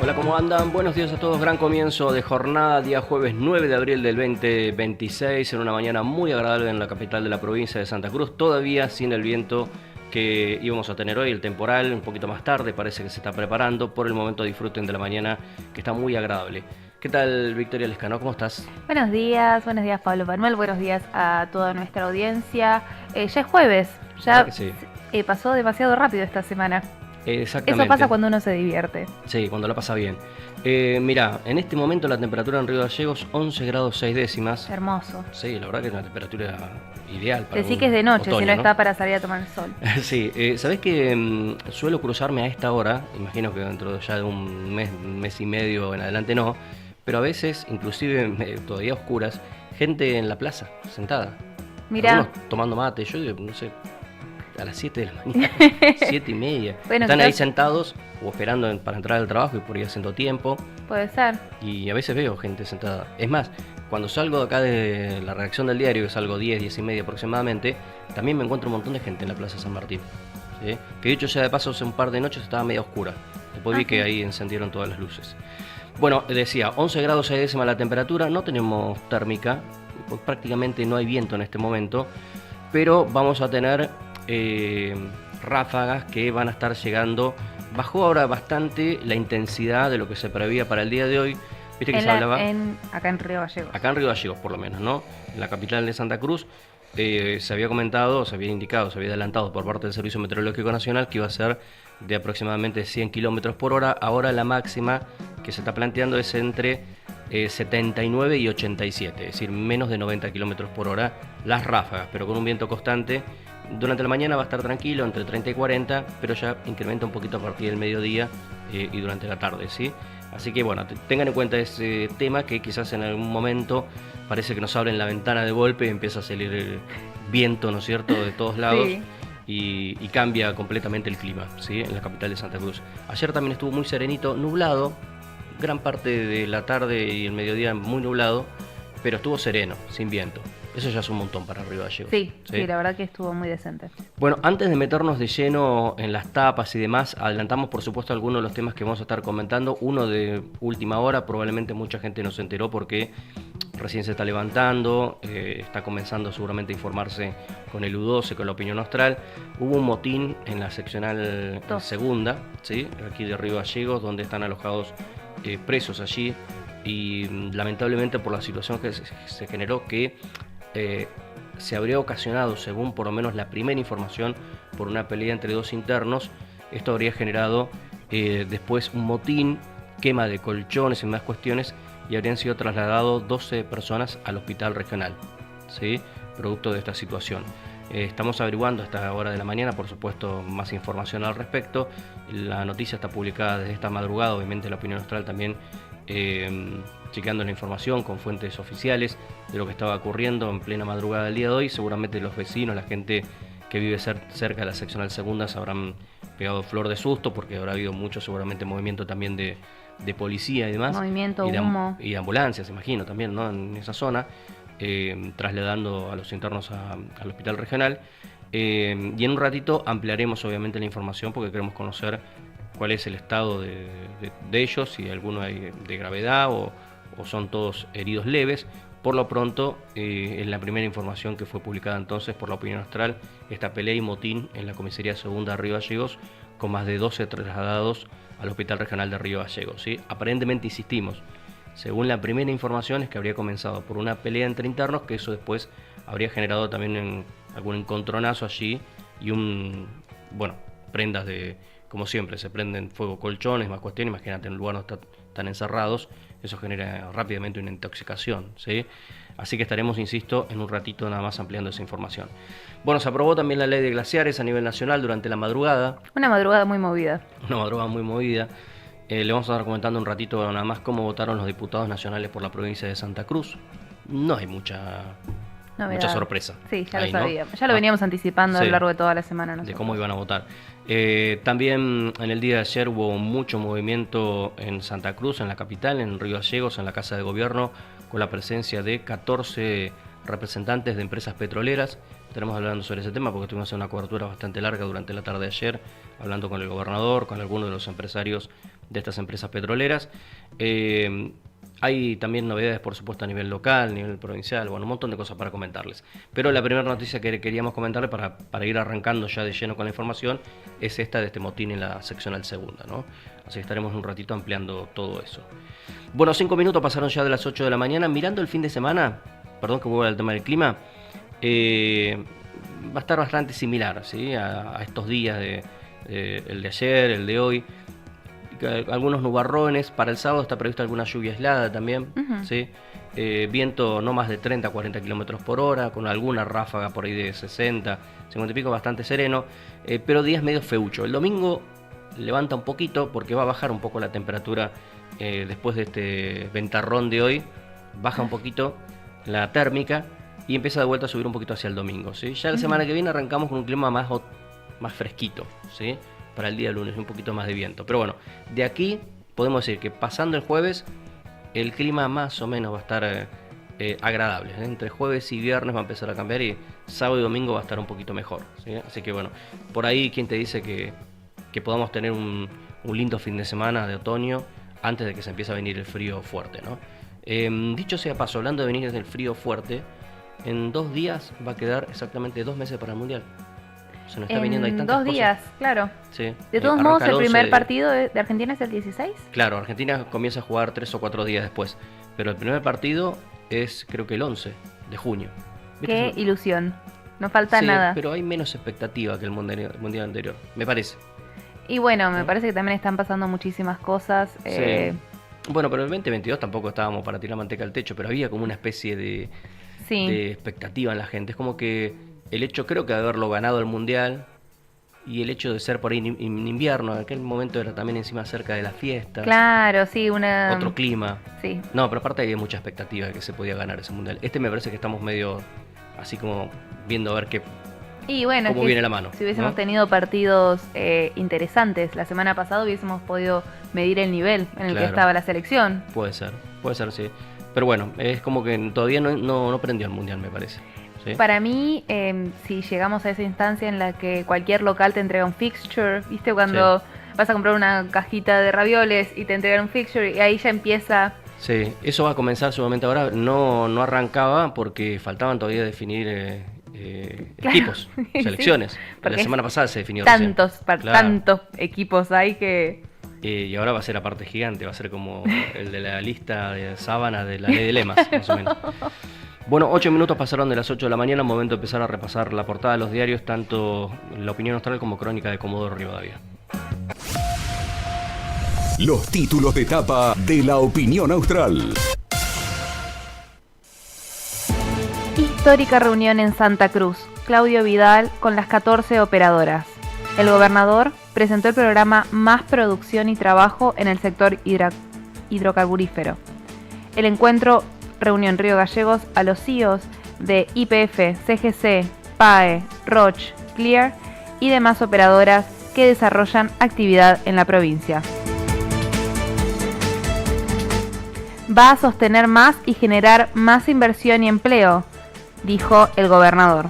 Hola, ¿cómo andan? Buenos días a todos. Gran comienzo de jornada, día jueves 9 de abril del 2026, en una mañana muy agradable en la capital de la provincia de Santa Cruz, todavía sin el viento que íbamos a tener hoy, el temporal un poquito más tarde, parece que se está preparando. Por el momento disfruten de la mañana, que está muy agradable. ¿Qué tal, Victoria Lescano? ¿Cómo estás? Buenos días Pablo Manuel, buenos días a toda nuestra audiencia. Ya es jueves, ¿Verdad ya que sí? pasó demasiado rápido esta semana. Eso pasa Exactamente. cuando uno se divierte. Sí, cuando la pasa bien. Mirá, en este momento la temperatura en Río Gallegos 11 grados 6 décimas. Hermoso. Sí, la verdad que es una temperatura ideal para Decí que es un de noche, si no otoño, ¿no? está para salir a tomar el sol. Sí, ¿sabés que suelo cruzarme a esta hora? Imagino que dentro de ya de un mes y medio en adelante no, pero a veces, inclusive todavía oscuras, gente en la plaza, sentada. Algunos Mirá, tomando mate, yo digo, no sé, a las 7 de la mañana, 7 y media. bueno, Están ahí quizás sentados o esperando para entrar al trabajo y por ahí haciendo tiempo. puede ser. Y a veces veo gente sentada. Es más, cuando salgo de acá de la redacción del diario, que salgo 10 y media aproximadamente, también me encuentro un montón de gente en la Plaza San Martín. ¿Sí? Que dicho sea de paso, hace un par de noches estaba media oscura. Después Ah, vi que sí. ahí encendieron todas las luces. Bueno, decía, 11 grados 6 décimas la temperatura, no tenemos térmica, pues prácticamente no hay viento en este momento, pero vamos a tener ráfagas que van a estar llegando. Bajó ahora bastante la intensidad de lo que se preveía para el día de hoy. Viste que se hablaba Acá en Río Gallegos. acá en Río Gallegos, por lo menos, ¿no? En la capital de Santa Cruz, se había comentado, se había indicado, se había adelantado por parte del Servicio Meteorológico Nacional que iba a ser de aproximadamente 100 kilómetros por hora. Ahora la máxima que se está planteando es entre 79 y 87, es decir, menos de 90 kilómetros por hora las ráfagas, pero con un viento constante. Durante la mañana va a estar tranquilo, entre 30 y 40, pero ya incrementa un poquito a partir del mediodía y durante la tarde, ¿sí? Así que bueno, tengan en cuenta ese tema, que quizás en algún momento parece que nos abren la ventana de golpe y empieza a salir el viento, ¿no es cierto?, de todos lados. Sí. Y cambia completamente el clima, ¿sí?, en la capital de Santa Cruz. Ayer también estuvo muy serenito, nublado, gran parte de la tarde y el mediodía muy nublado, pero estuvo sereno, sin viento. Eso ya es un montón para Río Gallegos. Sí, ¿Sí? sí, la verdad que estuvo muy decente. Bueno, antes de meternos de lleno en las tapas y demás, adelantamos por supuesto algunos de los temas que vamos a estar comentando. Uno de última hora, probablemente mucha gente no se enteró porque recién se está levantando, está comenzando seguramente a informarse con el U12, con la opinión austral. Hubo un motín en la seccional Dos. segunda, ¿sí?, aquí de Río Gallegos, donde están alojados presos allí. Y lamentablemente por la situación que se generó, que se habría ocasionado, según por lo menos la primera información, por una pelea entre dos internos. Esto habría generado después un motín, quema de colchones y más cuestiones, y habrían sido trasladados 12 personas al hospital regional, ¿sí?, producto de esta situación. Estamos averiguando a esta hora de la mañana, por supuesto, más información al respecto. La noticia está publicada desde esta madrugada, obviamente la opinión austral también chequeando la información con fuentes oficiales de lo que estaba ocurriendo en plena madrugada del día de hoy. Seguramente los vecinos, la gente que vive cerca de la seccional segunda, se habrán pegado flor de susto, porque habrá habido mucho seguramente movimiento también de policía y demás. Movimiento, y de, humo. y de ambulancias, imagino, también, ¿no?, en esa zona, trasladando a los internos al hospital regional. Y en un ratito ampliaremos obviamente la información, porque queremos conocer cuál es el estado de ellos, si alguno hay de gravedad o son todos heridos leves. Por lo pronto, en la primera información que fue publicada entonces por la opinión austral, esta pelea y motín en la comisaría segunda de Río Gallegos, con más de 12 trasladados al hospital regional de Río Gallegos, ¿sí? Aparentemente, insistimos, según la primera información, es que habría comenzado por una pelea entre internos, que eso después habría generado también algún encontronazo allí y prendas de, como siempre, se prenden fuego colchones, más cuestiones. Imagínate, en un lugar no están encerrados, eso genera rápidamente una intoxicación, ¿sí? Así que estaremos, insisto, en un ratito nada más ampliando esa información. Bueno, se aprobó también la ley de glaciares a nivel nacional durante la madrugada, Una madrugada muy movida. una madrugada muy movida. Le vamos a estar comentando un ratito nada más cómo votaron los diputados nacionales por la provincia de Santa Cruz. No hay mucha Novedad. sorpresa. Sí, ya ahí, lo ¿no? sabíamos. Ya lo veníamos anticipando a Sí, lo largo de toda la semana de nosotros. cómo iban a votar. También en el día de ayer hubo mucho movimiento en Santa Cruz, en la capital, en Río Gallegos, en la Casa de Gobierno, con la presencia de 14 representantes de empresas petroleras. estaremos hablando sobre ese tema porque tuvimos una cobertura bastante larga durante la tarde de ayer, hablando con el gobernador, con algunos de los empresarios de estas empresas petroleras. Hay también novedades, por supuesto, a nivel local, a nivel provincial, bueno, un montón de cosas para comentarles. Pero la primera noticia que queríamos comentarles para ir arrancando ya de lleno con la información es esta de este motín en la seccional segunda, ¿no? Así que estaremos un ratito ampliando todo eso. Bueno, 5 minutos pasaron ya de las 8 de la mañana. Mirando el fin de semana, perdón que vuelva al tema del clima, va a estar bastante similar, ¿sí? a estos días, el de ayer, el de hoy. Algunos nubarrones, para el sábado está prevista alguna lluvia aislada también, ¿sí? Viento no más de 30 a 40 kilómetros por hora, con alguna ráfaga por ahí de 60, 50 y pico, bastante sereno, pero días medio feucho. El domingo levanta un poquito porque va a bajar un poco la temperatura después de este ventarrón de hoy, baja un poquito la térmica y empieza de vuelta a subir un poquito hacia el domingo, ¿sí? Ya la semana que viene arrancamos con un clima más fresquito, ¿sí? Para el día lunes, un poquito más de viento. Pero bueno, de aquí podemos decir que pasando el jueves, el clima más o menos va a estar agradable, ¿eh? Entre jueves y viernes va a empezar a cambiar y sábado y domingo va a estar un poquito mejor, ¿sí? Así que bueno, por ahí quien te dice que podamos tener un lindo fin de semana de otoño antes de que se empiece a venir el frío fuerte, ¿no? Dicho sea paso, hablando de venir del frío fuerte, en 2 días va a quedar exactamente 2 meses para el Mundial. Se nos está viniendo ahí tantas 2 días, cosas. claro. Sí. De todos modos, el primer partido de Argentina es el 16. Claro, Argentina comienza a jugar 3 o 4 días después. Pero el primer partido es, creo que el 11 de junio. Qué ilusión. No falta nada. Pero hay menos expectativa que el mundial anterior, me parece. Y bueno, me parece que también están pasando muchísimas cosas. Sí. Bueno, pero el 2022 tampoco estábamos para tirar manteca al techo, pero había como una especie de expectativa en la gente. Es como que el hecho, creo que de haberlo ganado el Mundial y el hecho de ser por ahí en invierno, en aquel momento era también encima cerca de la fiesta. Claro, sí, otro clima. Sí. No, pero aparte había mucha expectativa de que se podía ganar ese Mundial. Me parece que estamos medio así como viendo a ver cómo viene la mano. Si hubiésemos tenido partidos interesantes la semana pasada, hubiésemos podido medir el nivel en el que estaba la selección. Puede ser, sí. Pero bueno, es como que todavía no prendió el Mundial, me parece. ¿Sí? Para mí, si llegamos a esa instancia en la que cualquier local te entrega un fixture, ¿viste? Cuando vas a comprar una cajita de ravioles y te entregan un fixture y ahí ya empieza... Sí, eso va a comenzar seguramente ahora. No arrancaba porque faltaban todavía definir equipos, selecciones. Sí, la semana pasada se definió tantos equipos hay que... Y ahora va a ser aparte gigante, va a ser como el de la lista de sábana de la ley de lemas, más o menos. Bueno, 8 minutos pasaron de las 8 de la mañana, momento de empezar a repasar la portada de los diarios, tanto La Opinión Austral como Crónica de Comodoro Rivadavia. Los títulos de tapa de La Opinión Austral. Histórica reunión en Santa Cruz. Claudio Vidal con las 14 operadoras. El gobernador presentó el programa Más Producción y Trabajo en el sector hidrocarburífero. El encuentro reunió en Río Gallegos a los CEOs de YPF, CGC, PAE, Roche, Clear y demás operadoras que desarrollan actividad en la provincia. Va a sostener más y generar más inversión y empleo, dijo el gobernador.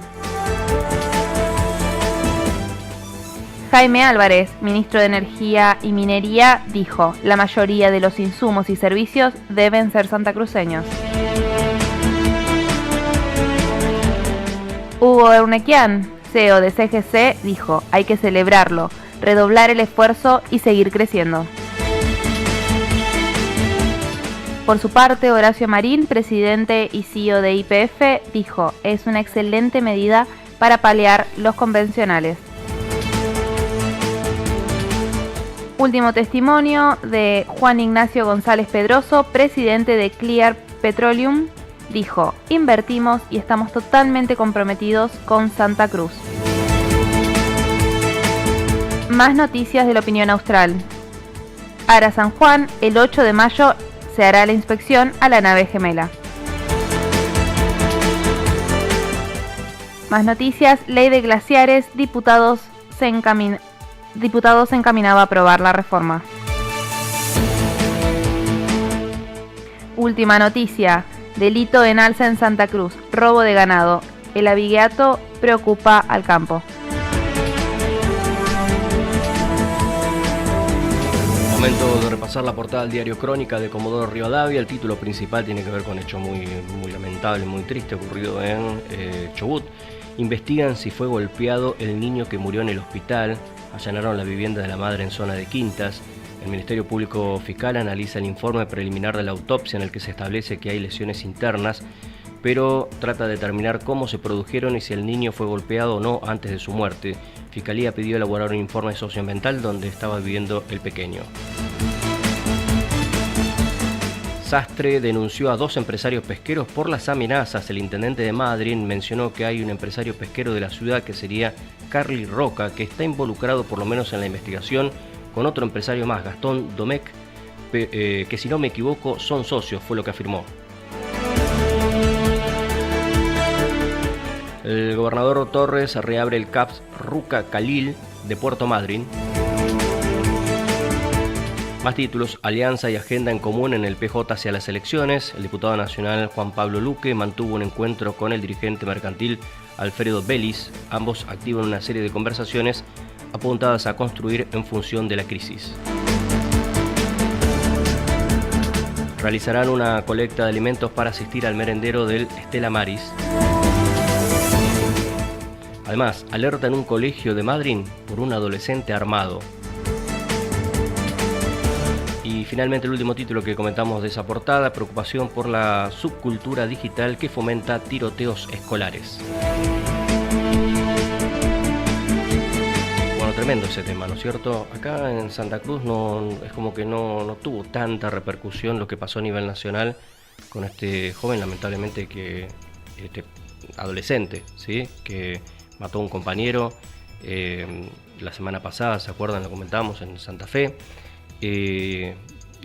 Jaime Álvarez, ministro de Energía y Minería, dijo: la mayoría de los insumos y servicios deben ser santacruceños. Hugo Ernequian, CEO de CGC, dijo: hay que celebrarlo, redoblar el esfuerzo y seguir creciendo. Por su parte, Horacio Marín, presidente y CEO de YPF, dijo: es una excelente medida para paliar los convencionales. Último testimonio de Juan Ignacio González Pedroso, presidente de Clear Petroleum, dijo: invertimos y estamos totalmente comprometidos con Santa Cruz. Más noticias de La Opinión Austral. Ara San Juan, el 8 de mayo se hará la inspección a la nave gemela. Más noticias. Ley de glaciares. Diputados se encaminaba a aprobar la reforma. Última noticia. Delito en alza en Santa Cruz. Robo de ganado. El abigeato preocupa al campo. Momento de repasar la portada del diario Crónica de Comodoro Rivadavia. El título principal tiene que ver con un hecho muy lamentable, muy triste, ocurrido en Chubut. Investigan si fue golpeado el niño que murió en el hospital. Allanaron la vivienda de la madre en zona de Quintas. El Ministerio Público Fiscal analiza el informe preliminar de la autopsia en el que se establece que hay lesiones internas, pero trata de determinar cómo se produjeron y si el niño fue golpeado o no antes de su muerte. Fiscalía pidió elaborar un informe socioambiental donde estaba viviendo el pequeño. Sastre denunció a 2 empresarios pesqueros por las amenazas. El intendente de Madrid mencionó que hay un empresario pesquero de la ciudad que sería Carly Roca, que está involucrado por lo menos en la investigación con otro empresario más, Gastón Domecq, que si no me equivoco son socios, fue lo que afirmó. El gobernador Torres reabre el CAPS Ruca Khalil de Puerto Madryn. Más títulos: Alianza y agenda en común en el PJ hacia las elecciones. El diputado nacional Juan Pablo Luque mantuvo un encuentro con el dirigente mercantil Alfredo Vélez. Ambos activan una serie de conversaciones apuntadas a construir en función de la crisis. Realizarán una colecta de alimentos para asistir al merendero del Stella Maris. Además, alerta en un colegio de Madryn por un adolescente armado. Y finalmente el último título que comentamos de esa portada: preocupación por la subcultura digital que fomenta tiroteos escolares. Bueno, tremendo ese tema, ¿no es cierto? Acá en Santa Cruz es como que no tuvo tanta repercusión lo que pasó a nivel nacional con este joven, lamentablemente, adolescente, ¿sí? Que mató a un compañero la semana pasada, ¿se acuerdan? Lo comentamos en Santa Fe. Y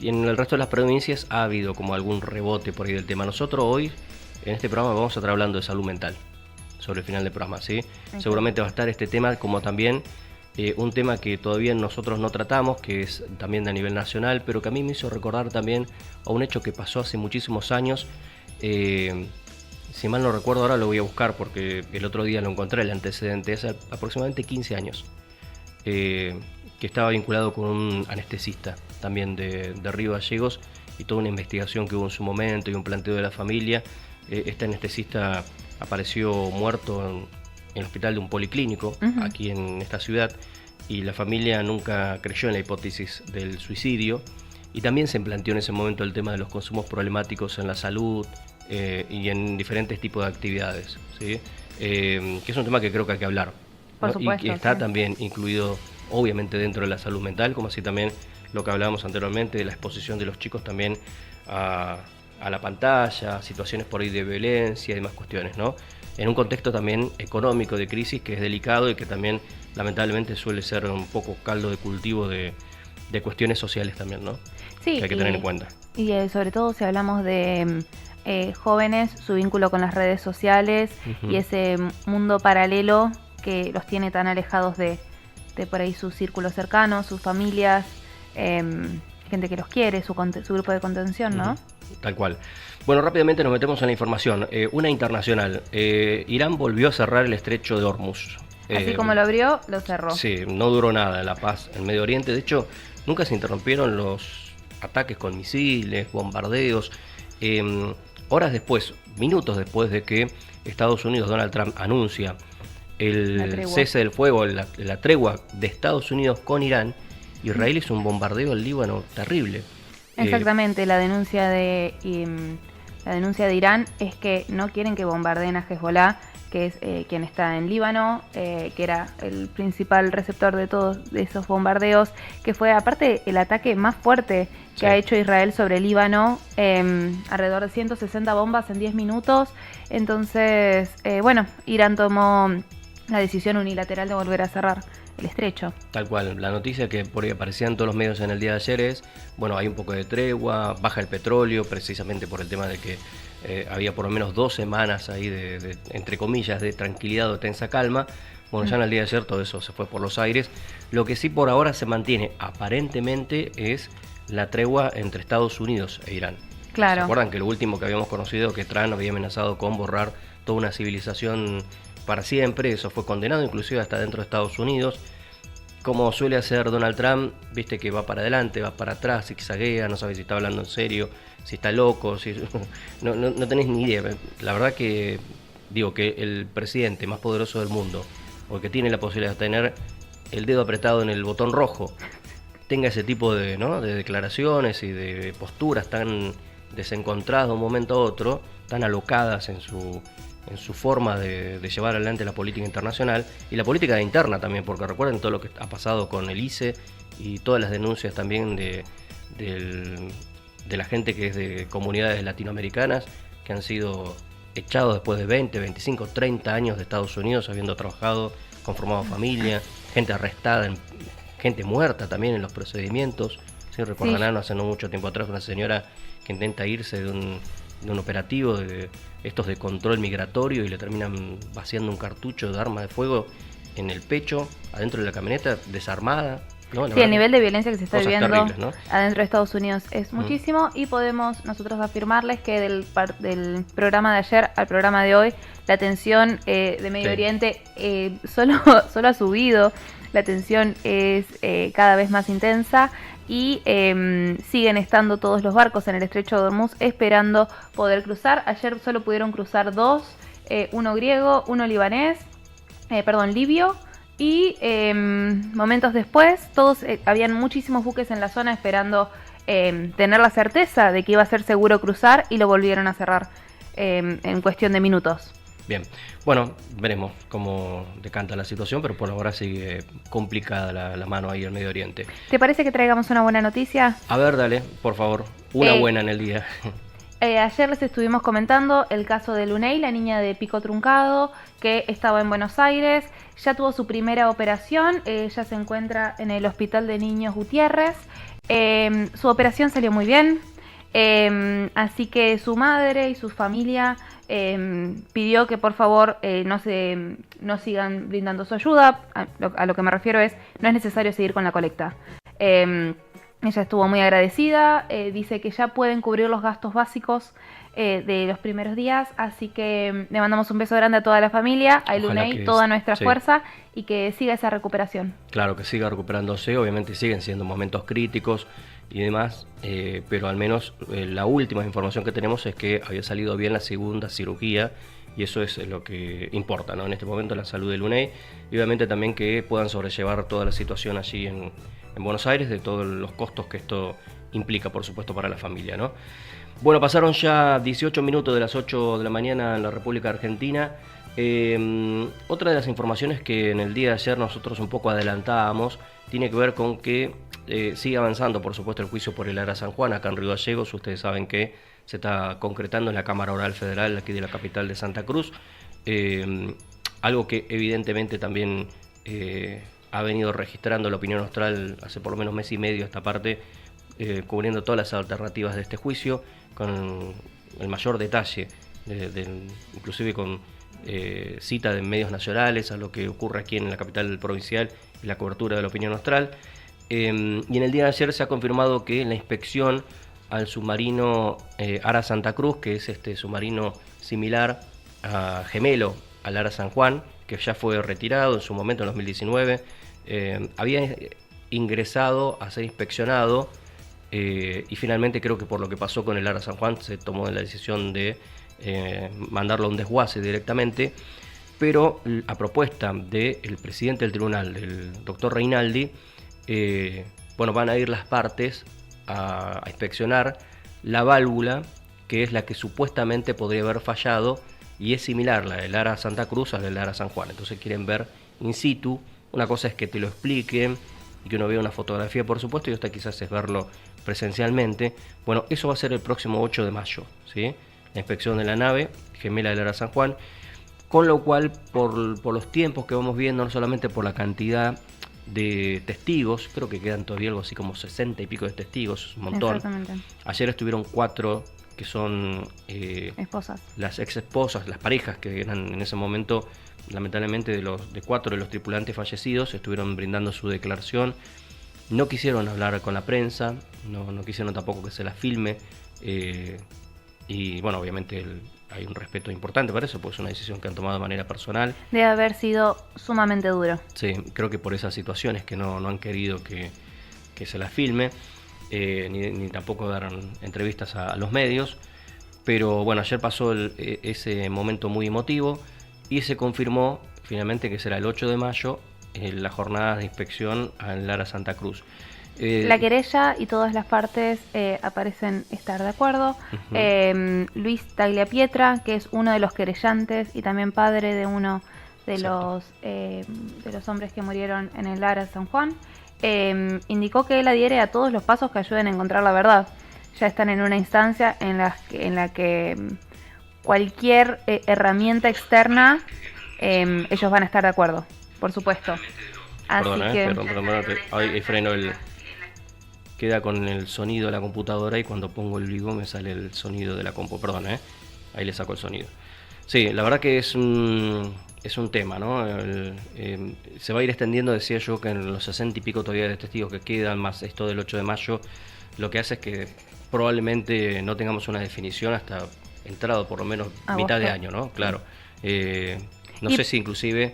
en el resto de las provincias ha habido como algún rebote por ahí del tema. Nosotros hoy, en este programa, vamos a estar hablando de salud mental, sobre el final del programa, ¿sí? Okay. Seguramente va a estar este tema, como también un tema que todavía nosotros no tratamos, que es también de a nivel nacional, pero que a mí me hizo recordar también a un hecho que pasó hace muchísimos años. Si mal no recuerdo, ahora lo voy a buscar porque el otro día lo encontré, el antecedente, hace aproximadamente 15 años, que estaba vinculado con un anestesista también de Río Gallegos, y toda una investigación que hubo en su momento y un planteo de la familia. Este anestesista apareció muerto en el hospital de un policlínico aquí en esta ciudad, y la familia nunca creyó en la hipótesis del suicidio, y también se planteó en ese momento el tema de los consumos problemáticos en la salud y en diferentes tipos de actividades, ¿sí? Que es un tema que creo que hay que hablar, por ¿no? supuesto, y está sí. También incluido obviamente dentro de la salud mental, como así también lo que hablábamos anteriormente de la exposición de los chicos también a la pantalla, situaciones por ahí de violencia y demás cuestiones, ¿no? En un contexto también económico de crisis que es delicado y que también lamentablemente suele ser un poco caldo de cultivo de cuestiones sociales también, ¿no? Sí, que hay que tener en cuenta. Y sobre todo si hablamos de jóvenes, su vínculo con las redes sociales y ese mundo paralelo que los tiene tan alejados de por ahí sus círculos cercanos, sus familias, gente que los quiere, su grupo de contención, ¿no? Tal cual. Bueno, rápidamente nos metemos en la información. Una internacional. Irán volvió a cerrar el estrecho de Hormuz. Así como lo abrió, lo cerró. Sí, no duró nada la paz en Medio Oriente. De hecho, nunca se interrumpieron los ataques con misiles, bombardeos. Horas después, minutos después de que Estados Unidos, Donald Trump, anuncia el cese del fuego, la tregua de Estados Unidos con Irán, Israel hizo un bombardeo al Líbano terrible. Exactamente, la denuncia de Irán es que no quieren que bombardeen a Hezbollah, que es quien está en Líbano, que era el principal receptor de todos esos bombardeos, que fue aparte el ataque más fuerte que ha hecho Israel sobre Líbano, alrededor de 160 bombas en 10 minutos. Entonces, Irán tomó la decisión unilateral de volver a cerrar el estrecho. Tal cual, la noticia que por ahí aparecía en todos los medios en el día de ayer es, hay un poco de tregua, baja el petróleo, precisamente por el tema de que había por lo menos 2 semanas ahí de entre comillas, de tranquilidad o tensa calma. Ya en el día de ayer todo eso se fue por los aires. Lo que sí por ahora se mantiene aparentemente es la tregua entre Estados Unidos e Irán. Claro. ¿Se acuerdan que lo último que habíamos conocido, que Trump había amenazado con borrar toda una civilización para siempre, eso fue condenado inclusive hasta dentro de Estados Unidos. Como suele hacer Donald Trump, viste que va para adelante, va para atrás, zigzaguea, no sabes si está hablando en serio, si está loco, si... no tenés ni idea. La verdad que digo que el presidente más poderoso del mundo, o que tiene la posibilidad de tener el dedo apretado en el botón rojo, tenga ese tipo de, ¿no?, de declaraciones y de posturas tan desencontradas de un momento a otro, tan alocadas en su forma de llevar adelante la política internacional y la política interna también, porque recuerden todo lo que ha pasado con el ICE y todas las denuncias también de la gente que es de comunidades latinoamericanas que han sido echados después de 20, 25, 30 años de Estados Unidos habiendo trabajado, conformado familia, gente arrestada, gente muerta también en los procedimientos. ¿Sí? Recordarán, hace no mucho tiempo atrás, una señora que intenta irse de un operativo de estos de control migratorio y le terminan vaciando un cartucho de arma de fuego en el pecho, adentro de la camioneta, desarmada. ¿No? Sí, el nivel de violencia que se está viviendo terribles, ¿no?, adentro de Estados Unidos es muchísimo, y podemos nosotros afirmarles que del programa de ayer al programa de hoy, la tensión de Medio Oriente solo ha subido, la tensión es cada vez más intensa, y siguen estando todos los barcos en el estrecho de Hormuz esperando poder cruzar. Ayer solo pudieron cruzar 2, uno griego, uno libio, y momentos después habían muchísimos buques en la zona esperando tener la certeza de que iba a ser seguro cruzar, y lo volvieron a cerrar en cuestión de minutos. Bien, bueno, veremos cómo decanta la situación, pero por ahora sigue complicada la mano ahí en Medio Oriente. ¿Te parece que traigamos una buena noticia? A ver, dale, por favor, una buena en el día. Ayer les estuvimos comentando el caso de Luney, la niña de pico truncado que estaba en Buenos Aires. Ya tuvo su primera operación, ella se encuentra en el Hospital de Niños Gutiérrez. Su operación salió muy bien, así que su madre y su familia pidió que por favor no sigan brindando su ayuda. A lo que me refiero no es necesario seguir con la colecta. Ella estuvo muy agradecida, dice que ya pueden cubrir los gastos básicos de los primeros días, así que le mandamos un beso grande a toda la familia, a Luney, toda nuestra fuerza, y que siga esa recuperación. Claro, que siga recuperándose, obviamente siguen siendo momentos críticos y demás, pero al menos la última información que tenemos es que había salido bien la segunda cirugía, y eso es lo que importa, ¿no?, en este momento, la salud de Luney, y obviamente también que puedan sobrellevar toda la situación allí en Buenos Aires, de todos los costos que esto implica, por supuesto, para la familia, ¿no? Bueno, pasaron ya 18 minutos de las 8 de la mañana en la República Argentina. Otra de las informaciones que en el día de ayer nosotros un poco adelantábamos tiene que ver con que sigue avanzando, por supuesto, el juicio por el Ara San Juan acá en Río Gallegos. Ustedes saben que se está concretando en la Cámara Oral Federal aquí de la capital de Santa Cruz, algo que evidentemente también ha venido registrando la opinión austral hace por lo menos mes y medio esta parte, cubriendo todas las alternativas de este juicio con el mayor detalle, inclusive con cita de medios nacionales a lo que ocurre aquí en la capital provincial y la cobertura de la opinión austral. Y en el día de ayer se ha confirmado que la inspección al submarino Ara Santa Cruz, que es este submarino similar gemelo al Ara San Juan, que ya fue retirado en su momento en 2019, había ingresado a ser inspeccionado, y finalmente creo que por lo que pasó con el Ara San Juan se tomó la decisión de mandarlo a un desguace directamente, pero a propuesta del presidente del tribunal, del doctor Reinaldi, van a ir las partes a inspeccionar la válvula, que es la que supuestamente podría haber fallado, y es similar la del Ara Santa Cruz a la del Ara San Juan. Entonces quieren ver in situ. Una cosa es que te lo expliquen y que uno vea una fotografía, por supuesto, y otra quizás es verlo presencialmente. Bueno, eso va a ser el próximo 8 de mayo, ¿sí? La inspección de la nave gemela del Ara San Juan, con lo cual, por los tiempos que vamos viendo, no solamente por la cantidad de testigos, creo que quedan todavía algo así como 60 y pico de testigos, es un montón. Ayer estuvieron 4 que son esposas, las ex esposas, las parejas que eran en ese momento, lamentablemente, de 4 de los tripulantes fallecidos, estuvieron brindando su declaración. No quisieron hablar con la prensa, no quisieron tampoco que se la filme, y bueno, obviamente hay un respeto importante para eso, porque es una decisión que han tomado de manera personal. Debe haber sido sumamente duro. Sí, creo que por esas situaciones que no han querido que se las filme, ni tampoco dar entrevistas a los medios. Pero bueno, ayer pasó ese momento muy emotivo y se confirmó finalmente que será el 8 de mayo la jornada de inspección en Lara Santa Cruz. La querella y todas las partes parecen estar de acuerdo. Luis Tagliapietra, que es uno de los querellantes y también padre de uno de los hombres que murieron en el Lara San Juan, indicó que él adhiere a todos los pasos que ayuden a encontrar la verdad. Ya están en una instancia en la que cualquier herramienta externa, ellos van a estar de acuerdo, por supuesto. Así Perdón, ahí freno queda con el sonido de la computadora y cuando pongo el vivo me sale el sonido de la compu, perdón, ahí le saco el sonido. Sí, la verdad que es un tema, ¿no? Se va a ir extendiendo, decía yo, que en los 60 y pico todavía de testigos que quedan, más esto del 8 de mayo, lo que hace es que probablemente no tengamos una definición hasta entrado por lo menos mitad de año, ¿no? Claro. No sé si inclusive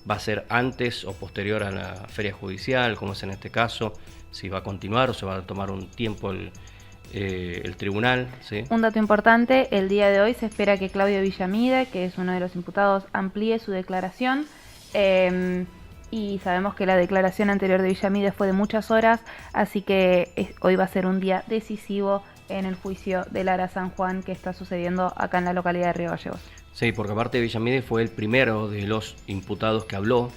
va a ser antes o posterior a la feria judicial, como es en este caso, si va a continuar o se va a tomar un tiempo el tribunal, ¿sí? Un dato importante, el día de hoy se espera que Claudio Villamide, que es uno de los imputados, amplíe su declaración. Y sabemos que la declaración anterior de Villamide fue de muchas horas, así que hoy va a ser un día decisivo en el juicio de Lara San Juan que está sucediendo acá en la localidad de Río Gallegos. Sí, porque aparte Villamide fue el primero de los imputados que habló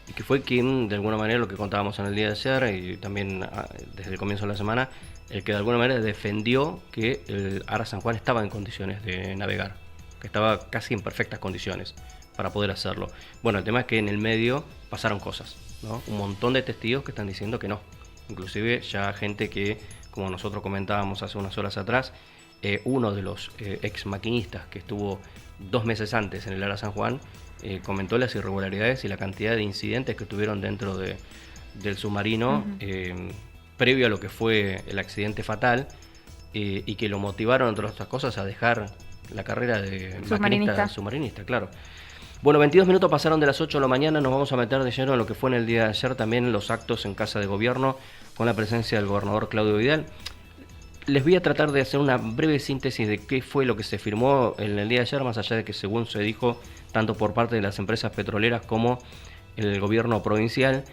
y que fue quien, de alguna manera, lo que contábamos en el día de ayer y también desde el comienzo de la semana, el que de alguna manera defendió que el Lara San Juan estaba en condiciones de navegar, que estaba casi en perfectas condiciones para poder hacerlo. Bueno, el tema es que en el medio pasaron cosas, ¿no? Un montón de testigos que están diciendo que no. Inclusive ya gente que, como nosotros comentábamos hace unas horas atrás, uno de los ex maquinistas que estuvo 2 meses antes en el Lara San Juan, comentó las irregularidades y la cantidad de incidentes que tuvieron dentro del submarino previo a lo que fue el accidente fatal y que lo motivaron, entre otras cosas, a dejar la carrera de submarinista, claro. Bueno, 22 minutos pasaron de las 8 de la mañana, nos vamos a meter de lleno en lo que fue en el día de ayer, también los actos en Casa de Gobierno, con la presencia del gobernador Claudio Vidal. Les voy a tratar de hacer una breve síntesis de qué fue lo que se firmó en el día de ayer, más allá de que, según se dijo, tanto por parte de las empresas petroleras como el gobierno provincial,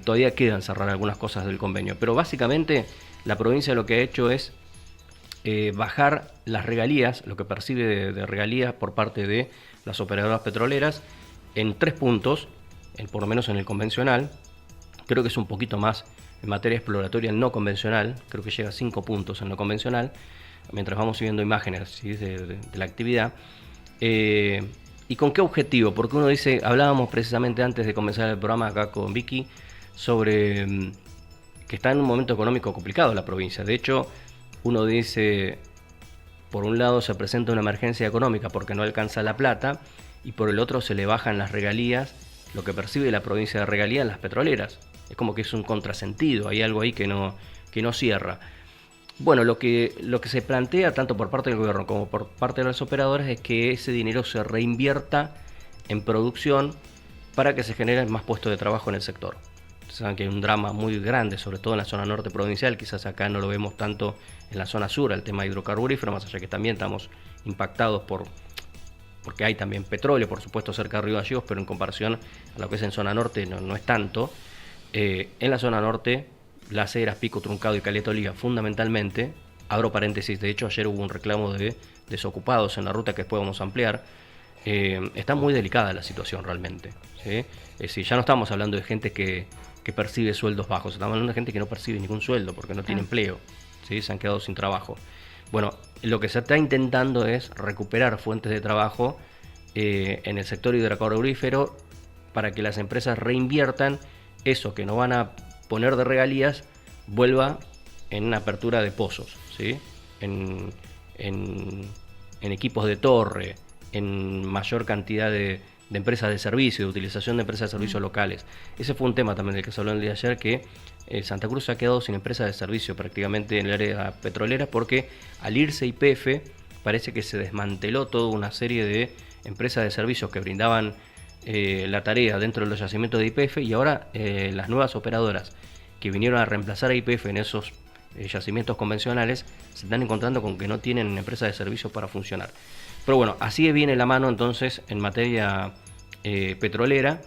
todavía quedan cerrar algunas cosas del convenio. Pero básicamente la provincia lo que ha hecho es bajar las regalías, lo que percibe de regalías por parte de las operadoras petroleras, en 3 puntos, por lo menos en el convencional. Creo que es un poquito más en materia exploratoria el no convencional, creo que llega a 5 puntos en lo convencional, mientras vamos viendo imágenes, ¿sí?, de la actividad. ¿Y con qué objetivo? Porque uno dice, hablábamos precisamente antes de comenzar el programa acá con Vicky, sobre que está en un momento económico complicado la provincia. De hecho, uno dice, por un lado se presenta una emergencia económica porque no alcanza la plata, y por el otro se le bajan las regalías, lo que percibe la provincia de regalías en las petroleras. Es como que es un contrasentido, hay algo ahí que no cierra. Bueno, lo que se plantea tanto por parte del gobierno como por parte de los operadores es que ese dinero se reinvierta en producción para que se generen más puestos de trabajo en el sector. Saben que hay un drama muy grande, sobre todo en la zona norte provincial, quizás acá no lo vemos tanto en la zona sur, el tema hidrocarburífero, más allá que también estamos impactados porque hay también petróleo, por supuesto, cerca de Río Gallegos, pero en comparación a lo que es en zona norte no es tanto. En la zona norte, Las Heras, Pico, Truncado y Caleta Olivia, fundamentalmente, abro paréntesis, de hecho ayer hubo un reclamo de desocupados en la ruta que después vamos a ampliar. Está muy delicada la situación realmente, ¿sí? Es decir, ya no estamos hablando de gente que percibe sueldos bajos, estamos hablando de gente que no percibe ningún sueldo porque no tiene empleo, ¿sí? Se han quedado sin trabajo. Bueno, lo que se está intentando es recuperar fuentes de trabajo en el sector hidrocarburífero para que las empresas reinviertan eso que no van a poner de regalías, vuelva en una apertura de pozos, ¿sí? En equipos de torre, en mayor cantidad de empresas de servicio, de utilización de empresas de servicios locales. Ese fue un tema también del que se habló el día de ayer, que Santa Cruz ha quedado sin empresas de servicio prácticamente en el área petrolera, porque al irse YPF parece que se desmanteló toda una serie de empresas de servicios que brindaban la tarea dentro de los yacimientos de YPF, y ahora las nuevas operadoras que vinieron a reemplazar a YPF en esos yacimientos convencionales se están encontrando con que no tienen empresas de servicios para funcionar. Pero bueno, así viene la mano entonces en materia petrolera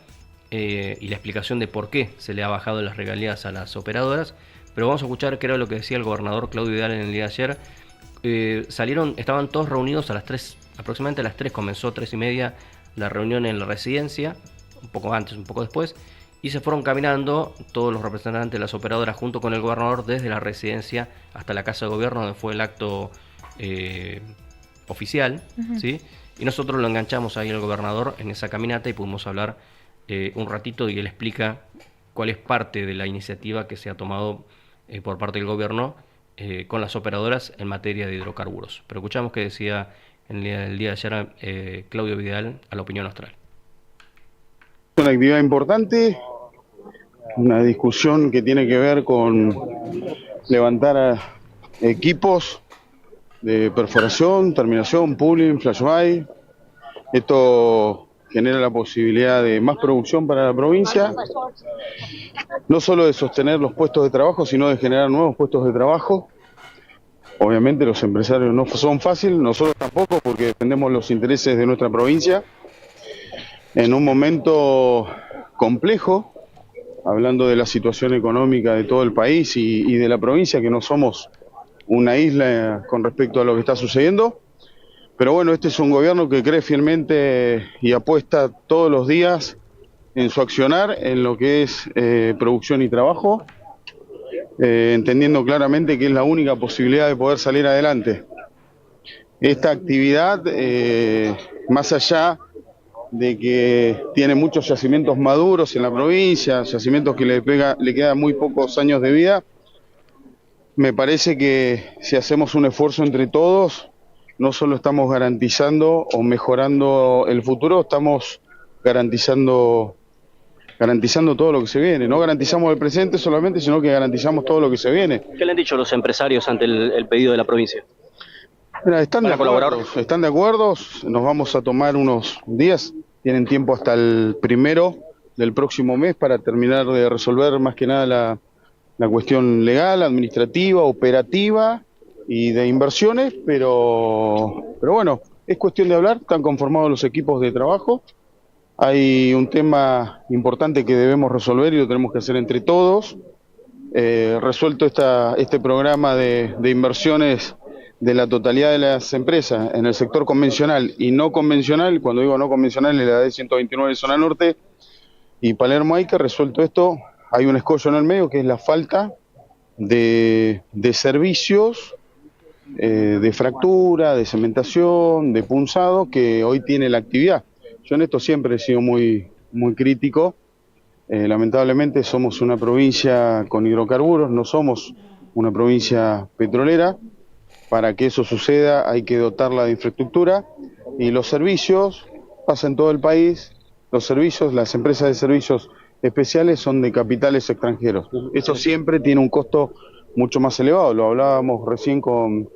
y la explicación de por qué se le ha bajado las regalías a las operadoras. Pero vamos a escuchar qué era lo que decía el gobernador Claudio Vidal en el día de ayer. Estaban todos reunidos a las 3, aproximadamente a las 3 comenzó, 3:30 la reunión en la residencia, un poco antes, un poco después, y se fueron caminando todos los representantes de las operadoras junto con el gobernador desde la residencia hasta la Casa de Gobierno, donde fue el acto oficial, ¿sí? Y nosotros lo enganchamos ahí al gobernador en esa caminata y pudimos hablar un ratito, y él explica cuál es parte de la iniciativa que se ha tomado por parte del gobierno con las operadoras en materia de hidrocarburos. Pero escuchamos que decía el día de ayer Claudio Vidal a La Opinión Austral. Una actividad importante, una discusión que tiene que ver con levantar equipos de perforación, terminación, pooling, flashby. Esto genera la posibilidad de más producción para la provincia, no solo de sostener los puestos de trabajo, sino de generar nuevos puestos de trabajo. Obviamente los empresarios no son fáciles, nosotros tampoco, porque defendemos los intereses de nuestra provincia en un momento complejo, hablando de la situación económica de todo el país y de la provincia, que no somos una isla con respecto a lo que está sucediendo. Pero bueno, este es un gobierno que cree fielmente y apuesta todos los días en su accionar, en lo que es producción y trabajo, entendiendo claramente que es la única posibilidad de poder salir adelante. Esta actividad, más allá de que tiene muchos yacimientos maduros en la provincia, yacimientos que le quedan muy pocos años de vida, me parece que si hacemos un esfuerzo entre todos, no solo estamos garantizando o mejorando el futuro, estamos garantizando todo lo que se viene. No garantizamos el presente solamente, sino que garantizamos todo lo que se viene. ¿Qué le han dicho los empresarios ante el pedido de la provincia? Mira, están de acuerdo, nos vamos a tomar unos días, tienen tiempo hasta el 1 del próximo mes para terminar de resolver más que nada la cuestión legal, administrativa, operativa y de inversiones, pero bueno, es cuestión de hablar, están conformados los equipos de trabajo. Hay un tema importante que debemos resolver y lo tenemos que hacer entre todos. Resuelto este programa de inversiones de la totalidad de las empresas en el sector convencional y no convencional, cuando digo no convencional es la D129 de Zona Norte y Palermo Aica. Resuelto esto, hay un escollo en el medio que es la falta de servicios de fractura, de cementación, de punzado que hoy tiene la actividad. Yo en esto siempre he sido muy crítico. Lamentablemente somos una provincia con hidrocarburos, no somos una provincia petrolera. Para que eso suceda hay que dotarla de infraestructura y los servicios pasan en todo el país. Los servicios, las empresas de servicios especiales son de capitales extranjeros. Eso siempre tiene un costo mucho más elevado. Lo hablábamos recién con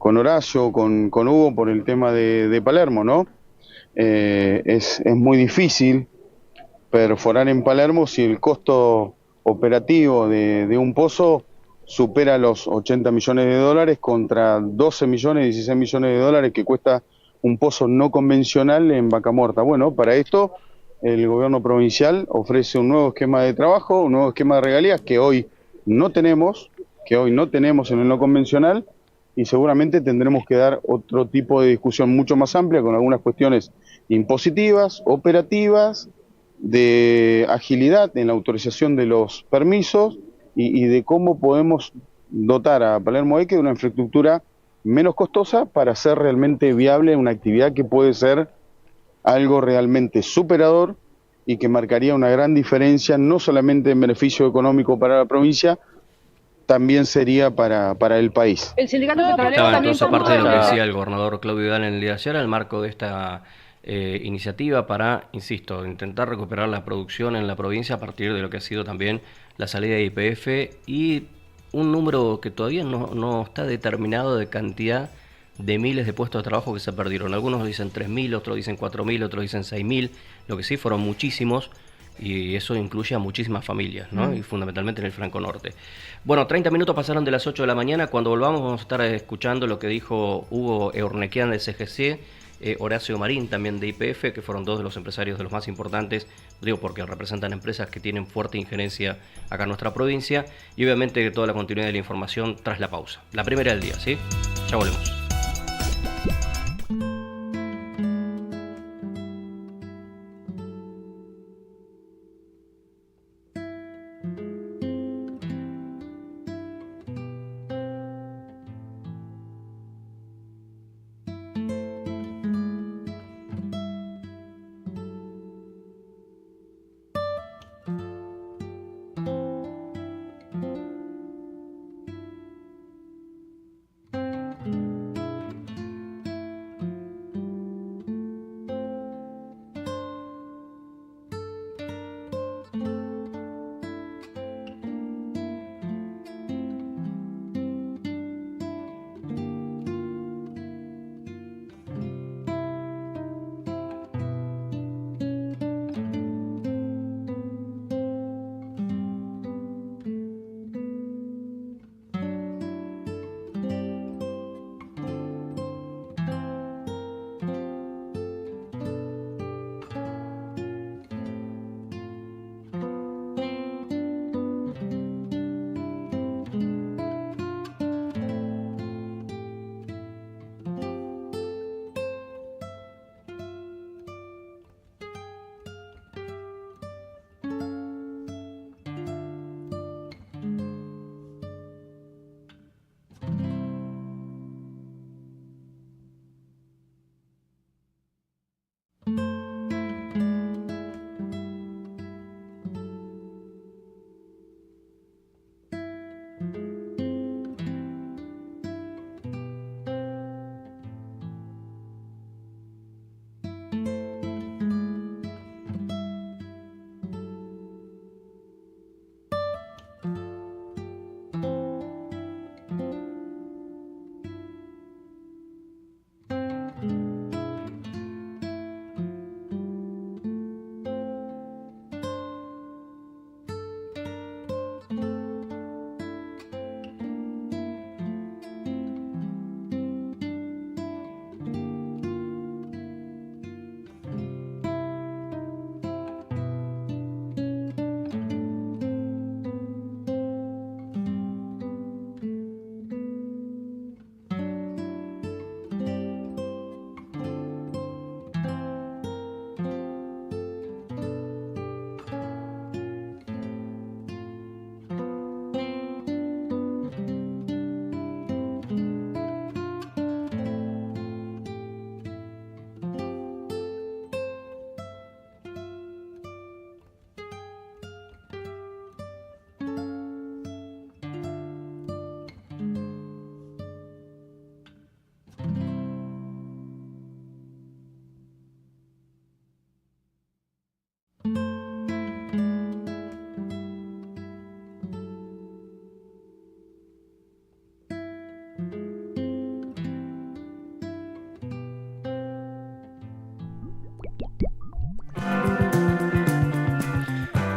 Horacio, con Hugo por el tema de Palermo, ¿no? Es muy difícil perforar en Palermo si el costo operativo de un pozo supera los 80 millones de dólares contra 12 millones, 16 millones de dólares que cuesta un pozo no convencional en Vaca Muerta. Bueno, para esto el gobierno provincial ofrece un nuevo esquema de trabajo, un nuevo esquema de regalías que hoy no tenemos en el no convencional, y seguramente tendremos que dar otro tipo de discusión mucho más amplia con algunas cuestiones impositivas, operativas, de agilidad en la autorización de los permisos y de cómo podemos dotar a Palermo Aica de una infraestructura menos costosa para hacer realmente viable una actividad que puede ser algo realmente superador y que marcaría una gran diferencia, no solamente en beneficio económico para la provincia, también sería para el país. El sindicato petrolero Estaba también entonces parte de lo que tomó- decía el gobernador Claudio Vidal en el día de ayer, al marco de esta iniciativa para, insisto, intentar recuperar la producción en la provincia a partir de lo que ha sido también la salida de YPF y un número que todavía no está determinado de cantidad de miles de puestos de trabajo que se perdieron. Algunos dicen 3.000, otros dicen 4.000, otros dicen 6.000. Lo que sí fueron muchísimos, y eso incluye a muchísimas familias, ¿no? Y fundamentalmente en el Franco Norte. Bueno, 30 minutos pasaron de las 8 de la mañana. Cuando volvamos vamos a estar escuchando lo que dijo Hugo Eurnequian de CGC, Horacio Marín también de YPF, que fueron dos de los empresarios de los más importantes, digo porque representan empresas que tienen fuerte injerencia acá en nuestra provincia, y obviamente toda la continuidad de la información tras la pausa. La primera del día, ¿sí? Ya volvemos.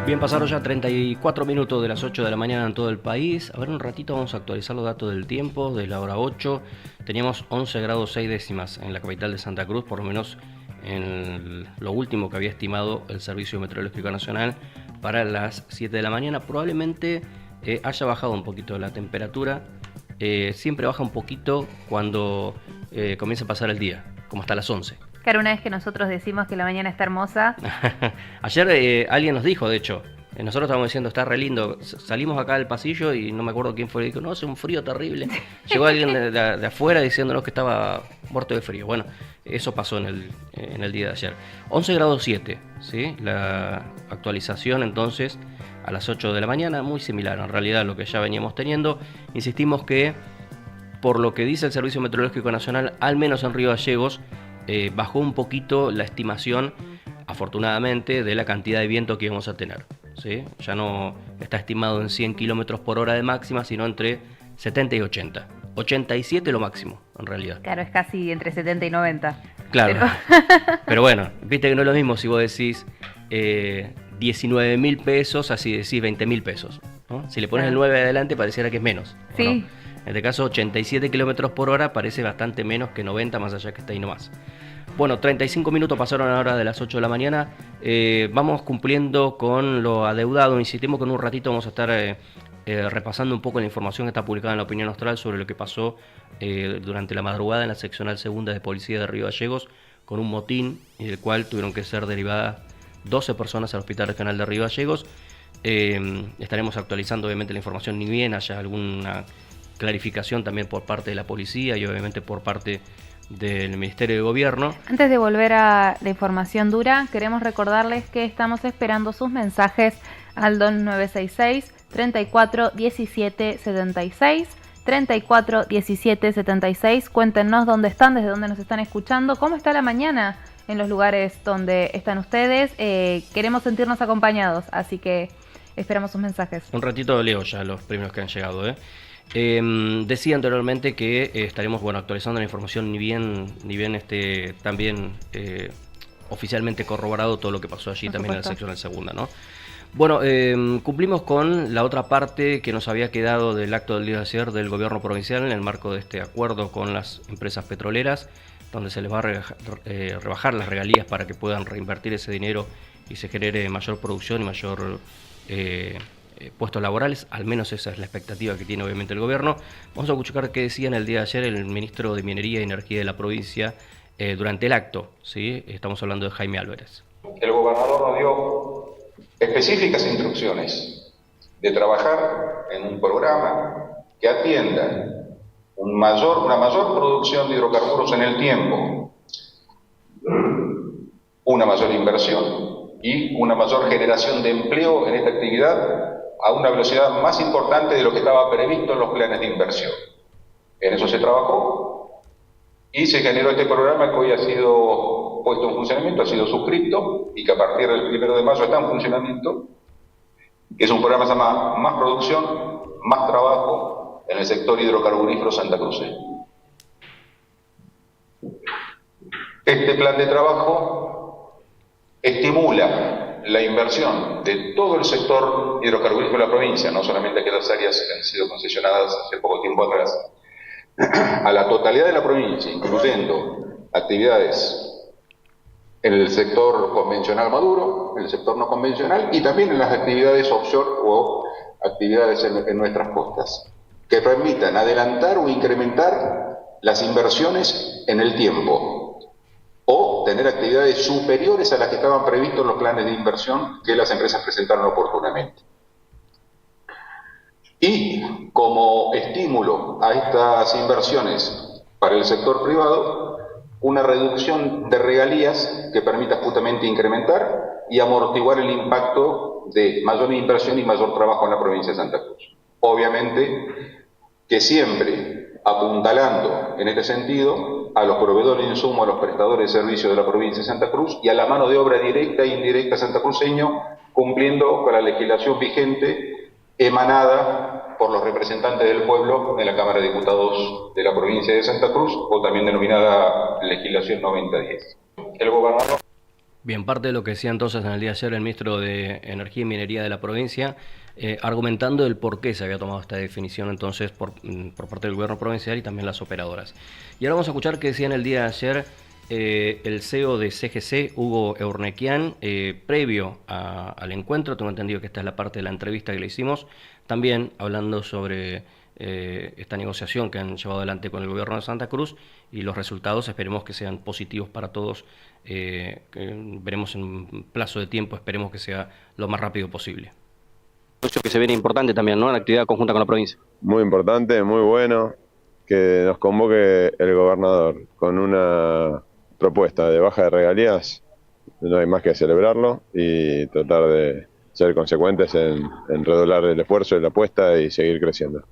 Bien, pasaron ya 34 minutos de las 8 de la mañana en todo el país. A ver, un ratito vamos a actualizar los datos del tiempo. De la hora 8 teníamos 11 grados 6 décimas en la capital de Santa Cruz, por lo menos en lo último que había estimado el Servicio Meteorológico Nacional para las 7 de la mañana. Probablemente haya bajado un poquito la temperatura. Siempre baja un poquito cuando comienza a pasar el día, como hasta las 11. Claro, una vez que nosotros decimos que la mañana está hermosa. Ayer alguien nos dijo, de hecho, nosotros estábamos diciendo, está re lindo. Salimos acá del pasillo y no me acuerdo quién fue, y dijo, no, hace un frío terrible. Llegó alguien de afuera diciéndonos que estaba muerto de frío. Bueno, eso pasó en el día de ayer. 11 grados 7, ¿sí? La actualización entonces a las 8 de la mañana, muy similar en realidad a lo que ya veníamos teniendo. Insistimos que, por lo que dice el Servicio Meteorológico Nacional, al menos en Río Gallegos, bajó un poquito la estimación, afortunadamente, de la cantidad de viento que íbamos a tener, ¿sí? Ya no está estimado en 100 km por hora de máxima, sino entre 70 y 80. 87 lo máximo, en realidad. Claro, es casi entre 70 y 90. Claro, pero bueno, viste que no es lo mismo si vos decís 19.000 pesos, así decís 20.000 pesos, ¿no? Si le pones el 9 adelante pareciera que es menos. Sí. ¿No? En este caso 87 kilómetros por hora parece bastante menos que 90, más allá que está ahí nomás. Bueno, 35 minutos pasaron ahora de las 8 de la mañana. Vamos cumpliendo con lo adeudado. Insistimos que en un ratito vamos a estar repasando un poco la información que está publicada en la Opinión Austral sobre lo que pasó durante la madrugada en la seccional segunda de Policía de Río Gallegos, con un motín en el cual tuvieron que ser derivadas 12 personas al Hospital Regional de Río Gallegos. Estaremos actualizando obviamente la información, ni bien haya alguna clarificación también por parte de la policía y obviamente por parte del Ministerio de Gobierno. Antes de volver a la información dura, queremos recordarles que estamos esperando sus mensajes al 2966 34 17 76. 34 17 76. Cuéntenos dónde están, desde dónde nos están escuchando, cómo está la mañana en los lugares donde están ustedes. Queremos sentirnos acompañados, así que esperamos sus mensajes. Un ratito leo ya los primeros que han llegado. Decía anteriormente que estaremos actualizando la información ni bien esté también oficialmente corroborado todo lo que pasó allí también en la sección segunda, ¿no? Bueno, cumplimos con la otra parte que nos había quedado del acto del día de ayer del gobierno provincial en el marco de este acuerdo con las empresas petroleras, donde se les va a rebajar las regalías para que puedan reinvertir ese dinero y se genere mayor producción y mayor puestos laborales. Al menos esa es la expectativa que tiene obviamente el gobierno. Vamos a escuchar qué decía en el día de ayer el ministro de Minería y Energía de la provincia durante el acto, ¿sí? Estamos hablando de Jaime Álvarez. El gobernador nos dio específicas instrucciones de trabajar en un programa que atienda una mayor producción de hidrocarburos en el tiempo, una mayor inversión y una mayor generación de empleo en esta actividad a una velocidad más importante de lo que estaba previsto en los planes de inversión. En eso se trabajó y se generó este programa que hoy ha sido puesto en funcionamiento, ha sido suscrito y que a partir del 1 de mayo está en funcionamiento, que es un programa que se llama Más Producción, Más Trabajo en el sector hidrocarburífero santacruceño. Este plan de trabajo estimula la inversión de todo el sector hidrocarburífero de la provincia, no solamente aquellas áreas que han sido concesionadas hace poco tiempo atrás, a la totalidad de la provincia, incluyendo actividades en el sector convencional maduro, en el sector no convencional y también en las actividades offshore o actividades en nuestras costas, que permitan adelantar o incrementar las inversiones en el tiempo o tener actividades superiores a las que estaban previstas en los planes de inversión que las empresas presentaron oportunamente. Y como estímulo a estas inversiones para el sector privado, una reducción de regalías que permita justamente incrementar y amortiguar el impacto de mayor inversión y mayor trabajo en la provincia de Santa Cruz. Obviamente que siempre apuntalando en este sentido a los proveedores de insumos, a los prestadores de servicios de la provincia de Santa Cruz y a la mano de obra directa e indirecta santacruceño, cumpliendo con la legislación vigente emanada por los representantes del pueblo de la Cámara de Diputados de la provincia de Santa Cruz, o también denominada legislación 9010. El gobernador... Bien, parte de lo que decía entonces en el día de ayer el ministro de Energía y Minería de la provincia, argumentando el por qué se había tomado esta definición entonces por parte del gobierno provincial y también las operadoras. Y ahora vamos a escuchar qué decía en el día de ayer el CEO de CGC, Hugo Eurnequian, previo al encuentro. Tengo entendido que esta es la parte de la entrevista que le hicimos, también hablando sobre esta negociación que han llevado adelante con el gobierno de Santa Cruz y los resultados esperemos que sean positivos para todos. Veremos en un plazo de tiempo, esperemos que sea lo más rápido posible. Que se viene importante también, ¿no? En actividad conjunta con la provincia. Muy importante, muy bueno que nos convoque el gobernador con una propuesta de baja de regalías. No hay más que celebrarlo y tratar de ser consecuentes en redoblar el esfuerzo y la apuesta y seguir creciendo.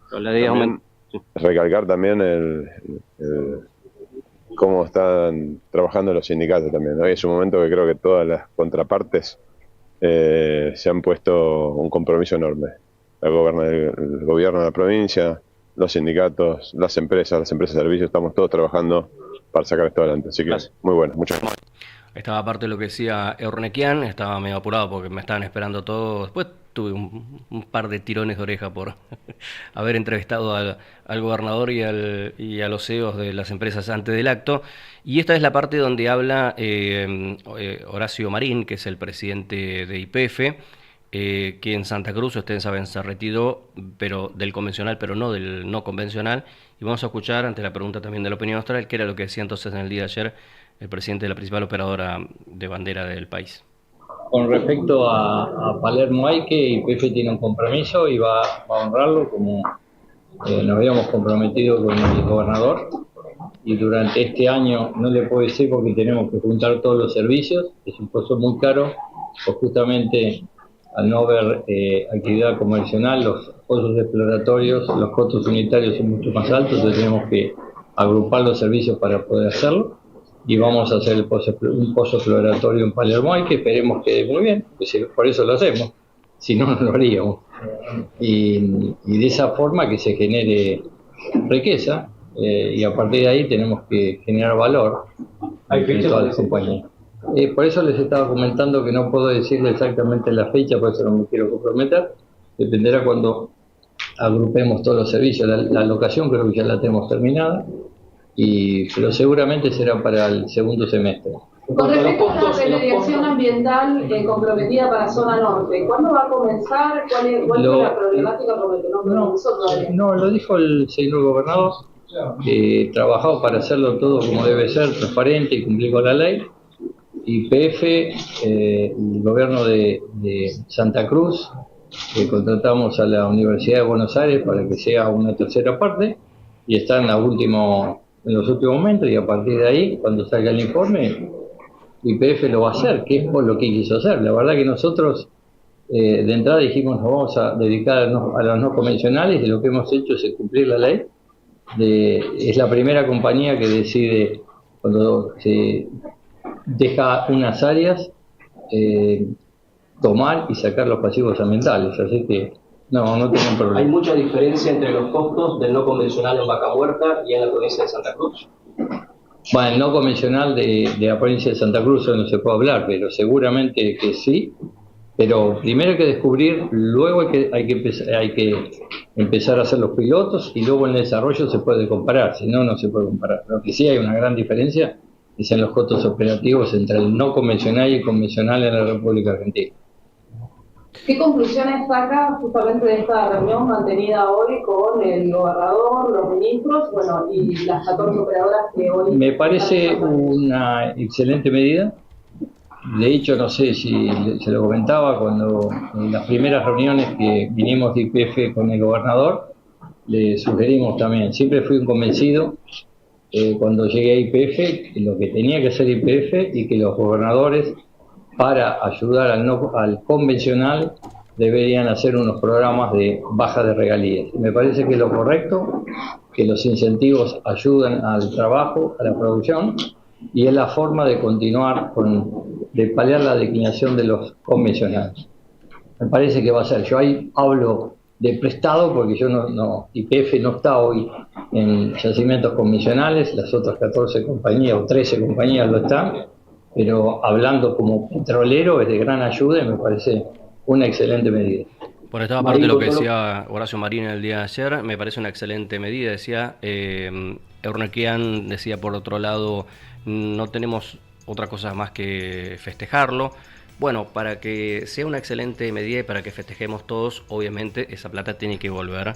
Recalcar también cómo están trabajando los sindicatos también. Hoy es un momento que creo que todas las contrapartes se han puesto un compromiso enorme. El gobierno de la provincia, los sindicatos, las empresas de servicios, estamos todos trabajando para sacar esto adelante. Así que muy bueno, muchas gracias. Estaba aparte de lo que decía Eurnequian, estaba medio apurado porque me estaban esperando todos. Después tuve un par de tirones de oreja por haber entrevistado al gobernador y a los CEOs de las empresas antes del acto. Y esta es la parte donde habla Horacio Marín, que es el presidente de YPF, que en Santa Cruz, ustedes saben, se retiró pero del convencional, pero no del no convencional. Y vamos a escuchar, ante la pregunta también de la opinión austral, qué era lo que decía entonces en el día de ayer el presidente de la principal operadora de bandera del país. Con respecto a Palermo Aike, YPF tiene un compromiso y va a honrarlo como nos habíamos comprometido con el gobernador. Y durante este año, no le puedo decir porque tenemos que juntar todos los servicios, es un proceso muy caro, pues justamente al no haber actividad convencional, los pozos exploratorios, los costos unitarios son mucho más altos, entonces tenemos que agrupar los servicios para poder hacerlo. Y vamos a hacer un pozo exploratorio en Palermo, que esperemos que quede muy bien, pues por eso lo hacemos, si no, no lo haríamos. Y de esa forma que se genere riqueza, y a partir de ahí tenemos que generar valor en todas las compañías. Por eso les estaba comentando que no puedo decirle exactamente la fecha, por eso no me quiero comprometer, dependerá cuando agrupemos todos los servicios. La locación creo que ya la tenemos terminada, pero seguramente será para el segundo semestre. Con respecto a la remediación ambiental comprometida para zona norte, ¿cuándo va a comenzar? ¿Cuál es la problemática? Porque no comenzó todavía. No, lo dijo el señor gobernador, trabajado para hacerlo todo como debe ser, transparente y cumplir con la ley. YPF, el gobierno de Santa Cruz, contratamos a la Universidad de Buenos Aires para que sea una tercera parte, y está en los últimos momentos, y a partir de ahí, cuando salga el informe, YPF lo va a hacer, que es por lo que quiso hacer. La verdad que nosotros de entrada dijimos nos vamos a dedicar a los no convencionales, y lo que hemos hecho es cumplir la ley. Es la primera compañía que decide, cuando se deja unas áreas, tomar y sacar los pasivos ambientales, así que no tengo problema. ¿Hay mucha diferencia entre los costos del no convencional en Vaca Muerta y en la provincia de Santa Cruz? Bueno, el no convencional de la provincia de Santa Cruz no se puede hablar, pero seguramente que sí. Pero primero hay que descubrir, luego hay que empezar a hacer los pilotos, y luego en el desarrollo se puede comparar, si no, no se puede comparar. Lo que sí hay una gran diferencia es en los costos operativos entre el no convencional y el convencional en la República Argentina. ¿Qué conclusiones saca justamente de esta reunión mantenida hoy con el gobernador, los ministros, y las 14 operadoras que hoy... Me parece una excelente medida. De hecho, no sé si se lo comentaba cuando en las primeras reuniones que vinimos de YPF con el gobernador, le sugerimos también, siempre fui un convencido cuando llegué a YPF, que lo que tenía que hacer YPF y que los gobernadores, para ayudar al convencional, deberían hacer unos programas de baja de regalías. Me parece que es lo correcto, que los incentivos ayudan al trabajo, a la producción, y es la forma de continuar de paliar la declinación de los convencionales. Me parece que va a ser. Yo ahí hablo de prestado porque yo YPF no está hoy en yacimientos convencionales, las otras 14 compañías o 13 compañías lo están, pero hablando como petrolero es de gran ayuda y me parece una excelente medida. Por esta parte de lo que decía Horacio Marín el día de ayer, me parece una excelente medida. Decía Eurnequian, decía por otro lado, no tenemos otra cosa más que festejarlo. Bueno, para que sea una excelente medida y para que festejemos todos, obviamente esa plata tiene que volver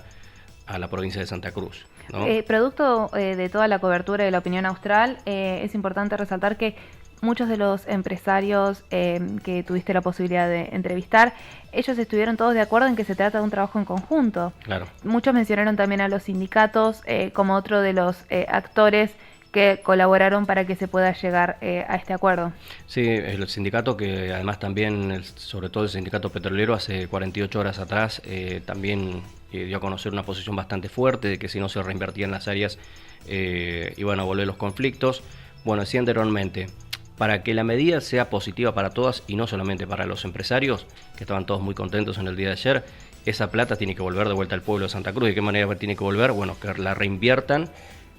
a la provincia de Santa Cruz, ¿no? Producto de toda la cobertura de la opinión austral, es importante resaltar que muchos de los empresarios que tuviste la posibilidad de entrevistar, ellos estuvieron todos de acuerdo en que se trata de un trabajo en conjunto. Claro. Muchos mencionaron también a los sindicatos como otro de los actores que colaboraron para que se pueda llegar a este acuerdo. Sí, el sindicato que además también, sobre todo el sindicato petrolero, hace 48 horas atrás también dio a conocer una posición bastante fuerte de que si no se reinvertían las áreas iban a volver los conflictos. Bueno, decía anteriormente, para que la medida sea positiva para todas y no solamente para los empresarios, que estaban todos muy contentos en el día de ayer, esa plata tiene que volver de vuelta al pueblo de Santa Cruz. ¿De qué manera tiene que volver? Bueno, que la reinviertan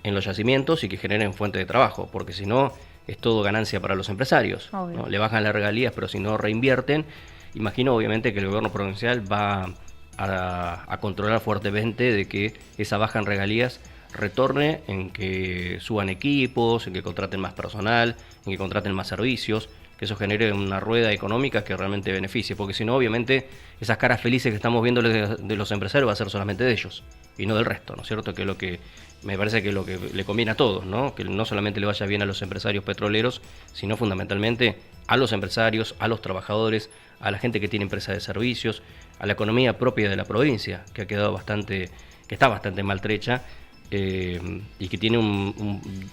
en los yacimientos y que generen fuente de trabajo, porque si no es todo ganancia para los empresarios, ¿no? Le bajan las regalías, pero si no reinvierten, imagino obviamente que el gobierno provincial va a controlar fuertemente de que esa baja en regalías retorne en que suban equipos, en que contraten más personal, en que contraten más servicios, que eso genere una rueda económica que realmente beneficie, porque si no, obviamente, esas caras felices que estamos viendo de los empresarios va a ser solamente de ellos y no del resto, ¿no es cierto? Que es lo que me parece que es lo que le conviene a todos, ¿no? Que no solamente le vaya bien a los empresarios petroleros, sino fundamentalmente a los empresarios, a los trabajadores, a la gente que tiene empresas de servicios, a la economía propia de la provincia, que ha quedado que está bastante maltrecha y que tiene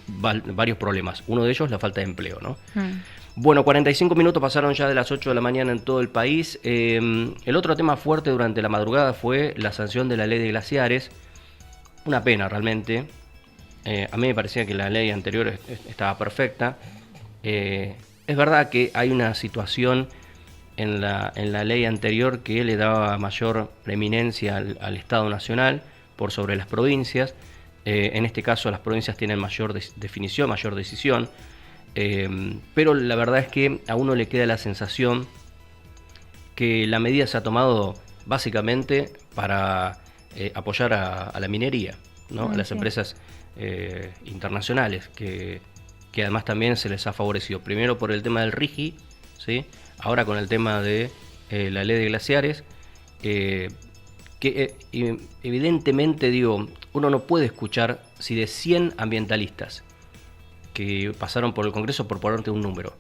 varios problemas. Uno de ellos la falta de empleo, ¿no? Bueno, 45 minutos pasaron ya de las 8 de la mañana en todo el país. El otro tema fuerte durante la madrugada fue la sanción de la ley de glaciares. Una pena realmente. A mí me parecía que la ley anterior estaba perfecta. Es verdad que hay una situación en la ley anterior que le daba mayor preeminencia al Estado Nacional por sobre las provincias. En este caso las provincias tienen mayor definición, mayor decisión. Pero la verdad es que a uno le queda la sensación que la medida se ha tomado básicamente para apoyar a la minería, ¿no? A las empresas internacionales que además también se les ha favorecido, primero por el tema del RIGI, ¿sí? Ahora con el tema de la ley de glaciares, que evidentemente, digo, uno no puede escuchar si de 100 ambientalistas que pasaron por el Congreso, por ponerte un número,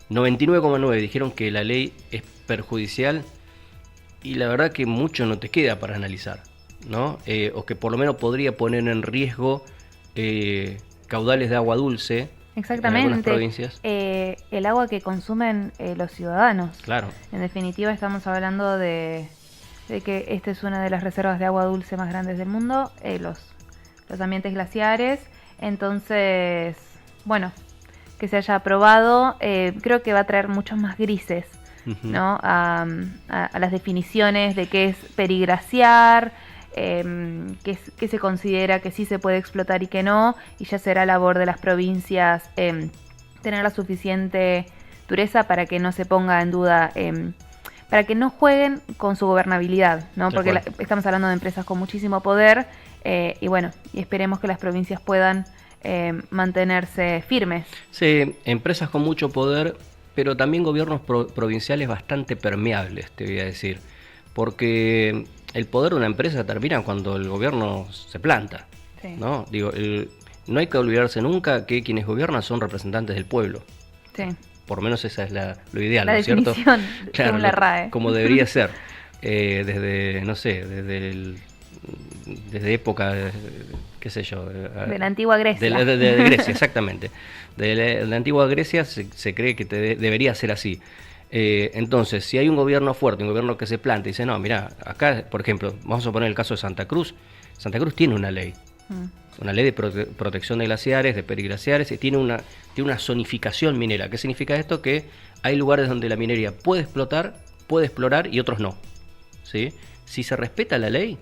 99,9 dijeron que la ley es perjudicial, y la verdad que mucho no te queda para analizar, ¿no? O que por lo menos podría poner en riesgo caudales de agua dulce. Exactamente. En algunas provincias. El agua que consumen los ciudadanos. Claro. En definitiva estamos hablando de que esta es una de las reservas de agua dulce más grandes del mundo, los ambientes glaciares. Entonces, bueno, que se haya aprobado, creo que va a traer muchos más grises, ¿no? A las definiciones de qué es periglaciar, qué se considera que sí se puede explotar y que no, y ya será labor de las provincias tener la suficiente dureza para que no se ponga en duda, para que no jueguen con su gobernabilidad, ¿no? Porque estamos hablando de empresas con muchísimo poder. Y bueno, y esperemos que las provincias puedan mantenerse firmes. Sí, empresas con mucho poder, pero también gobiernos provinciales bastante permeables, te voy a decir. Porque el poder de una empresa termina cuando el gobierno se planta, sí. ¿No? Digo, no hay que olvidarse nunca que quienes gobiernan son representantes del pueblo. Sí. Por lo menos esa es lo ideal, ¿no es cierto? Claro, según la RAE. Como debería ser. Desde, no sé, desde época, qué sé yo. De la antigua Grecia. De Grecia, exactamente. De la antigua Grecia se cree que debería ser así. Entonces, si hay un gobierno fuerte, un gobierno que se planta y dice, no, mira, acá, por ejemplo, vamos a poner el caso de Santa Cruz. Santa Cruz tiene una ley. Una ley de protección de glaciares, de periglaciares, y tiene una zonificación minera. ¿Qué significa esto? Que hay lugares donde la minería puede explorar y otros no, ¿sí? Si se respeta la ley,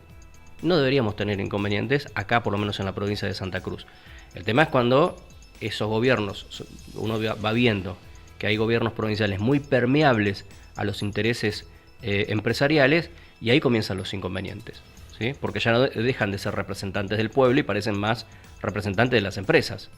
no deberíamos tener inconvenientes acá, por lo menos en la provincia de Santa Cruz. El tema es cuando esos gobiernos, uno va viendo que hay gobiernos provinciales muy permeables a los intereses empresariales, y ahí comienzan los inconvenientes, ¿sí? Porque ya no dejan de ser representantes del pueblo y parecen más representantes de las empresas.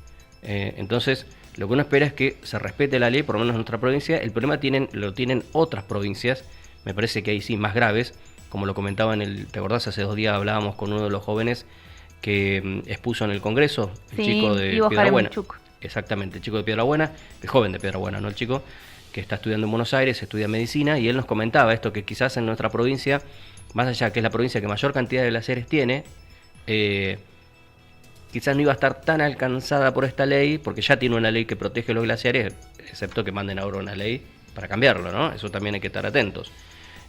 Entonces, lo que uno espera es que se respete la ley, por lo menos en nuestra provincia. El problema lo tienen otras provincias, me parece que ahí sí, más graves, como lo comentaba ¿te acordás? Hace 2 días hablábamos con uno de los jóvenes que expuso en el Congreso, el chico de Piedrabuena. Exactamente, el chico de Piedrabuena, el joven de Piedrabuena, no el chico, que está estudiando en Buenos Aires, estudia medicina, y él nos comentaba esto, que quizás en nuestra provincia, más allá que es la provincia que mayor cantidad de glaciares tiene, quizás no iba a estar tan alcanzada por esta ley, porque ya tiene una ley que protege los glaciares, excepto que manden ahora una ley para cambiarlo, ¿no? Eso también hay que estar atentos.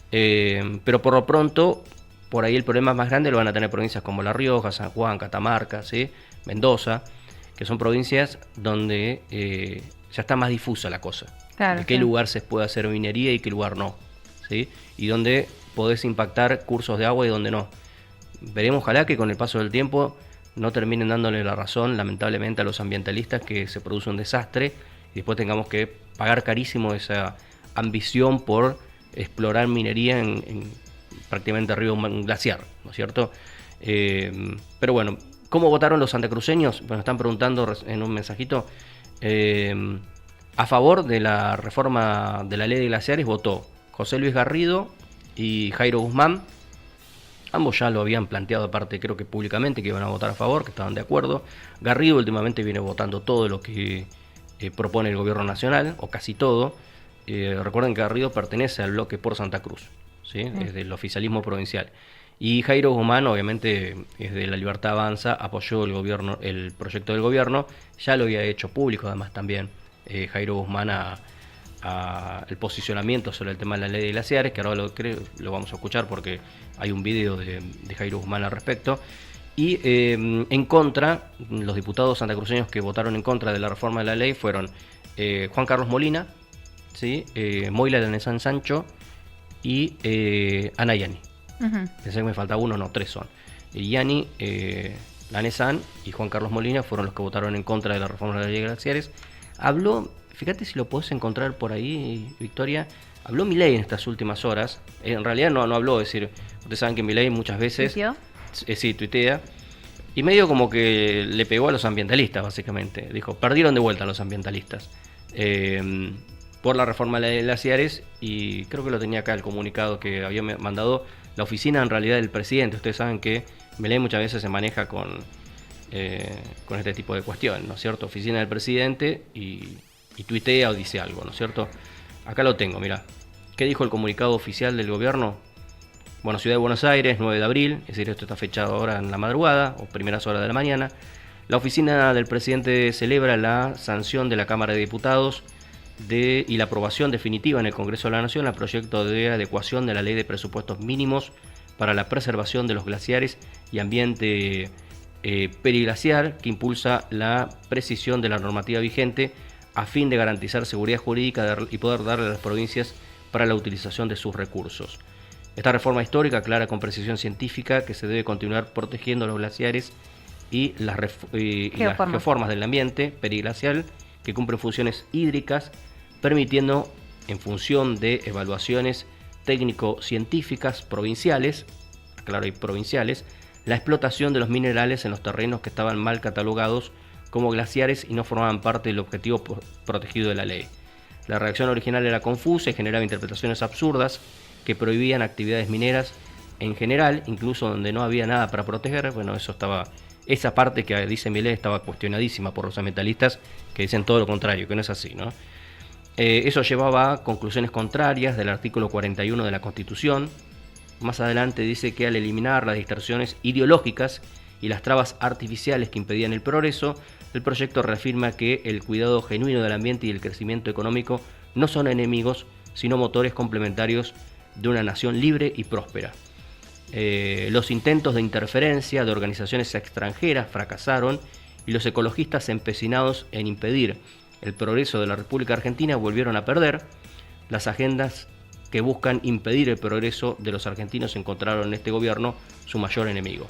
Pero por lo pronto, por ahí el problema más grande lo van a tener provincias como La Rioja, San Juan, Catamarca, ¿sí? Mendoza, que son provincias donde ya está más difusa la cosa. Claro, de qué lugar se puede hacer minería y qué lugar no, ¿sí? Y donde podés impactar cursos de agua y donde no. Veremos, ojalá que con el paso del tiempo no terminen dándole la razón, lamentablemente, a los ambientalistas, que se produce un desastre y después tengamos que pagar carísimo esa ambición por explorar minería en prácticamente arriba de un glaciar, ¿no es cierto? Pero bueno, ¿cómo votaron los santacruceños? Bueno, están preguntando en un mensajito. A favor de la reforma de la ley de glaciares votó José Luis Garrido y Jairo Guzmán. Ambos ya lo habían planteado, aparte, creo que públicamente, que iban a votar a favor, que estaban de acuerdo. Garrido últimamente viene votando todo lo que propone el gobierno nacional, o casi todo. Recuerden que Garrido pertenece al bloque por Santa Cruz, ¿sí? Es del oficialismo provincial. Y Jairo Guzmán, obviamente, es de La Libertad Avanza, apoyó el proyecto del gobierno, ya lo había hecho público además también Jairo Guzmán el posicionamiento sobre el tema de la ley de glaciares, que ahora lo vamos a escuchar porque hay un video de Jairo Guzmán al respecto. Y en contra, los diputados santacruceños que votaron en contra de la reforma de la ley fueron Juan Carlos Molina, ¿sí? Moila Lanesán Sancho y Ana Yani. Pensé que me faltaba uno, no, tres son. Yani, Lanesán y Juan Carlos Molina fueron los que votaron en contra de la reforma de la ley de glaciares. Habló, fíjate si lo podés encontrar por ahí, Victoria, habló Milei en estas últimas horas. En realidad no habló, es decir, ustedes saben que Milei muchas veces... ¿Tuiteó? Sí, tuitea. Y medio como que le pegó a los ambientalistas, básicamente. Dijo, perdieron de vuelta a los ambientalistas por la reforma de la ley de glaciares. Y creo que lo tenía acá el comunicado que había mandado la oficina, en realidad, del presidente. Ustedes saben que Milei muchas veces se maneja con este tipo de cuestiones, ¿no es cierto? Oficina del presidente y tuitea o dice algo, ¿no es cierto? Acá lo tengo, mirá. ¿Qué dijo el comunicado oficial del gobierno? Bueno, Ciudad de Buenos Aires, 9 de abril, es decir, esto está fechado ahora en la madrugada o primeras horas de la mañana. La oficina del presidente celebra la sanción de la Cámara de Diputados y la aprobación definitiva en el Congreso de la Nación al proyecto de adecuación de la Ley de Presupuestos Mínimos para la preservación de los glaciares y ambiente periglaciar, que impulsa la precisión de la normativa vigente a fin de garantizar seguridad jurídica y poder darle a las provincias para la utilización de sus recursos. Esta reforma histórica aclara con precisión científica que se debe continuar protegiendo los glaciares y las geoformas del ambiente periglacial que cumplen funciones hídricas, permitiendo, en función de evaluaciones técnico-científicas provinciales, claro, y provinciales, la explotación de los minerales en los terrenos que estaban mal catalogados como glaciares y no formaban parte del objetivo protegido de la ley. La redacción original era confusa y generaba interpretaciones absurdas que prohibían actividades mineras en general, incluso donde no había nada para proteger. Bueno, esa parte que dice Milei estaba cuestionadísima por los ambientalistas, que dicen todo lo contrario, que no es así, ¿no? Eso llevaba a conclusiones contrarias del artículo 41 de la Constitución. Más adelante dice que al eliminar las distorsiones ideológicas y las trabas artificiales que impedían el progreso, el proyecto reafirma que el cuidado genuino del ambiente y el crecimiento económico no son enemigos, sino motores complementarios de una nación libre y próspera. Los intentos de interferencia de organizaciones extranjeras fracasaron y los ecologistas empecinados en impedir el progreso de la República Argentina volvieron a perder. Las agendas que buscan impedir el progreso de los argentinos encontraron en este gobierno su mayor enemigo.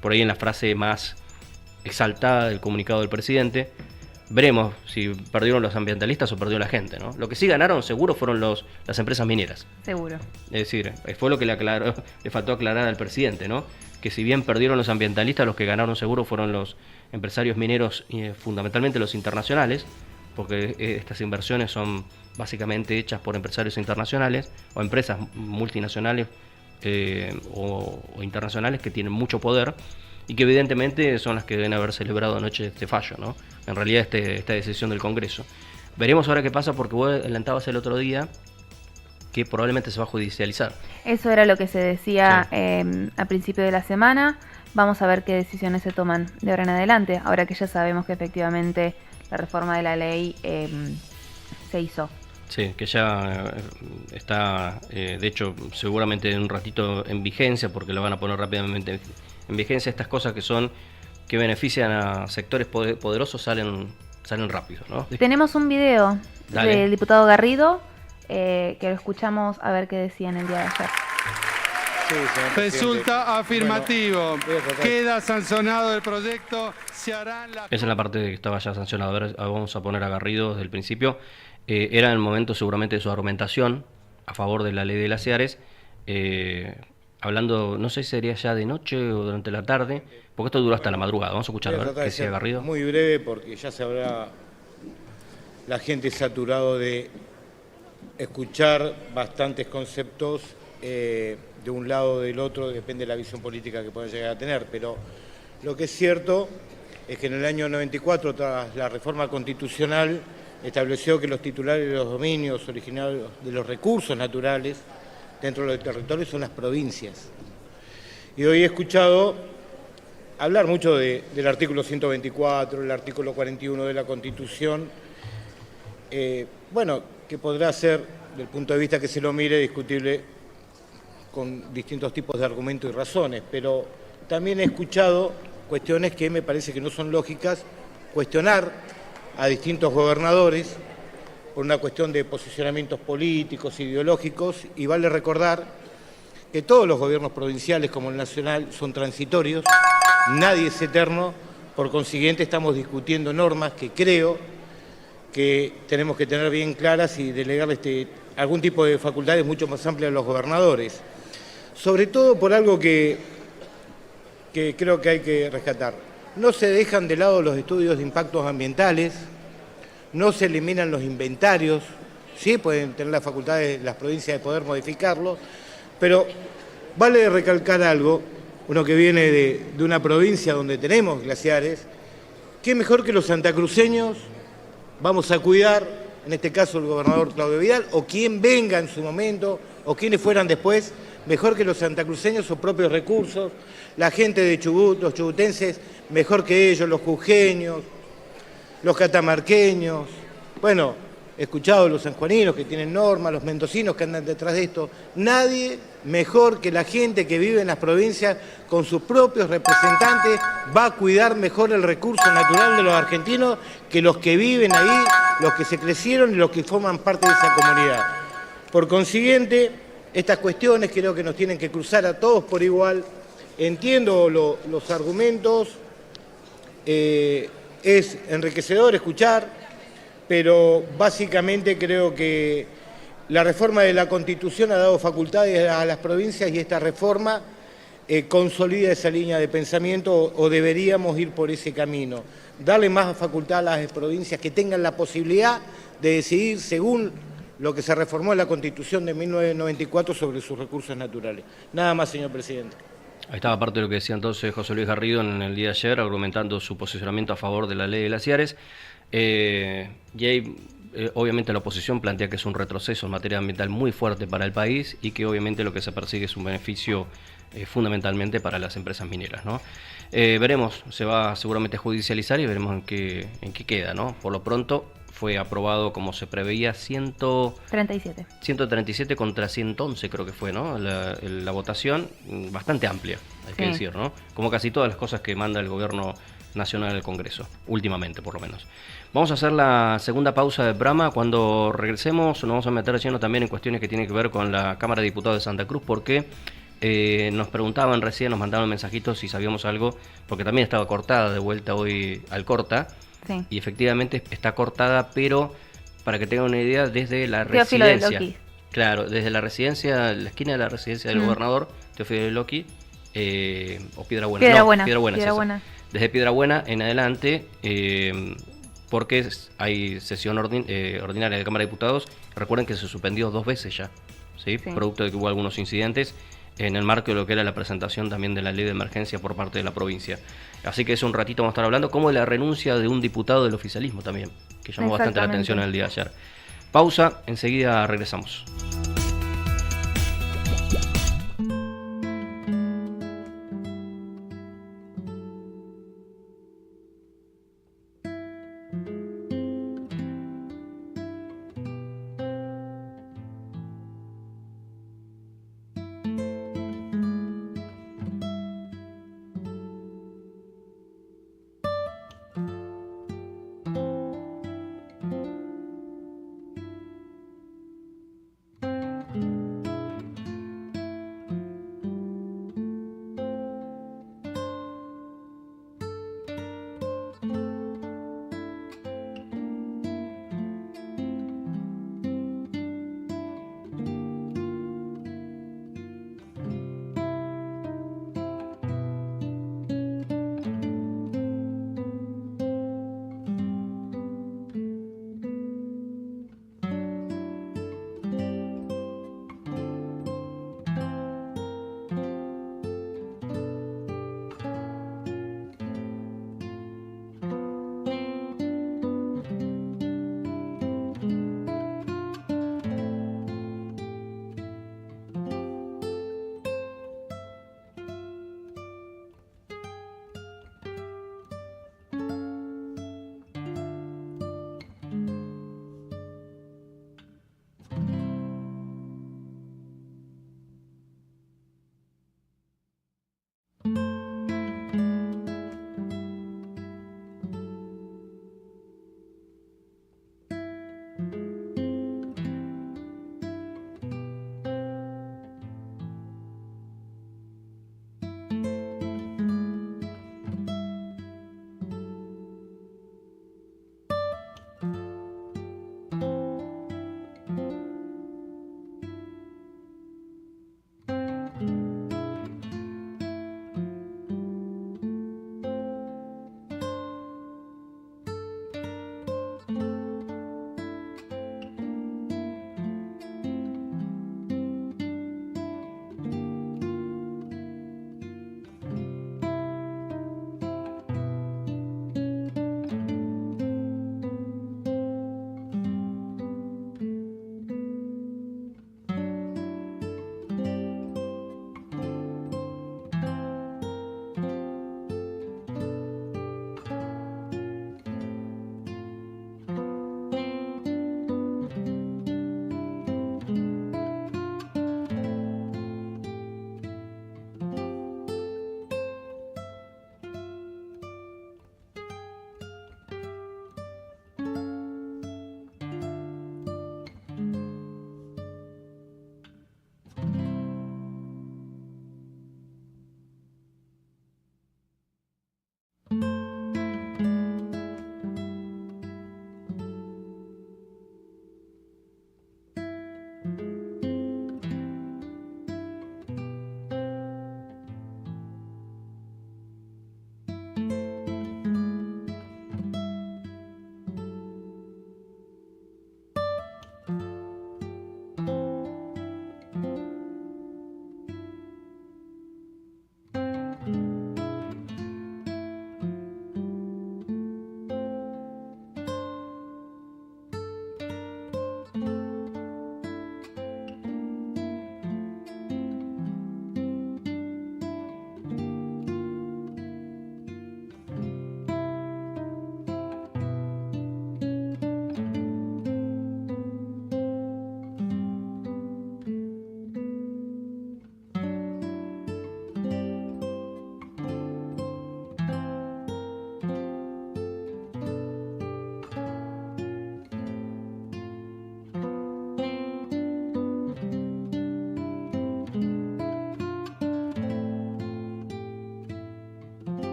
Por ahí en la frase más exaltada del comunicado del presidente. Veremos si perdieron los ambientalistas o perdió la gente, ¿no? Lo que sí ganaron seguro fueron las empresas mineras. Seguro. Es decir, fue lo que le faltó aclarar al presidente, ¿no? Que si bien perdieron los ambientalistas, los que ganaron seguro fueron los empresarios mineros, fundamentalmente los internacionales, porque estas inversiones son básicamente hechas por empresarios internacionales o empresas multinacionales o internacionales que tienen mucho poder y que evidentemente son las que deben haber celebrado anoche este fallo, ¿no? En realidad esta decisión del Congreso. Veremos ahora qué pasa, porque vos adelantabas el otro día que probablemente se va a judicializar. Eso era lo que se decía a principio de la semana. Vamos a ver qué decisiones se toman de ahora en adelante, ahora que ya sabemos que efectivamente la reforma de la ley se hizo. Sí, que ya está, de hecho, seguramente en un ratito en vigencia, porque lo van a poner rápidamente en vigencia. Estas cosas que benefician a sectores poderosos salen rápido, ¿no? Tenemos un video Dale. del diputado Garrido, que lo escuchamos a ver qué decía en el día de ayer. Resulta afirmativo. Bueno, Queda sancionado el proyecto. Se harán las... Esa es la parte que estaba ya sancionada. A ver, vamos a poner a Garrido desde el principio. Era el momento seguramente de su argumentación a favor de la ley de glaciares. Hablando, no sé si sería ya de noche o durante la tarde, porque esto dura hasta la madrugada. Vamos a escuchar, a ver qué decía Garrido. Muy breve, porque ya se habrá la gente saturado de escuchar bastantes conceptos de un lado o del otro, depende de la visión política que puedan llegar a tener, pero lo que es cierto es que en el año 94, tras la reforma constitucional, estableció que los titulares de los dominios originarios de los recursos naturales dentro de los territorios son las provincias. Y hoy he escuchado hablar mucho del artículo 124, el artículo 41 de la Constitución, bueno, que podrá ser, del punto de vista que se lo mire, discutible con distintos tipos de argumentos y razones, pero también he escuchado cuestiones que me parece que no son lógicas, cuestionar a distintos gobernadores por una cuestión de posicionamientos políticos, ideológicos, y vale recordar que todos los gobiernos provinciales como el nacional son transitorios, nadie es eterno, por consiguiente estamos discutiendo normas que creo que tenemos que tener bien claras y delegarle algún tipo de facultades mucho más amplias a los gobernadores. Sobre todo por algo que creo que hay que rescatar. No se dejan de lado los estudios de impactos ambientales, no se eliminan los inventarios, sí pueden tener la facultad de las provincias de poder modificarlos, pero vale recalcar algo, uno que viene de una provincia donde tenemos glaciares, que mejor que los santacruceños vamos a cuidar, en este caso el gobernador Claudio Vidal, o quien venga en su momento, o quienes fueran después, mejor que los santacruceños sus propios recursos, la gente de Chubut, los chubutenses, mejor que ellos, los jujeños, los catamarqueños, bueno, he escuchado los sanjuaninos que tienen normas, los mendocinos que andan detrás de esto, nadie mejor que la gente que vive en las provincias con sus propios representantes va a cuidar mejor el recurso natural de los argentinos que los que viven ahí, los que se crecieron y los que forman parte de esa comunidad. Por consiguiente, estas cuestiones creo que nos tienen que cruzar a todos por igual. Entiendo los argumentos, es enriquecedor escuchar, pero básicamente creo que la reforma de la Constitución ha dado facultades a las provincias y esta reforma consolida esa línea de pensamiento o deberíamos ir por ese camino. Darle más facultad a las provincias que tengan la posibilidad de decidir según lo que se reformó en la Constitución de 1994 sobre sus recursos naturales. Nada más, señor presidente. Ahí estaba parte de lo que decía entonces José Luis Garrido en el día de ayer, argumentando su posicionamiento a favor de la ley de glaciares. Y ahí, obviamente la oposición plantea que es un retroceso en materia ambiental muy fuerte para el país y que obviamente lo que se persigue es un beneficio fundamentalmente para las empresas mineras, ¿no? Veremos, se va seguramente a judicializar y veremos en qué queda, ¿no? Por lo pronto fue aprobado como se preveía 137 contra 111 creo que fue, ¿no? La votación bastante amplia, hay que decir, ¿no? Como casi todas las cosas que manda el gobierno nacional al Congreso, últimamente por lo menos. Vamos a hacer la segunda pausa de programa. Cuando regresemos nos vamos a meter lleno también en cuestiones que tienen que ver con la Cámara de Diputados de Santa Cruz, porque nos preguntaban recién, nos mandaban mensajitos si sabíamos algo, porque también estaba cortada de vuelta hoy al Corta. Sí. Y efectivamente está cortada, pero para que tengan una idea, desde la Teófilo de residencia. Loqui. Claro, desde la residencia, la esquina de la residencia del gobernador, Teófilo de Loqui, o Piedrabuena. Piedrabuena. Desde Piedrabuena en adelante, porque hay sesión ordinaria de la Cámara de Diputados. Recuerden que se suspendió 2 veces ya, ¿sí? Producto de que hubo algunos incidentes en el marco de lo que era la presentación también de la ley de emergencia por parte de la provincia. Así que eso un ratito vamos a estar hablando, como de la renuncia de un diputado del oficialismo también, que llamó bastante la atención en el día de ayer. Pausa, enseguida regresamos.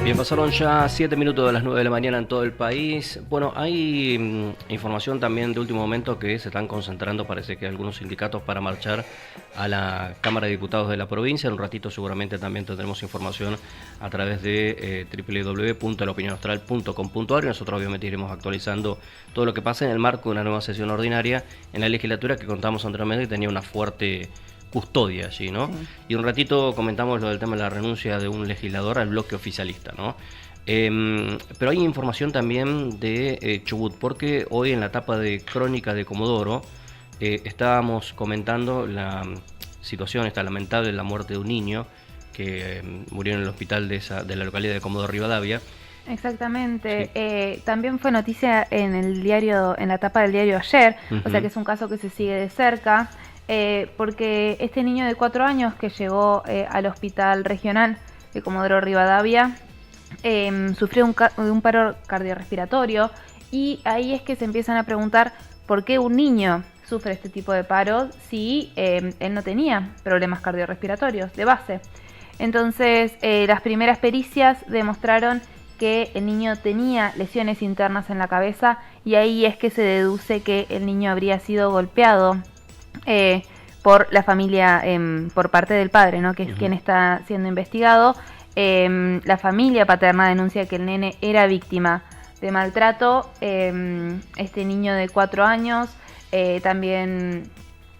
Bien, pasaron ya 7 minutos de las 9 de la mañana en todo el país. Bueno, hay información también de último momento que se están concentrando, parece que algunos sindicatos, para marchar a la Cámara de Diputados de la provincia. En un ratito seguramente también tendremos información a través de www.laopinionaustral.com.ar y nosotros obviamente iremos actualizando todo lo que pasa en el marco de una nueva sesión ordinaria en la legislatura que contamos anteriormente, que tenía una fuerte custodia allí, ¿no? Sí. Y un ratito comentamos lo del tema de la renuncia de un legislador al bloque oficialista, ¿no? Pero hay información también de Chubut, porque hoy en la etapa de Crónica de Comodoro estábamos comentando la situación esta lamentable de la muerte de un niño que murió en el hospital de la localidad de Comodoro Rivadavia. Exactamente. Sí. También fue noticia en el diario, en la etapa del diario ayer, o sea que es un caso que se sigue de cerca. Porque este niño de 4 años que llegó al hospital regional de Comodoro Rivadavia sufrió un paro cardiorrespiratorio, y ahí es que se empiezan a preguntar por qué un niño sufre este tipo de paro si él no tenía problemas cardiorrespiratorios de base. Entonces las primeras pericias demostraron que el niño tenía lesiones internas en la cabeza, y ahí es que se deduce que el niño habría sido golpeado por la familia, por parte del padre, ¿no? Que es quien está siendo investigado. La familia paterna denuncia que el nene era víctima de maltrato. Este niño de 4 años también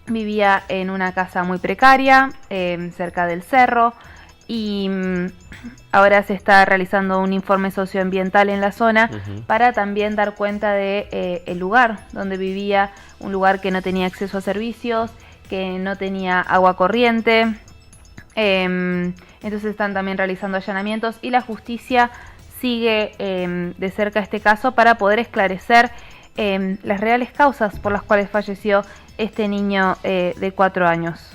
vivía en una casa muy precaria, cerca del cerro, y ahora se está realizando un informe socioambiental en la zona para también dar cuenta de el lugar donde vivía, un lugar que no tenía acceso a servicios, que no tenía agua corriente. Entonces están también realizando allanamientos, y la justicia sigue de cerca este caso para poder esclarecer las reales causas por las cuales falleció este niño de 4 años.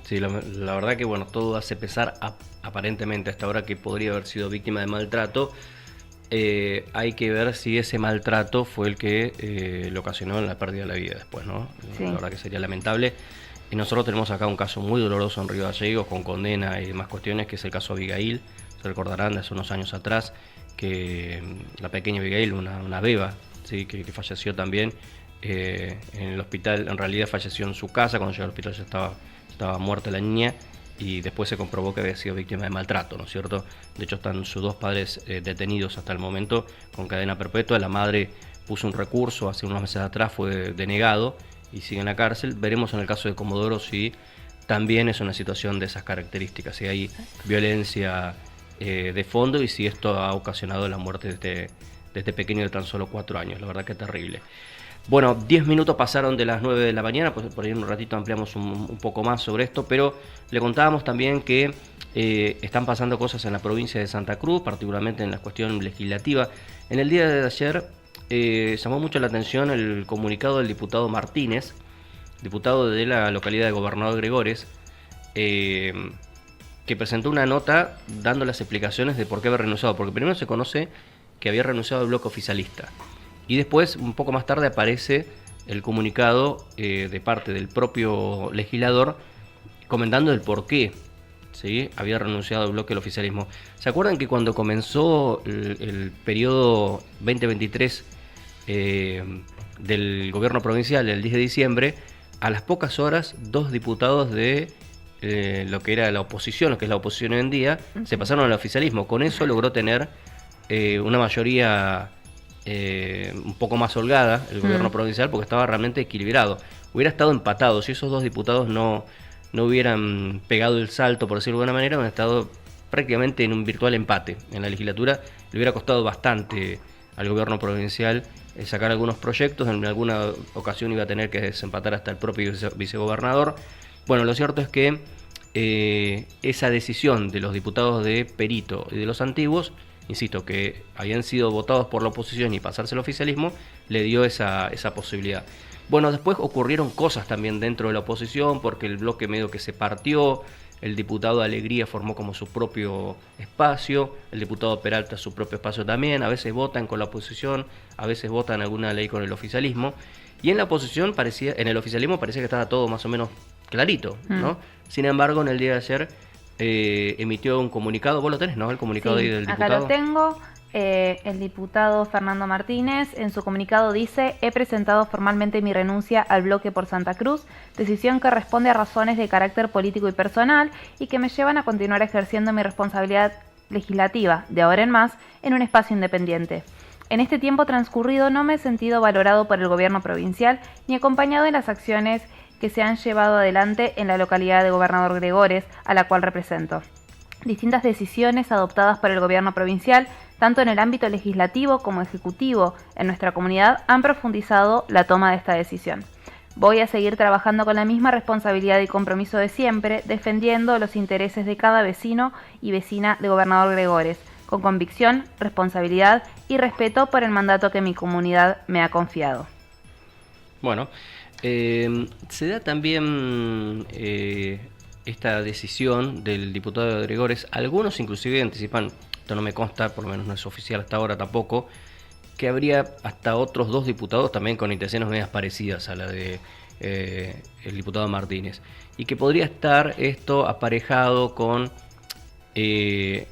Sí, la verdad que bueno, todo hace pensar aparentemente hasta ahora que podría haber sido víctima de maltrato. Hay que ver si ese maltrato fue el que le ocasionó la pérdida de la vida después, ¿no? Sí. La verdad que sería lamentable. Y nosotros tenemos acá un caso muy doloroso en Río Gallegos, con condena y demás cuestiones, que es el caso Abigail. Se recordarán de hace unos años atrás que la pequeña Abigail, una beba, ¿sí? que falleció también en el hospital. En realidad falleció en su casa, cuando llegó al hospital ya estaba muerta la niña, y después se comprobó que había sido víctima de maltrato, ¿no es cierto? De hecho están sus 2 padres detenidos hasta el momento con cadena perpetua. La madre puso un recurso hace unos meses atrás, fue denegado y sigue en la cárcel. Veremos en el caso de Comodoro si también es una situación de esas características, si hay violencia de fondo y si esto ha ocasionado la muerte de este pequeño de tan solo 4 años. La verdad que es terrible. Bueno, 10 minutos pasaron de las 9 de la mañana, pues por ahí en un ratito ampliamos un poco más sobre esto, pero le contábamos también que están pasando cosas en la provincia de Santa Cruz, particularmente en la cuestión legislativa. En el día de ayer llamó mucho la atención el comunicado del diputado Martínez, diputado de la localidad de Gobernador Gregores, que presentó una nota dando las explicaciones de por qué había renunciado, porque primero se conoce que había renunciado al bloque oficialista. Y después, un poco más tarde, aparece el comunicado de parte del propio legislador comentando el por qué, ¿sí? Había renunciado al bloque del oficialismo. ¿Se acuerdan que cuando comenzó el periodo 2023 del gobierno provincial, el 10 de diciembre, a las pocas horas, 2 diputados de lo que era la oposición, lo que es la oposición hoy en día, se pasaron al oficialismo? Con eso logró tener una mayoría un poco más holgada el gobierno provincial, porque estaba realmente equilibrado. Hubiera estado empatado si esos 2 diputados no hubieran pegado el salto, por decirlo de alguna manera, hubieran estado prácticamente en un virtual empate en la legislatura. Le hubiera costado bastante al gobierno provincial sacar algunos proyectos. En alguna ocasión iba a tener que desempatar hasta el propio vicegobernador. Bueno, lo cierto es que esa decisión de los diputados de Perito y de los antiguos, insisto, que habían sido votados por la oposición y pasarse al oficialismo, le dio esa posibilidad. Bueno, después ocurrieron cosas también dentro de la oposición, porque el bloque medio que se partió, el diputado Alegría formó como su propio espacio, el diputado Peralta su propio espacio también. A veces votan con la oposición, a veces votan alguna ley con el oficialismo, y en la oposición en el oficialismo parecía que estaba todo más o menos clarito, ¿no? Sin embargo, en el día de ayer emitió un comunicado. ¿Vos lo tenés, no? El comunicado ahí del diputado. Acá lo tengo. El diputado Fernando Martínez en su comunicado dice: he presentado formalmente mi renuncia al bloque por Santa Cruz, decisión que responde a razones de carácter político y personal y que me llevan a continuar ejerciendo mi responsabilidad legislativa, de ahora en más, en un espacio independiente. En este tiempo transcurrido no me he sentido valorado por el gobierno provincial ni acompañado en las acciones que se han llevado adelante en la localidad de Gobernador Gregores, a la cual represento. Distintas decisiones adoptadas por el gobierno provincial, tanto en el ámbito legislativo como ejecutivo en nuestra comunidad, han profundizado la toma de esta decisión. Voy a seguir trabajando con la misma responsabilidad y compromiso de siempre, defendiendo los intereses de cada vecino y vecina de Gobernador Gregores, con convicción, responsabilidad y respeto por el mandato que mi comunidad me ha confiado. Bueno, se da también esta decisión del diputado de Gregores. Algunos inclusive anticipan, esto no me consta, por lo menos no es oficial hasta ahora tampoco, que habría hasta otros 2 diputados también con intenciones medias parecidas a la de el diputado Martínez, y que podría estar esto aparejado con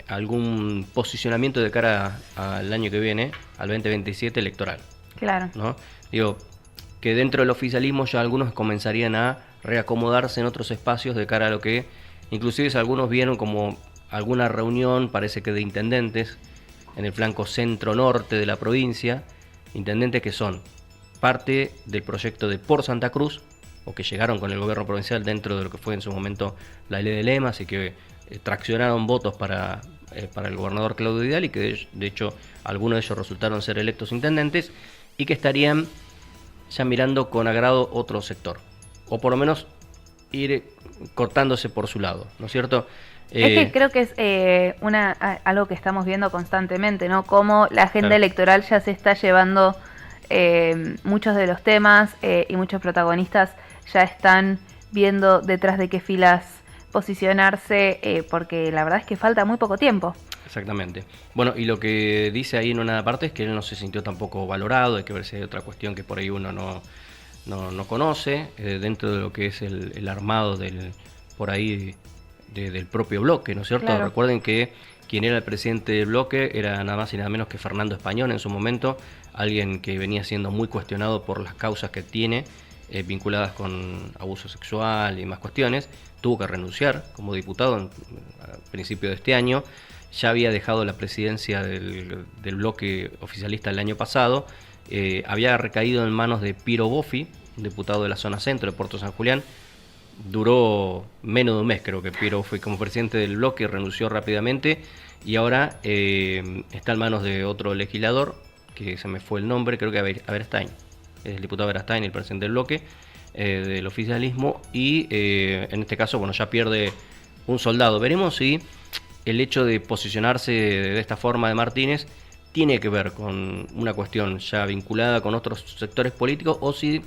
algún posicionamiento de cara al año que viene, al 2027 electoral. Claro. ¿No? Digo, que dentro del oficialismo ya algunos comenzarían a reacomodarse en otros espacios de cara a lo que, inclusive algunos vieron como alguna reunión, parece que de intendentes, en el flanco centro-norte de la provincia, intendentes que son parte del proyecto de Por Santa Cruz, o que llegaron con el gobierno provincial dentro de lo que fue en su momento la ley de lemas, y que traccionaron votos para el gobernador Claudio Vidal, y que de hecho algunos de ellos resultaron ser electos intendentes, y que estarían ya mirando con agrado otro sector, o por lo menos ir cortándose por su lado, ¿no es cierto? Es que creo que es algo que estamos viendo constantemente, ¿no? Cómo la agenda Claro. electoral ya se está llevando muchos de los temas y muchos protagonistas ya están viendo detrás de qué filas posicionarse, porque la verdad es que falta muy poco tiempo. Exactamente. Bueno, y lo que dice ahí en una parte es que él no se sintió tampoco valorado, hay que ver si hay otra cuestión que por ahí uno no conoce, dentro de lo que es el armado por ahí del propio bloque, ¿no es cierto? Claro. Recuerden que quien era el presidente del bloque era nada más y nada menos que Fernando Español en su momento, alguien que venía siendo muy cuestionado por las causas que tiene, vinculadas con abuso sexual y más cuestiones. Tuvo que renunciar como diputado a principio de este año. Ya había dejado la presidencia del bloque oficialista el año pasado. Había recaído en manos de Piero Boffi, un diputado de la zona centro de Puerto San Julián. Duró menos de un mes, creo que Piero fue como presidente del bloque, renunció rápidamente, y ahora está en manos de otro legislador, que se me fue el nombre, creo que Aberastain, es el diputado Aberastain, el presidente del bloque del oficialismo, y en este caso, bueno, ya pierde un soldado. Veremos si el hecho de posicionarse de esta forma de Martínez tiene que ver con una cuestión ya vinculada con otros sectores políticos, o si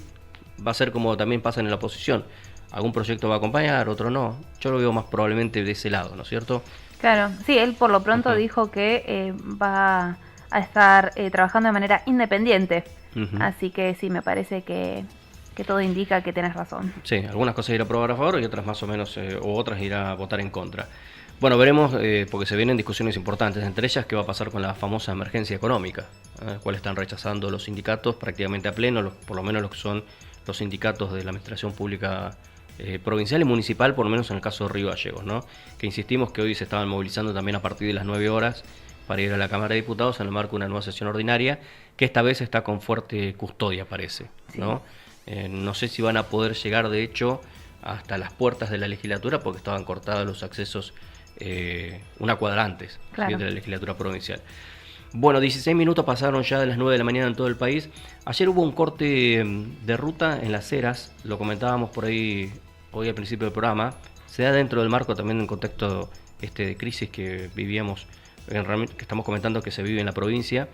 va a ser como también pasa en la oposición. Algún proyecto va a acompañar, otro no. Yo lo veo más probablemente de ese lado, ¿no es cierto? Claro, sí, él por lo pronto dijo que va a estar trabajando de manera independiente. Así que sí, me parece que todo indica que tenés razón. Sí, algunas cosas irá a aprobar a favor y otras más o menos, o otras irá a votar en contra. Bueno, veremos, porque se vienen discusiones importantes, entre ellas qué va a pasar con la famosa emergencia económica, cuál están rechazando los sindicatos prácticamente a pleno, por lo menos los que son los sindicatos de la administración pública provincial y municipal, por lo menos en el caso de Río Gallegos, ¿no? Que insistimos que hoy se estaban movilizando también a partir de las 9 horas para ir a la Cámara de Diputados en el marco de una nueva sesión ordinaria, que esta vez está con fuerte custodia, parece, ¿no? No sé si van a poder llegar, de hecho, hasta las puertas de la legislatura, porque estaban cortados los accesos una cuadra antes, Claro. ¿sí? de la legislatura provincial. Bueno, 16 minutos pasaron ya de las 9 de la mañana en todo el país. Ayer hubo un corte de ruta en Las Heras, lo comentábamos por ahí hoy al principio del programa. Se da dentro del marco también del contexto de crisis que vivíamos, que estamos comentando que se vive en la provincia,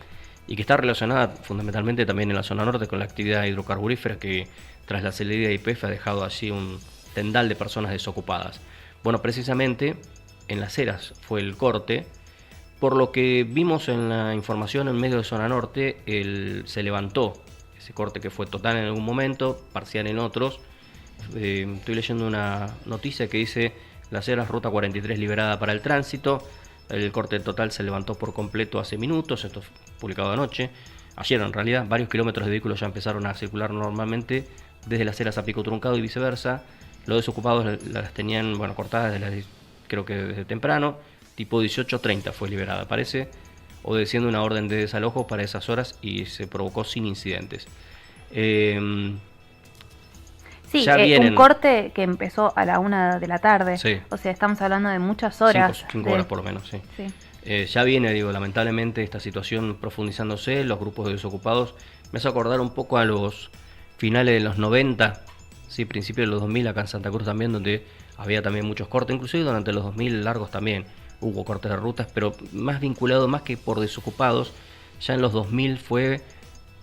y que está relacionada fundamentalmente también en la zona norte con la actividad hidrocarburífera, que tras la salida de YPF ha dejado allí un tendal de personas desocupadas. Bueno, precisamente en Las Heras fue el corte. Por lo que vimos en la información en medio de zona norte, se levantó ese corte, que fue total en algún momento, parcial en otros. Estoy leyendo una noticia que dice Las Heras, ruta 43 liberada para el tránsito. El corte total se levantó por completo hace minutos, esto fue publicado anoche. Ayer en realidad, varios kilómetros de vehículos ya empezaron a circular normalmente desde Las Heras a Pico Truncado y viceversa. Los desocupados las tenían cortadas creo que desde temprano, tipo 18:30 fue liberada, parece, obedeciendo una orden de desalojo para esas horas y se provocó sin incidentes. Sí, un corte que empezó a la 1 de la tarde. Sí. O sea, estamos hablando de muchas horas. 5 horas por lo menos, sí. Ya viene, lamentablemente esta situación profundizándose, los grupos de desocupados. Me hace acordar un poco a los finales de los 90, sí, principios de los 2000 acá en Santa Cruz también, donde había también muchos cortes, inclusive durante los 2000 largos también hubo cortes de rutas, pero más vinculado, más que por desocupados, ya en los 2000 fue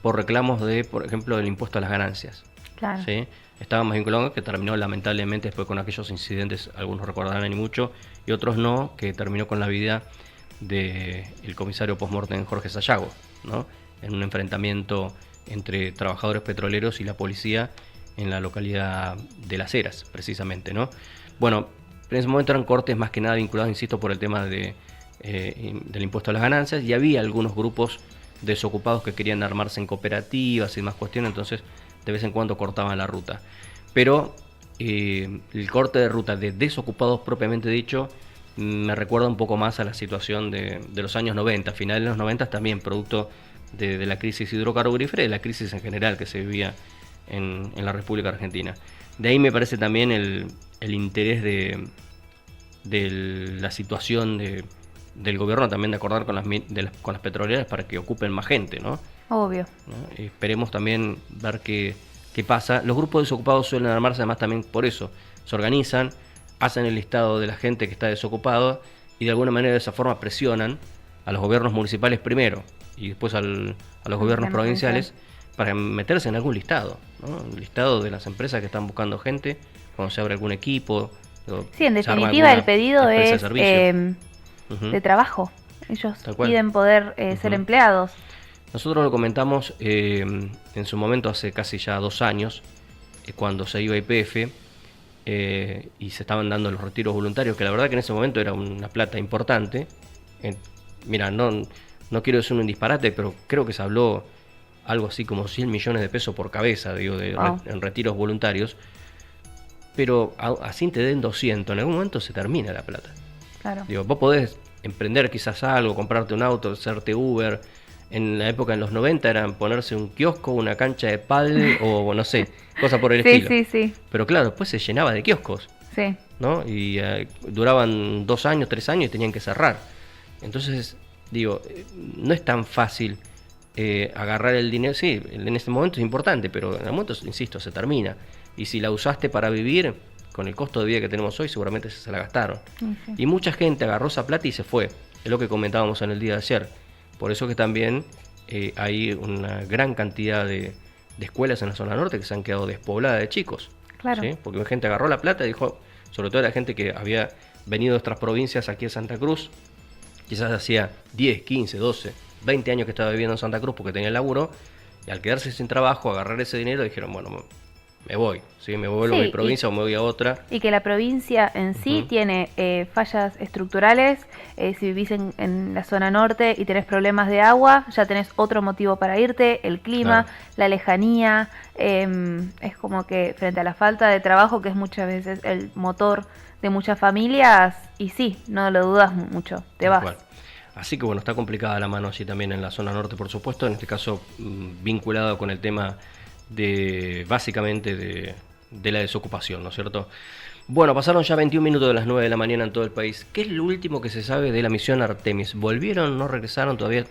por reclamos de, por ejemplo, el impuesto a las ganancias. Claro. ¿Sí? Estaba más vinculado, que terminó lamentablemente después con aquellos incidentes, algunos recordarán y mucho, y otros no, que terminó con la vida del comisario post-mortem Jorge Sayago, ¿no? En un enfrentamiento entre trabajadores petroleros y la policía en la localidad de Las Heras, precisamente, ¿no? Bueno, en ese momento eran cortes más que nada vinculados, insisto, por el tema del impuesto a las ganancias, y había algunos grupos desocupados que querían armarse en cooperativas y más cuestiones, entonces de vez en cuando cortaban la ruta. Pero el corte de ruta de desocupados propiamente dicho me recuerda un poco más a la situación de los años 90, finales de los 90 también, producto de la crisis hidrocarburífera y de la crisis en general que se vivía en la República Argentina. De ahí me parece también el interés de la situación del gobierno también de acordar con las petroleras para que ocupen más gente, ¿no? Obvio. ¿No? Esperemos también ver qué pasa. Los grupos desocupados suelen armarse además también por eso. Se organizan, hacen el listado de la gente que está desocupada y de alguna manera de esa forma presionan a los gobiernos municipales primero y después a los gobiernos provinciales para meterse en algún listado, ¿no? Un listado de las empresas que están buscando gente cuando se abre algún equipo. Sí, en definitiva el pedido es de trabajo. Ellos piden poder ser empleados. Nosotros lo comentamos en su momento hace casi ya 2 años, cuando se iba a YPF y se estaban dando los retiros voluntarios, que la verdad que en ese momento era una plata importante. Mira, no quiero decir un disparate, pero creo que se habló algo así como 100 millones de pesos por cabeza, en retiros voluntarios. Pero así te den 200, en algún momento se termina la plata. Claro. Vos podés emprender quizás algo, comprarte un auto, hacerte Uber. En la época, en los 90, eran ponerse un kiosco, una cancha de pádel o no sé, cosas por el estilo. Sí. Pero claro, después se llenaba de kioscos. Sí. ¿No? Y duraban 2 años, 3 años y tenían que cerrar. Entonces, no es tan fácil agarrar el dinero. Sí, en este momento es importante, pero en el momento, insisto, se termina. Y si la usaste para vivir, con el costo de vida que tenemos hoy, seguramente se la gastaron. Sí. Y mucha gente agarró esa plata y se fue. Es lo que comentábamos en el día de ayer. Por eso que también hay una gran cantidad de escuelas en la zona norte que se han quedado despobladas de chicos. Claro. ¿Sí? Porque la gente agarró la plata y dijo, sobre todo la gente que había venido de otras provincias aquí a Santa Cruz, quizás hacía 10, 15, 12, 20 años que estaba viviendo en Santa Cruz porque tenía laburo, y al quedarse sin trabajo, agarrar ese dinero, dijeron, bueno, me voy, ¿sí? Me vuelvo a mi provincia o me voy a otra. Y que la provincia en sí tiene fallas estructurales. Si vivís en la zona norte y tenés problemas de agua, ya tenés otro motivo para irte, el clima, la lejanía. Es como que frente a la falta de trabajo, que es muchas veces el motor de muchas familias, y sí, no lo dudas mucho, te vas. Así que bueno, está complicada la mano así también en la zona norte, por supuesto, en este caso vinculado con el tema básicamente de la desocupación, ¿no es cierto? Bueno, pasaron ya 21 minutos de las 9 de la mañana en todo el país. ¿Qué es lo último que se sabe de la misión Artemis? ¿Volvieron? ¿No regresaron? Todavía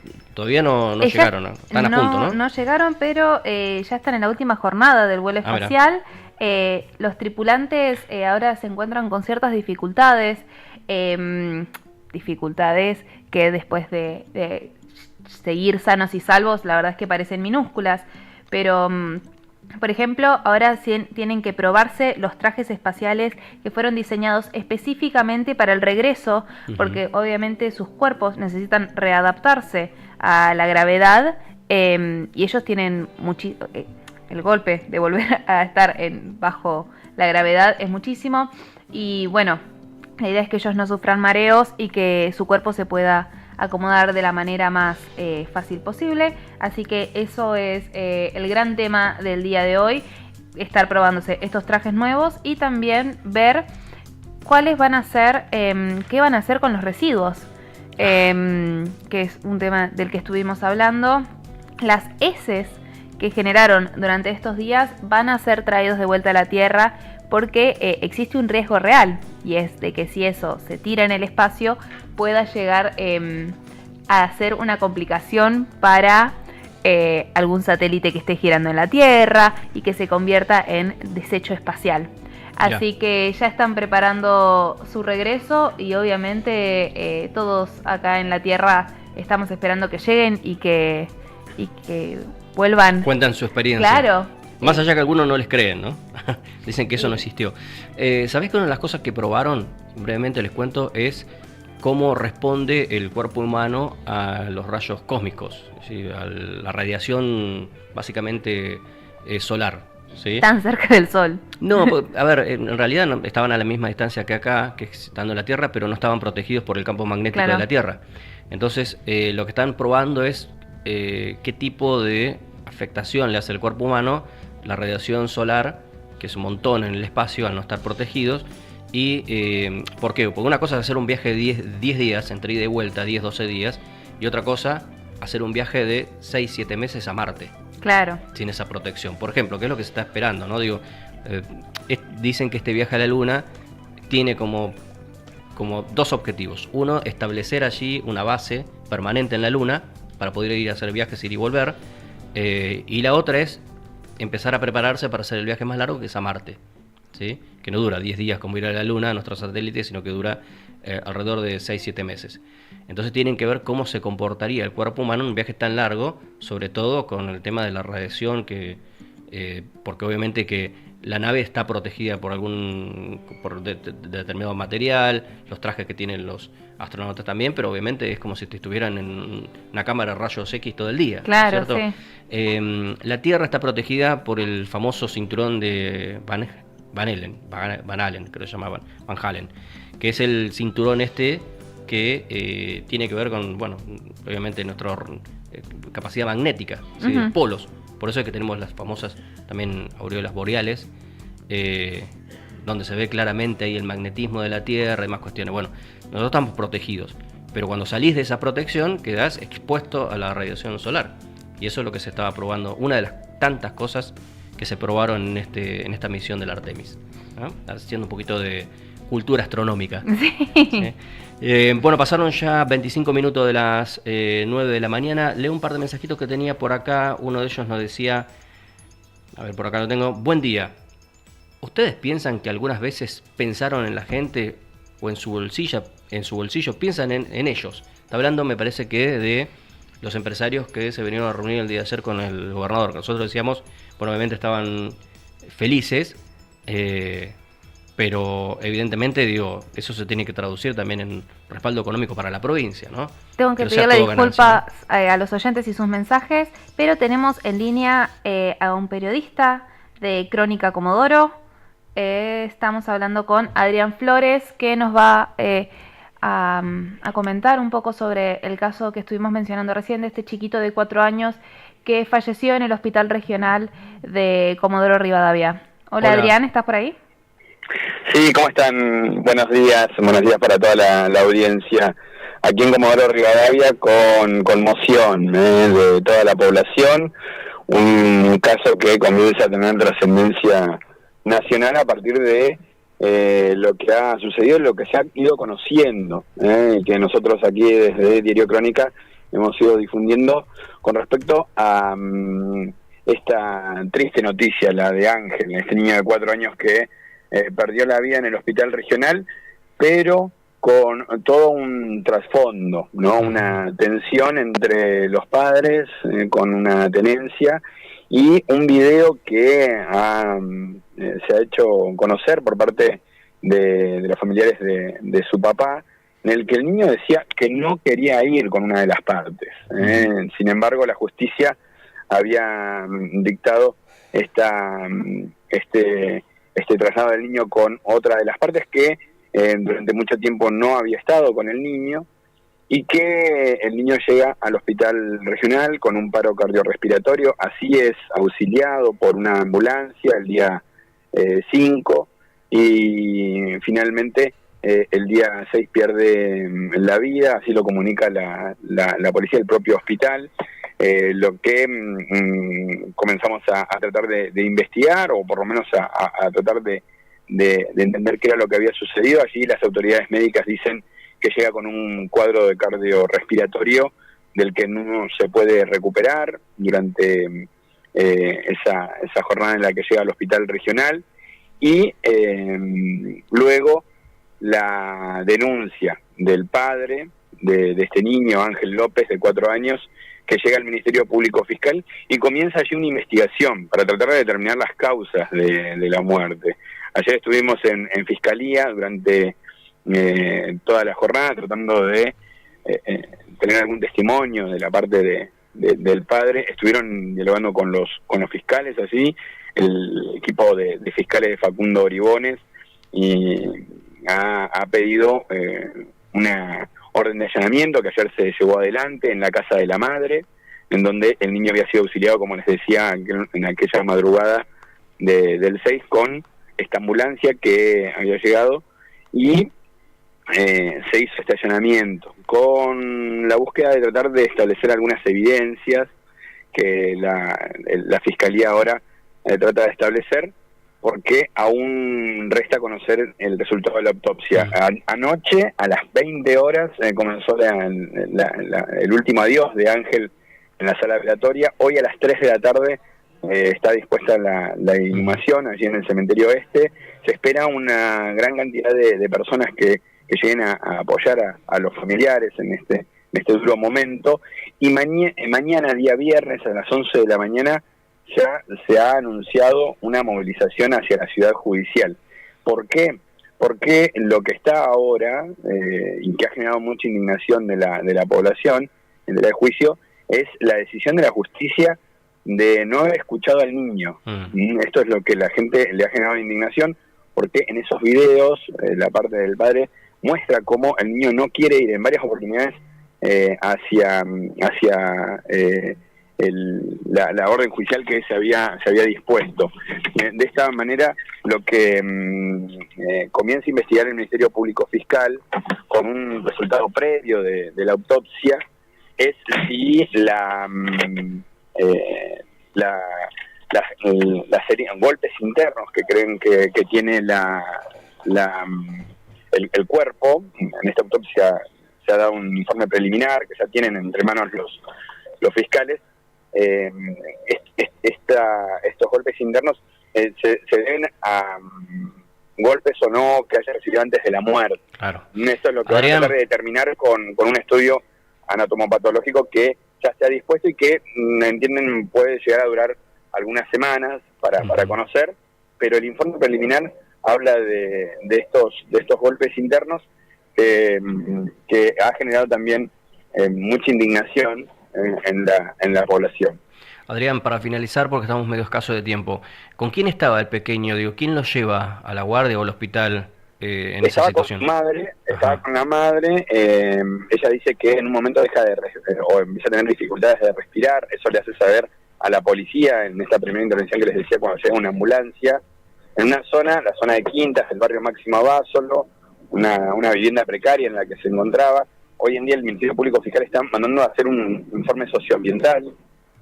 no llegaron, ¿no? Están a punto, ¿no? No llegaron, pero ya están en la última jornada del vuelo espacial. Los tripulantes ahora se encuentran con ciertas dificultades, dificultades que después de seguir sanos y salvos, la verdad es que parecen minúsculas. Pero, por ejemplo, ahora tienen que probarse los trajes espaciales que fueron diseñados específicamente para el regreso, porque obviamente sus cuerpos necesitan readaptarse a la gravedad y ellos tienen el golpe de volver a estar bajo la gravedad es muchísimo. Y bueno, La idea es que ellos no sufran mareos y que su cuerpo se pueda acomodar de la manera más fácil posible. Así que eso es el gran tema del día de hoy, estar probándose estos trajes nuevos y también ver cuáles van a ser, qué van a hacer con los residuos, que es un tema del que estuvimos hablando. Las heces que generaron durante estos días van a ser traídos de vuelta a la Tierra porque existe un riesgo real, y es de que si eso se tira en el espacio pueda llegar a ser una complicación para algún satélite que esté girando en la Tierra y que se convierta en desecho espacial. Así que ya están preparando su regreso y obviamente todos acá en la Tierra estamos esperando que lleguen y que vuelvan. Cuentan su experiencia. Claro. Más allá que algunos no les creen, ¿no? Dicen que eso no existió. ¿Sabés que una de las cosas que probaron, brevemente les cuento, es cómo responde el cuerpo humano a los rayos cósmicos, ¿sí? A la radiación básicamente solar, ¿sí? Tan cerca del Sol. No, a ver, en realidad estaban a la misma distancia que acá, que estando en la Tierra, pero no estaban protegidos por el campo magnético de la Tierra. Entonces, lo que están probando es qué tipo de afectación le hace al cuerpo humano la radiación solar, que es un montón en el espacio al no estar protegidos. Y ¿por qué? Porque una cosa es hacer un viaje de 10 días, entre ida y vuelta, 10-12 días, y otra cosa, hacer un viaje de 6-7 meses a Marte. Claro. Sin esa protección. Por ejemplo, ¿qué es lo que se está esperando? ¿No? Digo, dicen que este viaje a la Luna tiene como dos objetivos. Uno, establecer allí una base permanente en la Luna para poder ir a hacer viajes, ir y volver. Y la otra es empezar a prepararse para hacer el viaje más largo, que es a Marte, ¿sí? Que no dura 10 días como ir a la Luna, a nuestro satélite, sino que dura alrededor de 6-7 meses. Entonces tienen que ver cómo se comportaría el cuerpo humano en un viaje tan largo, sobre todo con el tema de la radiación, porque obviamente que la nave está protegida por determinado material, los trajes que tienen los astronautas también, pero obviamente es como si estuvieran en una cámara de rayos X todo el día. Claro, ¿cierto? Sí. La Tierra está protegida por el famoso cinturón de Van Allen, creo que se llamaban, Van Halen, que es el cinturón que tiene que ver con, bueno, obviamente nuestra capacidad magnética, ¿sí? De polos. Por eso es que tenemos las famosas también aureolas boreales, donde se ve claramente ahí el magnetismo de la Tierra y más cuestiones. Bueno, nosotros estamos protegidos, pero cuando salís de esa protección quedás expuesto a la radiación solar. Y eso es lo que se estaba probando, una de las tantas cosas que se probaron en esta misión del Artemis, ¿no? Haciendo un poquito de cultura astronómica. Sí. Bueno, pasaron ya 25 minutos de las 9 de la mañana. Leo un par de mensajitos que tenía por acá. Uno de ellos nos decía, a ver, por acá lo tengo. Buen día. ¿Ustedes piensan que algunas veces pensaron en la gente o en su bolsillo? Piensan en ellos. Está hablando, me parece que de los empresarios que se vinieron a reunir el día de ayer con el gobernador. Nosotros decíamos, bueno, obviamente estaban felices, pero evidentemente, digo, eso se tiene que traducir también en respaldo económico para la provincia, ¿no? Tengo que pedirle disculpas a los oyentes y sus mensajes, pero tenemos en línea a un periodista de Crónica Comodoro. Estamos hablando con Adrián Flores, que nos va a comentar un poco sobre el caso que estuvimos mencionando recién, de este chiquito de 4 años que falleció en el Hospital Regional de Comodoro Rivadavia. Hola. Adrián, ¿estás por ahí? Sí, ¿cómo están? Buenos días para toda la audiencia. Aquí en Comodoro Rivadavia, con conmoción de toda la población, un caso que comienza a tener trascendencia nacional a partir de lo que ha sucedido, lo que se ha ido conociendo, que nosotros aquí desde Diario Crónica hemos ido difundiendo con respecto a esta triste noticia, la de Ángel, este niño de 4 años que perdió la vida en el hospital regional, pero con todo un trasfondo, ¿no? Una tensión entre los padres, con una tenencia, y un video que se ha hecho conocer por parte de los familiares de su papá, en el que el niño decía que no quería ir con una de las partes. Sin embargo, la justicia había dictado este traslado del niño con otra de las partes, que durante mucho tiempo no había estado con el niño, y que el niño llega al hospital regional con un paro cardiorrespiratorio, así es auxiliado por una ambulancia el día 5, y finalmente el día 6 pierde la vida, así lo comunica la policía del propio hospital. Lo que comenzamos a tratar de investigar, o por lo menos a tratar de entender qué era lo que había sucedido. Allí las autoridades médicas dicen que llega con un cuadro de cardiorrespiratorio del que no se puede recuperar durante esa jornada en la que llega al hospital regional, y luego la denuncia del padre de este niño, Ángel López, de 4 años, que llega al Ministerio Público Fiscal, y comienza allí una investigación para tratar de determinar las causas de la muerte. Ayer estuvimos en Fiscalía durante toda la jornada tratando de tener algún testimonio de la parte del padre. Estuvieron dialogando con los fiscales allí, el equipo de fiscales de Facundo Oribones, y ha pedido una orden de allanamiento que ayer se llevó adelante en la casa de la madre, en donde el niño había sido auxiliado, como les decía, en aquella madrugada del 6, con esta ambulancia que había llegado, y se hizo este allanamiento con la búsqueda de tratar de establecer algunas evidencias que la Fiscalía ahora trata de establecer, porque aún resta conocer el resultado de la autopsia. Anoche, a las 20 horas, comenzó el último adiós de Ángel en la sala velatoria. Hoy a las 3 de la tarde está dispuesta la inhumación allí en el cementerio este. Se espera una gran cantidad de personas que lleguen a apoyar a los familiares en este duro momento. Y mañana, día viernes, a las 11 de la mañana, ya se ha anunciado una movilización hacia la ciudad judicial. ¿Por qué? Porque lo que está ahora, y que ha generado mucha indignación de la población, en el juicio, es la decisión de la justicia de no haber escuchado al niño. Esto es lo que la gente le ha generado indignación, porque en esos videos, la parte del padre muestra cómo el niño no quiere ir en varias oportunidades hacia la orden judicial que se había dispuesto. De esta manera, lo que comienza a investigar el Ministerio Público Fiscal, con un resultado previo de la autopsia, es si la serie golpes internos que creen que tiene el cuerpo. En esta autopsia se ha dado un informe preliminar que ya tienen entre manos los fiscales. Estos golpes internos se deben a golpes o no que haya recibido antes de la muerte. Claro. Esto es lo que van a tratar de determinar con un estudio anatomopatológico que ya se ha dispuesto y que entienden puede llegar a durar algunas semanas para conocer, pero el informe preliminar habla de estos golpes internos que ha generado también mucha indignación en la población. Adrián, para finalizar, porque estamos medio escasos de tiempo, ¿con quién estaba el pequeño? Digo, ¿quién lo lleva a la guardia o al hospital en esa situación? Estaba con la madre. Ella dice que en un momento deja o empieza a tener dificultades de respirar. Eso le hace saber a la policía en esta primera intervención que les decía, cuando llega una ambulancia en una zona, la zona de Quintas, del barrio Máximo Abasolo, una vivienda precaria en la que se encontraba. Hoy en día el Ministerio Público Fiscal está mandando a hacer un informe socioambiental,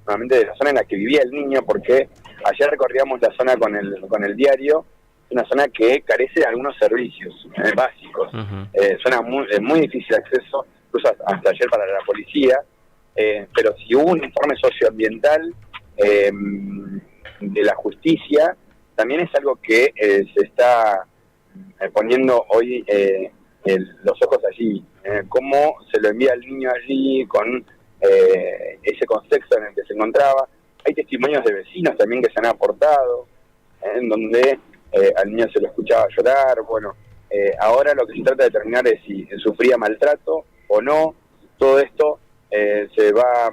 nuevamente de la zona en la que vivía el niño, porque ayer recorríamos la zona con el diario, una zona que carece de algunos servicios básicos. Zona muy difícil de acceso, incluso hasta ayer para la policía, pero si hubo un informe socioambiental de la justicia, también es algo que se está poniendo hoy los ojos allí, cómo se lo envía al niño allí con ese contexto en el que se encontraba. Hay testimonios de vecinos también que se han aportado, en donde al niño se lo escuchaba llorar. Bueno, ahora lo que se trata de determinar es si sufría maltrato o no. Todo esto está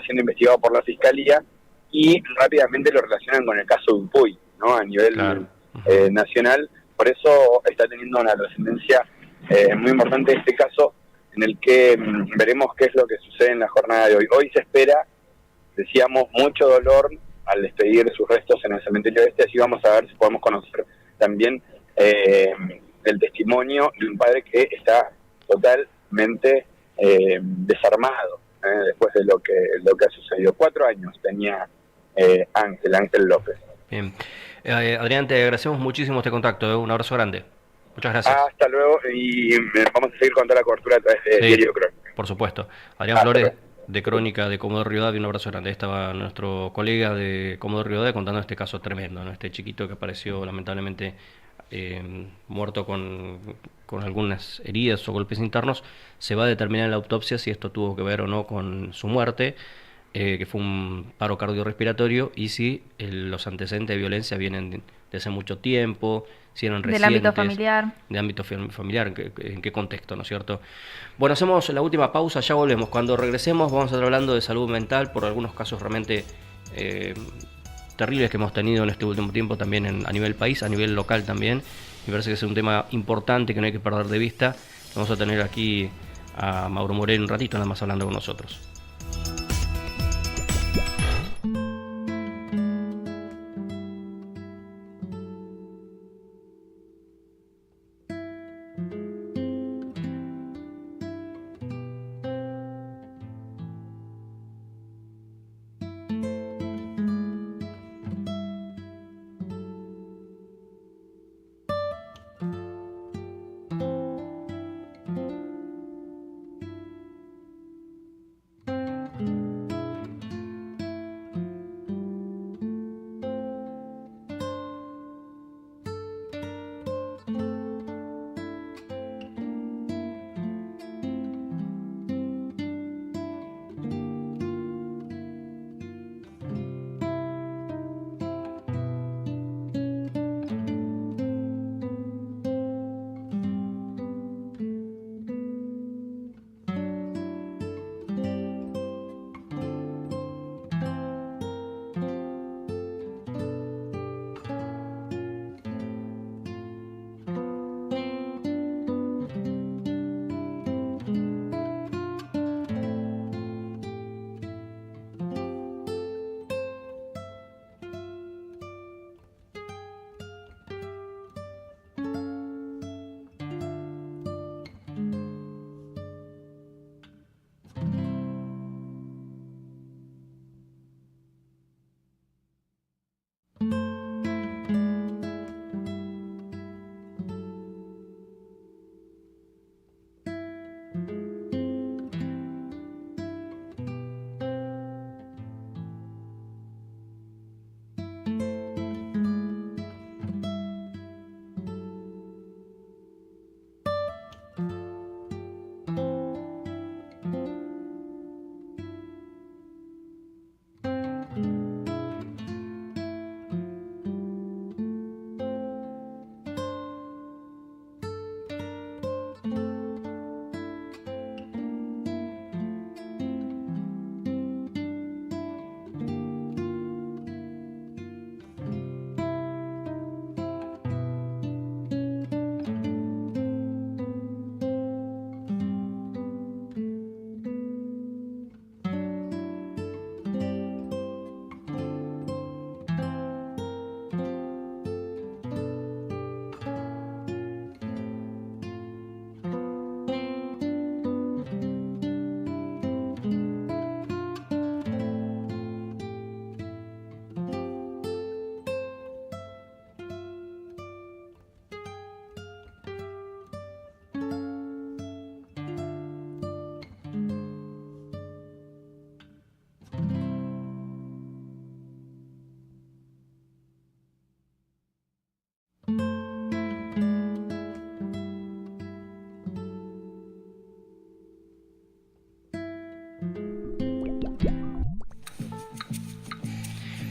siendo investigado por la Fiscalía y rápidamente lo relacionan con el caso de Upuy, ¿no? A nivel nacional, Por eso está teniendo una trascendencia muy importante este caso, en el que veremos qué es lo que sucede en la jornada de hoy. Hoy se espera, decíamos, mucho dolor al despedir sus restos en el cementerio este, así vamos a ver si podemos conocer también el testimonio de un padre que está totalmente desarmado después de lo que ha sucedido. 4 años tenía Ángel López. Bien. Adrián, te agradecemos muchísimo este contacto, un abrazo grande. Muchas gracias. Hasta luego, y vamos a seguir con toda la cobertura a través de Diario Crónica. Por supuesto. Adrián Flores, de Crónica de Comodoro Rivadavia, un abrazo grande. Ahí estaba nuestro colega de Comodoro Rivadavia contando este caso tremendo, ¿no? Este chiquito que apareció lamentablemente muerto con algunas heridas o golpes internos. Se va a determinar en la autopsia si esto tuvo que ver o no con su muerte, que fue un paro cardiorrespiratorio, y si los antecedentes de violencia vienen de hace mucho tiempo, si eran recientes. Del ámbito familiar. De ámbito familiar, en qué contexto, ¿no es cierto? Bueno, hacemos la última pausa, ya volvemos. Cuando regresemos vamos a estar hablando de salud mental por algunos casos realmente terribles que hemos tenido en este último tiempo también a nivel país, a nivel local también. Me parece que es un tema importante que no hay que perder de vista. Vamos a tener aquí a Mauro Moreno un ratito nada más hablando con nosotros.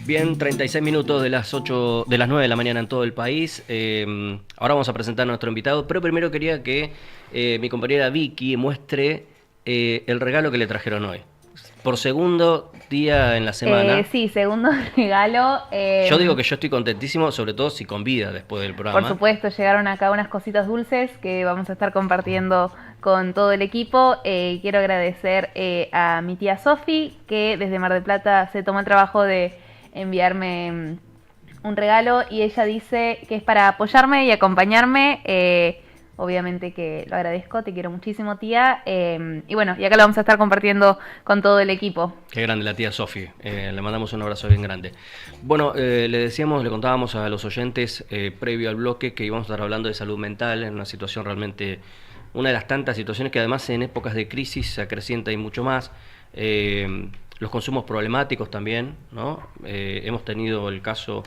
Bien, 36 minutos de las 9 de la mañana en todo el país. Ahora vamos a presentar a nuestro invitado, pero primero quería que mi compañera Vicky muestre el regalo que le trajeron hoy. por segundo día en la semana. Sí, segundo regalo. Yo digo que yo estoy contentísimo, sobre todo si con vida después del programa. Por supuesto, llegaron acá unas cositas dulces que vamos a estar compartiendo con todo el equipo. Quiero agradecer a mi tía Sofi, que desde Mar del Plata se tomó el trabajo de enviarme un regalo, y ella dice que es para apoyarme y acompañarme. Obviamente que lo agradezco, te quiero muchísimo, tía. Y bueno, y acá lo vamos a estar compartiendo con todo el equipo. Qué grande la tía Sofi, le mandamos un abrazo bien grande. Bueno, le contábamos a los oyentes previo al bloque que íbamos a estar hablando de salud mental en una situación realmente, una de las tantas situaciones que además en épocas de crisis se acrecienta y mucho más. Los consumos problemáticos también, ¿no? Hemos tenido el caso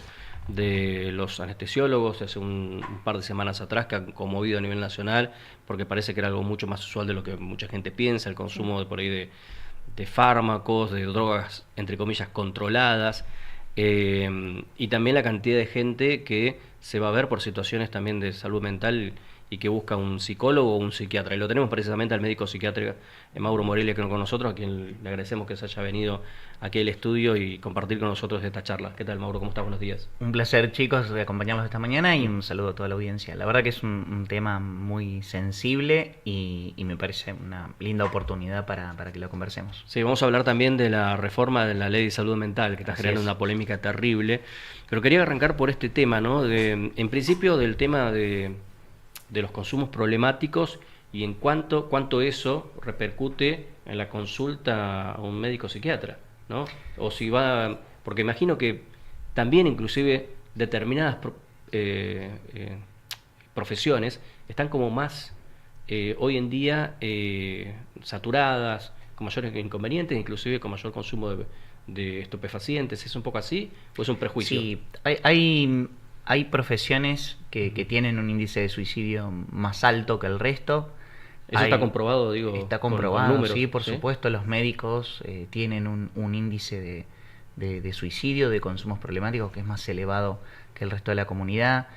de los anestesiólogos hace un par de semanas atrás, que han conmovido a nivel nacional, porque parece que era algo mucho más usual de lo que mucha gente piensa, el consumo de por ahí de fármacos, de drogas entre comillas controladas, y también la cantidad de gente que se va a ver por situaciones también de salud mental y que busca un psicólogo o un psiquiatra. Y lo tenemos precisamente al médico psiquiatra Mauro Morelia, que con nosotros, a quien le agradecemos que se haya venido aquí al estudio y compartir con nosotros esta charla. ¿Qué tal, Mauro? ¿Cómo estás? Buenos días. Un placer, chicos, de acompañarlos esta mañana, y un saludo a toda la audiencia. La verdad que es un tema muy sensible y me parece una linda oportunidad para que lo conversemos. Sí, vamos a hablar también de la reforma de la Ley de Salud Mental, que está generando una polémica terrible. Pero quería arrancar por este tema, ¿no? En principio del tema de los consumos problemáticos y en cuánto eso repercute en la consulta a un médico psiquiatra, ¿no? O si va, porque imagino que también inclusive determinadas profesiones están como más hoy en día saturadas, con mayores inconvenientes, inclusive con mayor consumo de estupefacientes. ¿Es un poco así o es un prejuicio? Sí, hay profesiones que tienen un índice de suicidio más alto que el resto. Eso está comprobado, digo. Está comprobado, números, sí, por supuesto. Los médicos tienen un índice de suicidio, de consumos problemáticos, que es más elevado que el resto de la comunidad.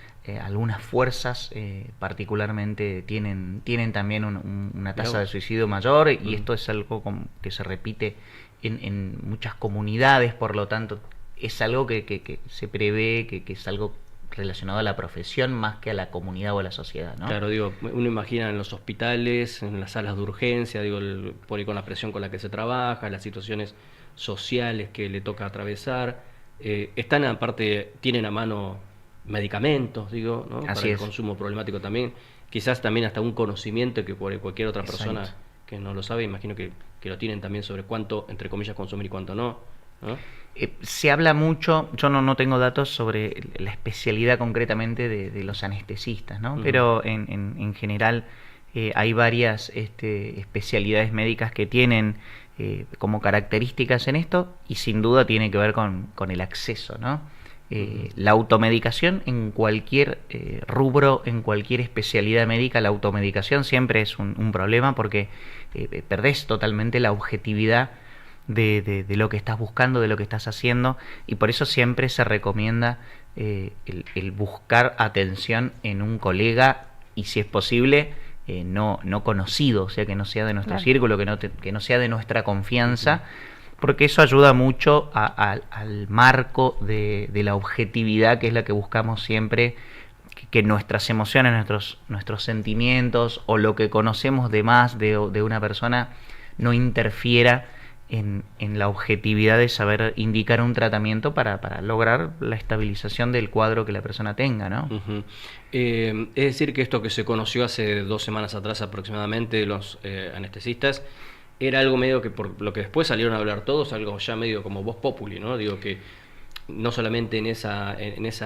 Algunas fuerzas particularmente tienen también una tasa de suicidio mayor, y esto es algo que se repite en muchas comunidades, por lo tanto es algo que se prevé, que es algo relacionado a la profesión más que a la comunidad o a la sociedad, ¿no? Claro, digo, uno imagina en los hospitales, en las salas de urgencia, digo, por ahí con la presión con la que se trabaja, las situaciones sociales que le toca atravesar, están aparte, tienen a mano medicamentos, digo, ¿no? Para el consumo problemático también, quizás también hasta un conocimiento que por cualquier otra persona que no lo sabe, imagino que lo tienen también sobre cuánto, entre comillas, consumir y cuánto no, ¿no? Se habla mucho, yo no tengo datos sobre la especialidad concretamente de los anestesistas, ¿no? Pero en general hay varias especialidades médicas que tienen como características en esto, y sin duda tiene que ver con el acceso, ¿no? La automedicación en cualquier rubro, en cualquier especialidad médica, la automedicación siempre es un problema, porque perdés totalmente la objetividad de lo que estás buscando, de lo que estás haciendo, y por eso siempre se recomienda el buscar atención en un colega, y si es posible no conocido, o sea, que no sea de nuestro círculo, que no sea de nuestra confianza, porque eso ayuda mucho al marco de la objetividad, que es la que buscamos siempre, que nuestras emociones, nuestros sentimientos o lo que conocemos de más de una persona no interfiera en la objetividad de saber indicar un tratamiento para lograr la estabilización del cuadro que la persona tenga, ¿no? Es decir, que esto que se conoció hace 2 semanas atrás aproximadamente, los anestesistas, era algo medio que, por lo que después salieron a hablar todos, algo ya medio como voz populi, ¿no? Digo que no solamente en esa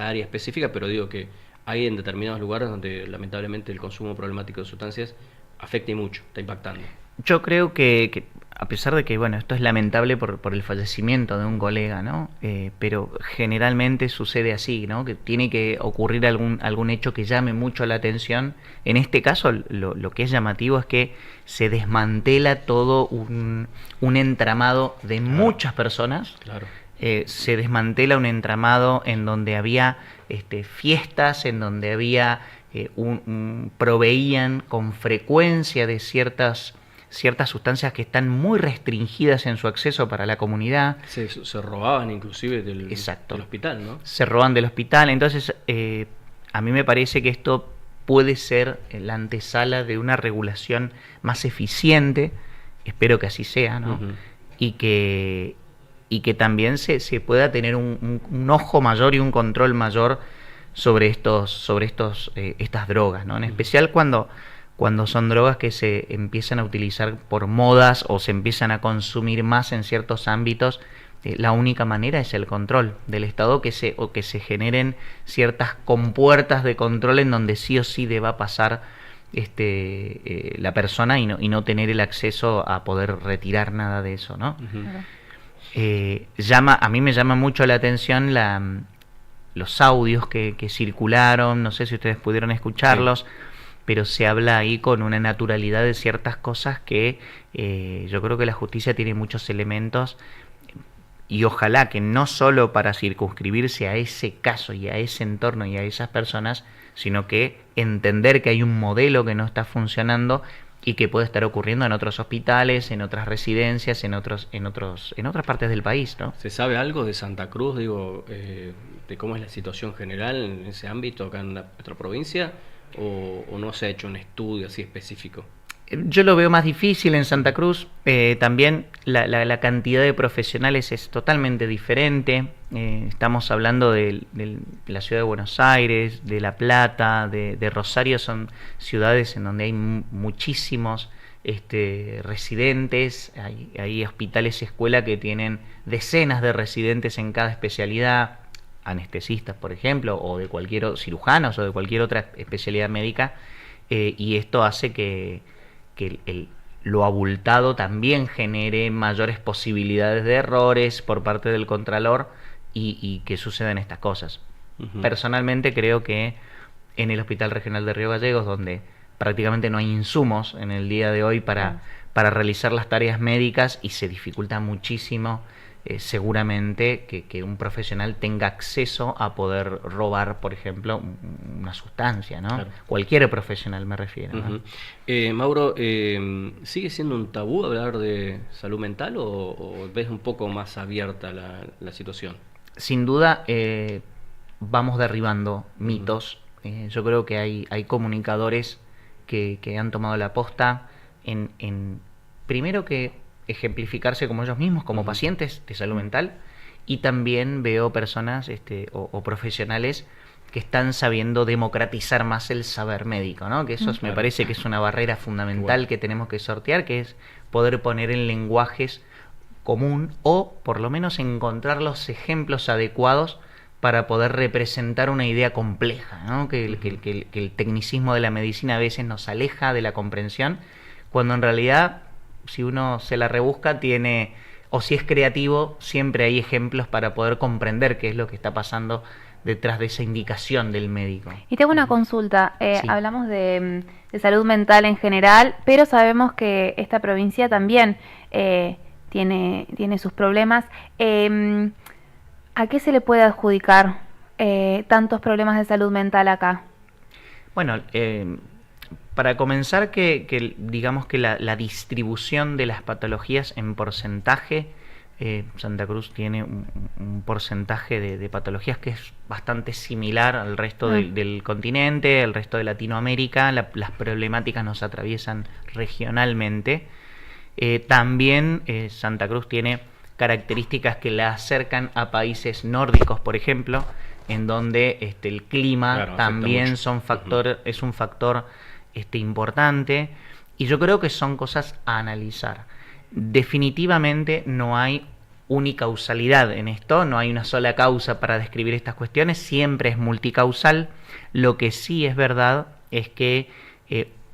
área específica, pero digo que hay en determinados lugares donde lamentablemente el consumo problemático de sustancias afecta y mucho, está impactando. Yo creo que a pesar de que, bueno, esto es lamentable por el fallecimiento de un colega, ¿no? Pero generalmente sucede así, ¿no? Que tiene que ocurrir algún hecho que llame mucho la atención. En este caso, lo que es llamativo es que se desmantela todo un entramado de muchas personas. Claro. Se desmantela un entramado en donde había fiestas, en donde había proveían con frecuencia de ciertas ciertas sustancias que están muy restringidas en su acceso para la comunidad. Se robaban inclusive del Exacto. hospital, ¿no? Se roban del hospital. Entonces, a mí me parece que esto puede ser la antesala de una regulación más eficiente, espero que así sea, ¿no? Y que también se pueda tener un ojo mayor y un control mayor sobre estas drogas, ¿no? En especial cuando son drogas que se empiezan a utilizar por modas o se empiezan a consumir más en ciertos ámbitos. La única manera es el control del Estado, que se generen ciertas compuertas de control en donde sí o sí deba pasar la persona y no tener el acceso a poder retirar nada de eso, ¿no? A mí me llama mucho la atención los audios que circularon, no sé si ustedes pudieron escucharlos, pero se habla ahí con una naturalidad de ciertas cosas que yo creo que la justicia tiene muchos elementos. Y ojalá que no solo para circunscribirse a ese caso y a ese entorno y a esas personas, sino que entender que hay un modelo que no está funcionando y que puede estar ocurriendo en otros hospitales, en otras residencias, en otras partes del país, ¿no? ¿Se sabe algo de Santa Cruz, de cómo es la situación general en ese ámbito acá en nuestra provincia? ¿O no se ha hecho un estudio así específico? Yo lo veo más difícil en Santa Cruz. También la cantidad de profesionales es totalmente diferente. Estamos hablando de la ciudad de Buenos Aires, de La Plata, de Rosario. Son ciudades en donde hay muchísimos residentes. Hay hospitales y escuelas que tienen decenas de residentes en cada especialidad, anestesistas, por ejemplo, o de cirujanos o de cualquier otra especialidad médica. Y esto hace que lo abultado también genere mayores posibilidades de errores por parte del Contralor y que sucedan estas cosas. Personalmente creo que en el Hospital Regional de Río Gallegos, donde prácticamente no hay insumos en el día de hoy para realizar las tareas médicas y se dificulta muchísimo seguramente que un profesional tenga acceso a poder robar, por ejemplo, una sustancia, ¿no? Claro. Cualquier profesional me refiero, ¿no? Mauro, ¿sigue siendo un tabú hablar de salud mental o ves un poco más abierta la situación? Sin duda, vamos derribando mitos. Yo creo que hay comunicadores que han tomado la posta en primero que ejemplificarse como ellos mismos, como pacientes de salud mental, y también veo personas o profesionales que están sabiendo democratizar más el saber médico, ¿no? Que eso me parece que es una barrera fundamental que tenemos que sortear, que es poder poner en lenguajes común o por lo menos encontrar los ejemplos adecuados para poder representar una idea compleja, ¿no? Que el tecnicismo de la medicina a veces nos aleja de la comprensión, cuando en realidad, si uno se la rebusca, o si es creativo, siempre hay ejemplos para poder comprender qué es lo que está pasando detrás de esa indicación del médico. Y tengo una consulta. Sí. Hablamos de salud mental en general, pero sabemos que esta provincia también tiene sus problemas. ¿A qué se le puede adjudicar tantos problemas de salud mental acá? Bueno, para comenzar, digamos que la distribución de las patologías en porcentaje, Santa Cruz tiene un porcentaje de patologías que es bastante similar al resto del continente, al resto de Latinoamérica. Las problemáticas nos atraviesan regionalmente. También Santa Cruz tiene características que la acercan a países nórdicos, por ejemplo, en donde el clima también es un factor importante, y yo creo que son cosas a analizar. Definitivamente no hay unicausalidad en esto, no hay una sola causa para describir estas cuestiones, siempre es multicausal. Lo que sí es verdad es que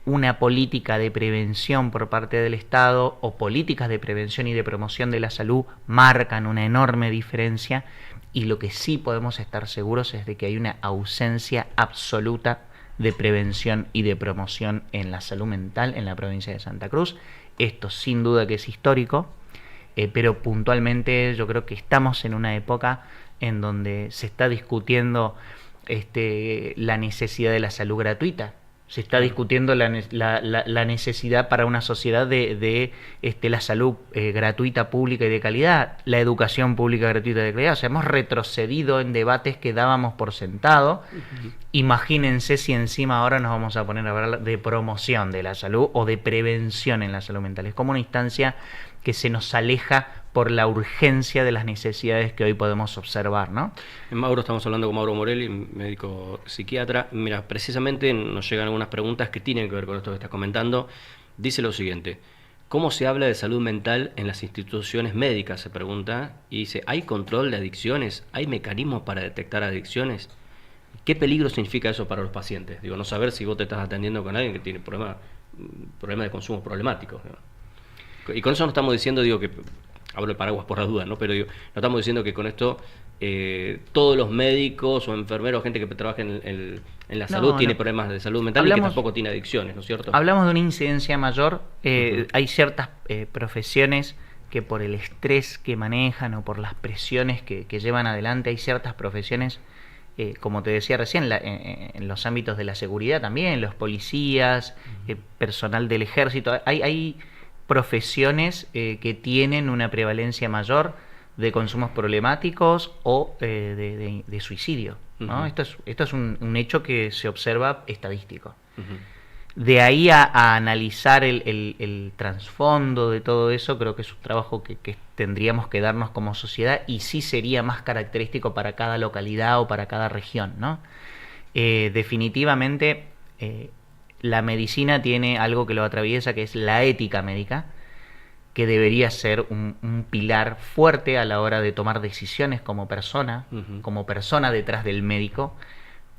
una política de prevención por parte del Estado o políticas de prevención y de promoción de la salud marcan una enorme diferencia, y lo que sí podemos estar seguros es de que hay una ausencia absoluta de prevención y de promoción en la salud mental en la provincia de Santa Cruz. Esto sin duda que es histórico, pero puntualmente yo creo que estamos en una época en donde se está discutiendo la necesidad de la salud gratuita. Se está discutiendo la necesidad para una sociedad de la salud gratuita, pública y de calidad, la educación pública, gratuita y de calidad. O sea, hemos retrocedido en debates que dábamos por sentado. Imagínense si encima ahora nos vamos a poner a hablar de promoción de la salud o de prevención en la salud mental. Es como una instancia que se nos aleja por la urgencia de las necesidades que hoy podemos observar, ¿no? En Mauro estamos hablando con Mauro Morelli, médico psiquiatra. Mira, precisamente nos llegan algunas preguntas que tienen que ver con esto que estás comentando. Dice lo siguiente: ¿cómo se habla de salud mental en las instituciones médicas? Se pregunta. Y dice, ¿hay control de adicciones? ¿Hay mecanismos para detectar adicciones? ¿Qué peligro significa eso para los pacientes? Digo, no saber si vos te estás atendiendo con alguien que tiene problema de consumo problemático, ¿no? Y con eso no estamos diciendo, digo, que hablo de paraguas por la duda, ¿no? Pero digo, no estamos diciendo que con esto todos los médicos o enfermeros, gente que trabaja en la salud, tiene problemas de salud mental y que tampoco tiene adicciones, ¿no es cierto? Hablamos de una incidencia mayor. Hay ciertas profesiones que por el estrés que manejan o por las presiones que llevan adelante, hay ciertas profesiones, como te decía recién, en los ámbitos de la seguridad también, los policías, personal del ejército, hay profesiones que tienen una prevalencia mayor de consumos problemáticos o de suicidio, ¿no? Esto es un hecho que se observa estadístico. De ahí a analizar el trasfondo de todo eso, creo que es un trabajo que tendríamos que darnos como sociedad, y sí sería más característico para cada localidad o para cada región, ¿no? Definitivamente la medicina tiene algo que lo atraviesa, que es la ética médica, que debería ser un pilar fuerte a la hora de tomar decisiones como persona detrás del médico,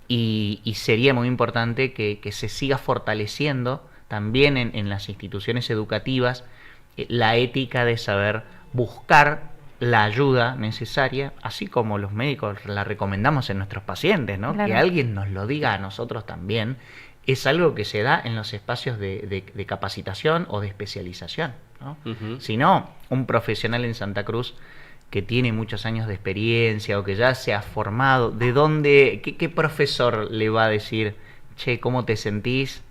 y sería muy importante que se siga fortaleciendo también en las instituciones educativas la ética de saber buscar la ayuda necesaria, así como los médicos la recomendamos en nuestros pacientes, ¿no? Claro. Que alguien nos lo diga a nosotros también es algo que se da en los espacios de capacitación o de especialización, ¿no? Si no, un profesional en Santa Cruz que tiene muchos años de experiencia o que ya se ha formado, ¿de dónde, qué profesor le va a decir, che, ¿cómo te sentís?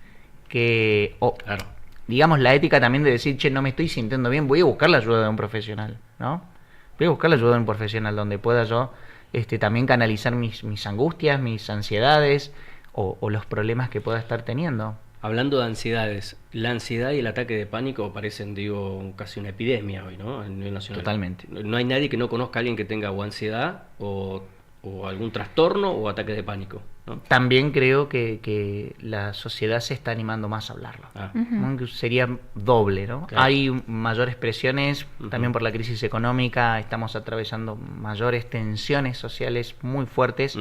Claro. Digamos, la ética también de decir, che, no me estoy sintiendo bien, voy a buscar la ayuda de un profesional, ¿no? Voy a buscar la ayuda de un profesional donde pueda yo también canalizar mis angustias, mis ansiedades o los problemas que pueda estar teniendo. Hablando de ansiedades, la ansiedad y el ataque de pánico parecen, digo, casi una epidemia hoy, ¿no? A nivel nacional. Totalmente. No hay nadie que no conozca a alguien que tenga o ansiedad o algún trastorno o ataque de pánico, ¿no? También creo que la sociedad se está animando más a hablarlo. Que sería doble, ¿no? Claro. Hay mayores presiones, también por la crisis económica, estamos atravesando mayores tensiones sociales muy fuertes,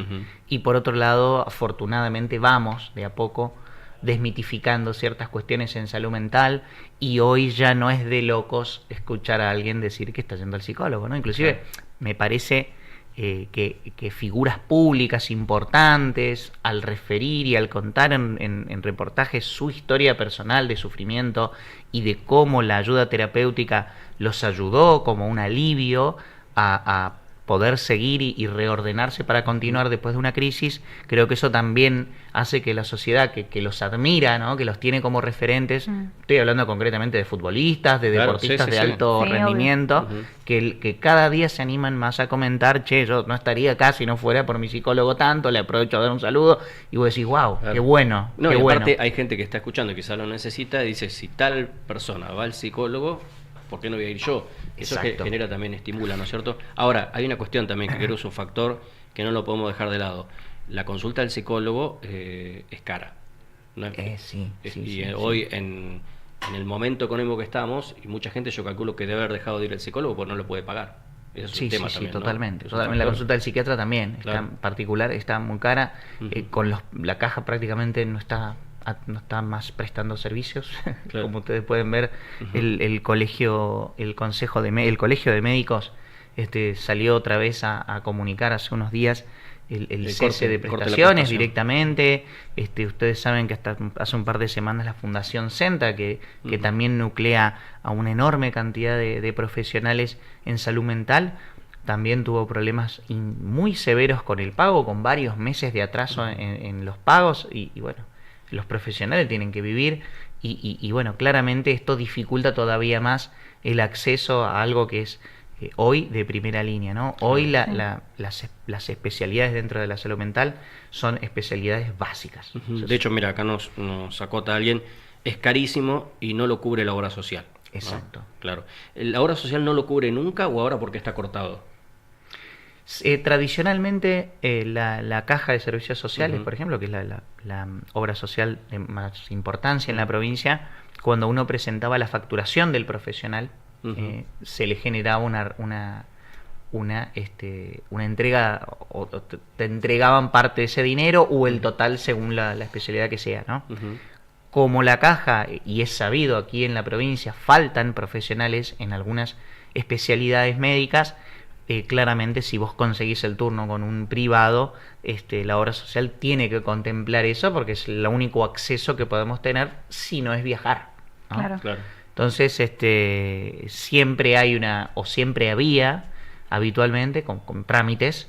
y por otro lado, afortunadamente vamos de a poco desmitificando ciertas cuestiones en salud mental, y hoy ya no es de locos escuchar a alguien decir que está yendo al psicólogo, ¿no? Inclusive me parece que figuras públicas importantes, al referir y al contar en reportajes su historia personal de sufrimiento y de cómo la ayuda terapéutica los ayudó como un alivio a poder seguir y reordenarse para continuar después de una crisis, creo que eso también hace que la sociedad que los admira, ¿no? Que los tiene como referentes, estoy hablando concretamente de futbolistas, de deportistas de alto rendimiento, que cada día se animan más a comentar, che, yo no estaría acá si no fuera por mi psicólogo tanto, le aprovecho a dar un saludo, y vos decís, wow, qué bueno, no, qué y bueno. Aparte hay gente que está escuchando y quizá lo necesita, y dice, si tal persona va al psicólogo, ¿por qué no voy a ir yo? Eso genera también, estimula, ¿no es cierto? Ahora, hay una cuestión también que creo es un factor que no lo podemos dejar de lado. La consulta del psicólogo es cara, ¿no? Hoy, en el momento económico que estamos, y mucha gente, yo calculo que debe haber dejado de ir al psicólogo porque no lo puede pagar. Eso es un tema también, totalmente. ¿no? Totalmente. La consulta del psiquiatra también, está en particular, está muy cara. La caja prácticamente no está más prestando servicios. Como ustedes pueden ver, el colegio de médicos salió otra vez a comunicar hace unos días el cese de prestaciones directamente. Ustedes saben que hasta hace un par de semanas la Fundación Senta, que también nuclea a una enorme cantidad de profesionales en salud mental, también tuvo problemas muy severos con el pago, con varios meses de atraso en los pagos, y bueno, los profesionales tienen que vivir y bueno, claramente esto dificulta todavía más el acceso a algo que es hoy de primera línea, ¿no? Hoy las especialidades dentro de la salud mental son especialidades básicas. De hecho, mira, acá nos acota alguien, es carísimo y no lo cubre la obra social. Exacto. ¿No? Claro. ¿La obra social no lo cubre nunca o ahora porque está cortado? Tradicionalmente la Caja de Servicios Sociales, por ejemplo, que es la obra social de más importancia en la provincia, cuando uno presentaba la facturación del profesional, se le generaba una entrega, o te entregaban parte de ese dinero o el total según la especialidad que sea, ¿no? Como la Caja, y es sabido aquí en la provincia, faltan profesionales en algunas especialidades médicas, claramente si vos conseguís el turno con un privado, la obra social tiene que contemplar eso porque es el único acceso que podemos tener si no es viajar, ¿no? Claro. Entonces, siempre hay siempre había, habitualmente, con trámites,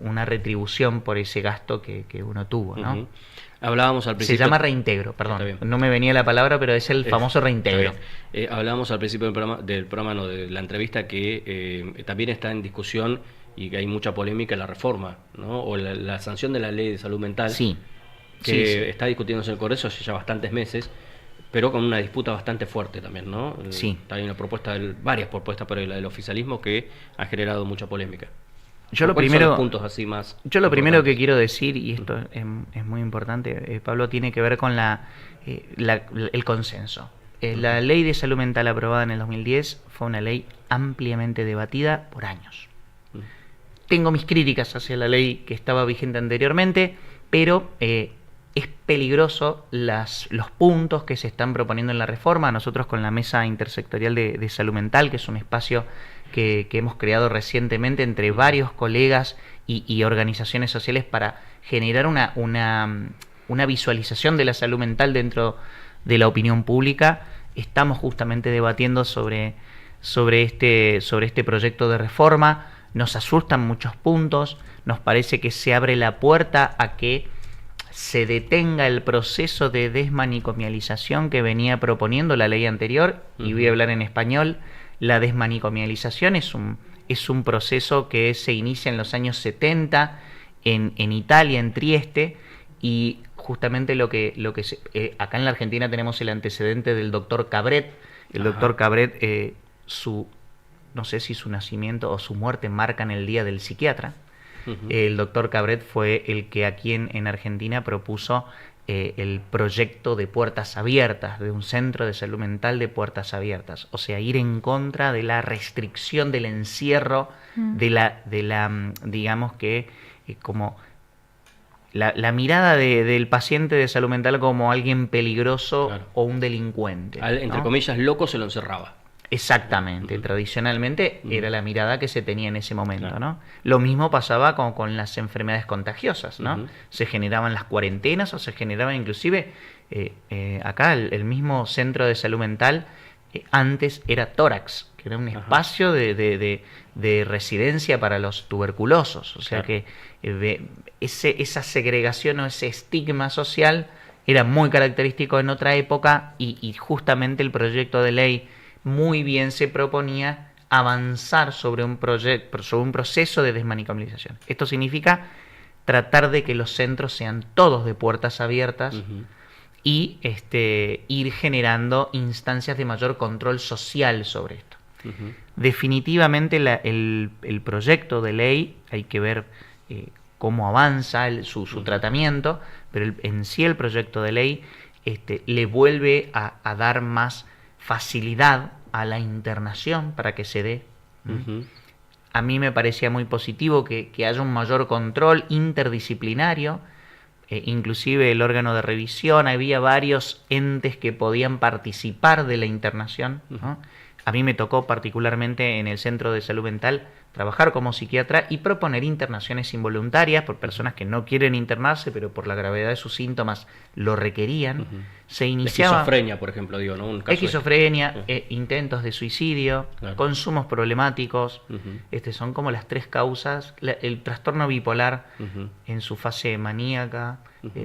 una retribución por ese gasto que uno tuvo, ¿no? Hablábamos al principio... Se llama reintegro, perdón. No me venía la palabra, pero es el famoso reintegro. Hablábamos al principio del programa, no, de la entrevista, que también está en discusión y que hay mucha polémica la reforma, ¿no? O la sanción de la ley de salud mental, que está discutiéndose en el Congreso hace ya bastantes meses, pero con una disputa bastante fuerte también, ¿no? Hay una propuesta, varias propuestas, pero la del oficialismo que ha generado mucha polémica. Yo lo primero que quiero decir, y esto es muy importante, Pablo, tiene que ver con el consenso. La ley de salud mental aprobada en el 2010 fue una ley ampliamente debatida por años. Tengo mis críticas hacia la ley que estaba vigente anteriormente, pero es peligroso los puntos que se están proponiendo en la reforma. Nosotros con la Mesa Intersectorial de Salud Mental, que es un espacio que hemos creado recientemente entre varios colegas y organizaciones sociales para generar una visualización de la salud mental dentro de la opinión pública, estamos justamente debatiendo sobre este proyecto de reforma. Nos asustan muchos puntos, nos parece que se abre la puerta a que se detenga el proceso de desmanicomialización que venía proponiendo la ley anterior, y voy a hablar en español. La desmanicomialización es un proceso que se inicia en los años 70 en Italia, en Trieste, y justamente acá en la Argentina tenemos el antecedente del doctor Cabret. El doctor Cabret, no sé si su nacimiento o su muerte marcan el día del psiquiatra. El doctor Cabret fue el que aquí en Argentina propuso el proyecto de puertas abiertas, de un centro de salud mental de puertas abiertas, o sea, ir en contra de la restricción del encierro, digamos que como la mirada del paciente de salud mental como alguien peligroso o un delincuente, ¿no? Entre comillas, loco se lo encerraba. Exactamente, tradicionalmente era la mirada que se tenía en ese momento, ¿no? Lo mismo pasaba con las enfermedades contagiosas, ¿no? Se generaban las cuarentenas o se generaban inclusive, acá el mismo centro de salud mental, antes era tórax, que era un espacio de residencia para los tuberculosos, o sea que esa segregación o ese estigma social era muy característico en otra época y justamente el proyecto de ley muy bien se proponía avanzar sobre un proceso de desmanicomialización. Esto significa tratar de que los centros sean todos de puertas abiertas y ir generando instancias de mayor control social sobre esto. Definitivamente el proyecto de ley, hay que ver cómo avanza su tratamiento, pero en sí el proyecto de ley le vuelve a dar más facilidad a la internación para que se dé. A mí me parecía muy positivo que haya un mayor control interdisciplinario, inclusive el órgano de revisión, había varios entes que podían participar de la internación, ¿no? A mí me tocó particularmente en el Centro de Salud Mental trabajar como psiquiatra y proponer internaciones involuntarias por personas que no quieren internarse, pero por la gravedad de sus síntomas lo requerían. Se iniciaba... Esquizofrenia, por ejemplo, digo, ¿no? Un caso esquizofrenia, intentos de suicidio, Claro. consumos problemáticos. Son como las 3 causas. El trastorno bipolar en su fase maníaca.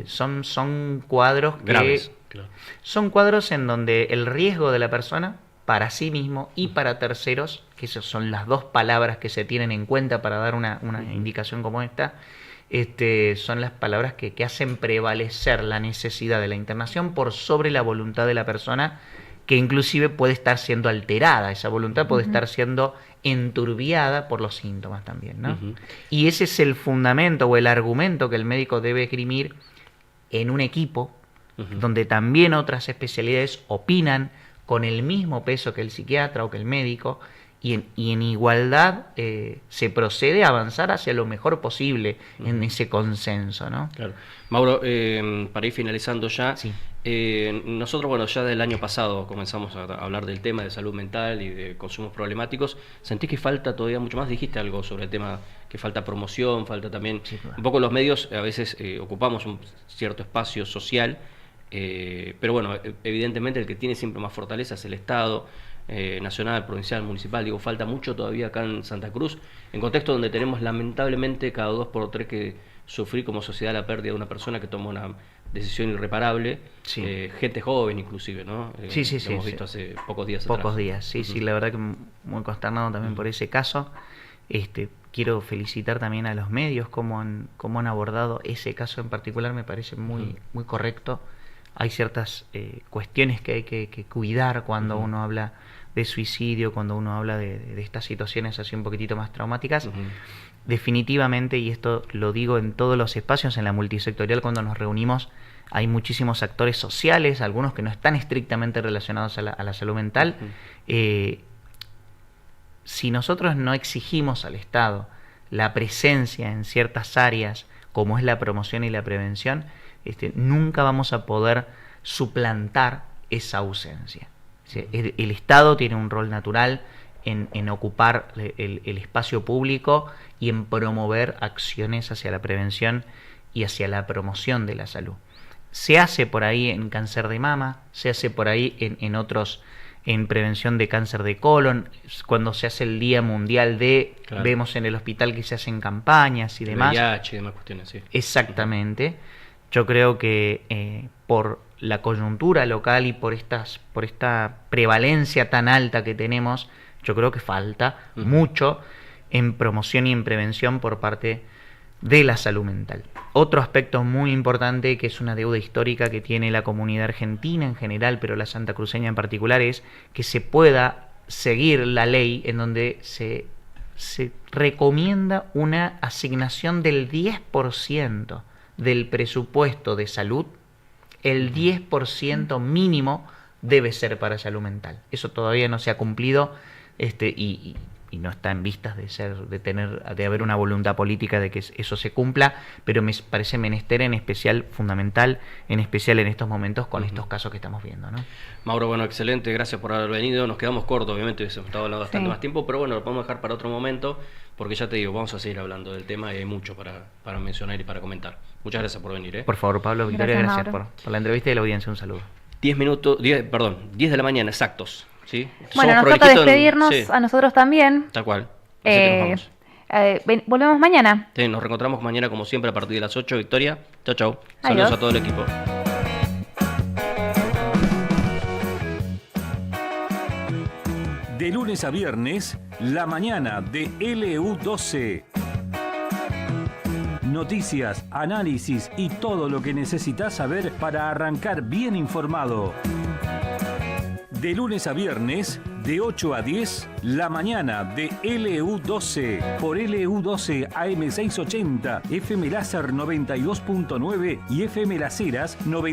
Son cuadros que... Graves, claro. Son cuadros en donde el riesgo de la persona para sí mismo y para terceros, que esas son las 2 palabras que se tienen en cuenta para dar una indicación como esta, son las palabras que hacen prevalecer la necesidad de la internación por sobre la voluntad de la persona, que inclusive puede estar siendo alterada, esa voluntad puede estar siendo enturbiada por los síntomas también, ¿no? Y ese es el fundamento o el argumento que el médico debe esgrimir en un equipo donde también otras especialidades opinan con el mismo peso que el psiquiatra o que el médico, y en igualdad se procede a avanzar hacia lo mejor posible en ese consenso, ¿no? Claro. Mauro, para ir finalizando ya, nosotros, bueno, ya del año pasado comenzamos a hablar del tema de salud mental y de consumos problemáticos. ¿Sentís que falta todavía mucho más? Dijiste algo sobre el tema, que falta promoción, falta también... Un poco los medios, a veces ocupamos un cierto espacio social, pero bueno, evidentemente el que tiene siempre más fortaleza es el Estado, nacional, provincial, municipal. Digo, falta mucho todavía acá en Santa Cruz, en contexto donde tenemos lamentablemente cada 2 por 3 que sufrir como sociedad la pérdida de una persona que toma una decisión irreparable, gente joven inclusive, ¿no? Sí. Hemos visto hace pocos días Pocos días, sí, la verdad que muy consternado también por ese caso. Quiero felicitar también a los medios cómo han abordado ese caso en particular, me parece muy correcto. Hay ciertas cuestiones que hay que cuidar cuando uno habla de suicidio, cuando uno habla de estas situaciones así un poquitito más traumáticas. Definitivamente, y esto lo digo en todos los espacios, en la multisectorial cuando nos reunimos, hay muchísimos actores sociales, algunos que no están estrictamente relacionados a la salud mental. Si nosotros no exigimos al Estado la presencia en ciertas áreas, como es la promoción y la prevención, nunca vamos a poder suplantar esa ausencia. El Estado tiene un rol natural en ocupar el espacio público y en promover acciones hacia la prevención y hacia la promoción de la salud. Se hace por ahí en cáncer de mama, se hace por ahí en prevención de cáncer de colon, cuando se hace el Día Mundial vemos en el hospital que se hacen campañas y demás. VIH y demás cuestiones, sí. Exactamente. Yo creo que por la coyuntura local y por esta prevalencia tan alta que tenemos, yo creo que falta mucho en promoción y en prevención por parte de la salud mental. Otro aspecto muy importante, que es una deuda histórica que tiene la comunidad argentina en general, pero la santacruceña en particular, es que se pueda seguir la ley en donde se recomienda una asignación del 10% del presupuesto de salud. El 10% mínimo debe ser para salud mental. Eso todavía no se ha cumplido, y no está en vistas de haber una voluntad política de que eso se cumpla, pero me parece menester fundamental, en especial en estos momentos con estos casos que estamos viendo, ¿no? Mauro, bueno, excelente, gracias por haber venido. Nos quedamos cortos, obviamente, hubiésemos estado hablando bastante más tiempo, pero bueno, lo podemos dejar para otro momento, porque ya te digo, vamos a seguir hablando del tema y hay mucho para mencionar y para comentar. Muchas gracias por venir. Por favor, Pablo, Victoria, gracias por la entrevista y la audiencia. Un saludo. 10 de la mañana exactos. ¿Sí? Bueno, nos toca despedirnos a nosotros también. Tal cual. Así que nos vamos. Volvemos mañana. Sí, nos reencontramos mañana como siempre a partir de las 8. Victoria, chau. Saludos a todo el equipo. De lunes a viernes, la mañana de LU12. Noticias, análisis y todo lo que necesitas saber para arrancar bien informado. De lunes a viernes, de 8 a 10, la mañana de LU12, por LU12 AM680, FM Láser 92.9 y FM Las Heras 90.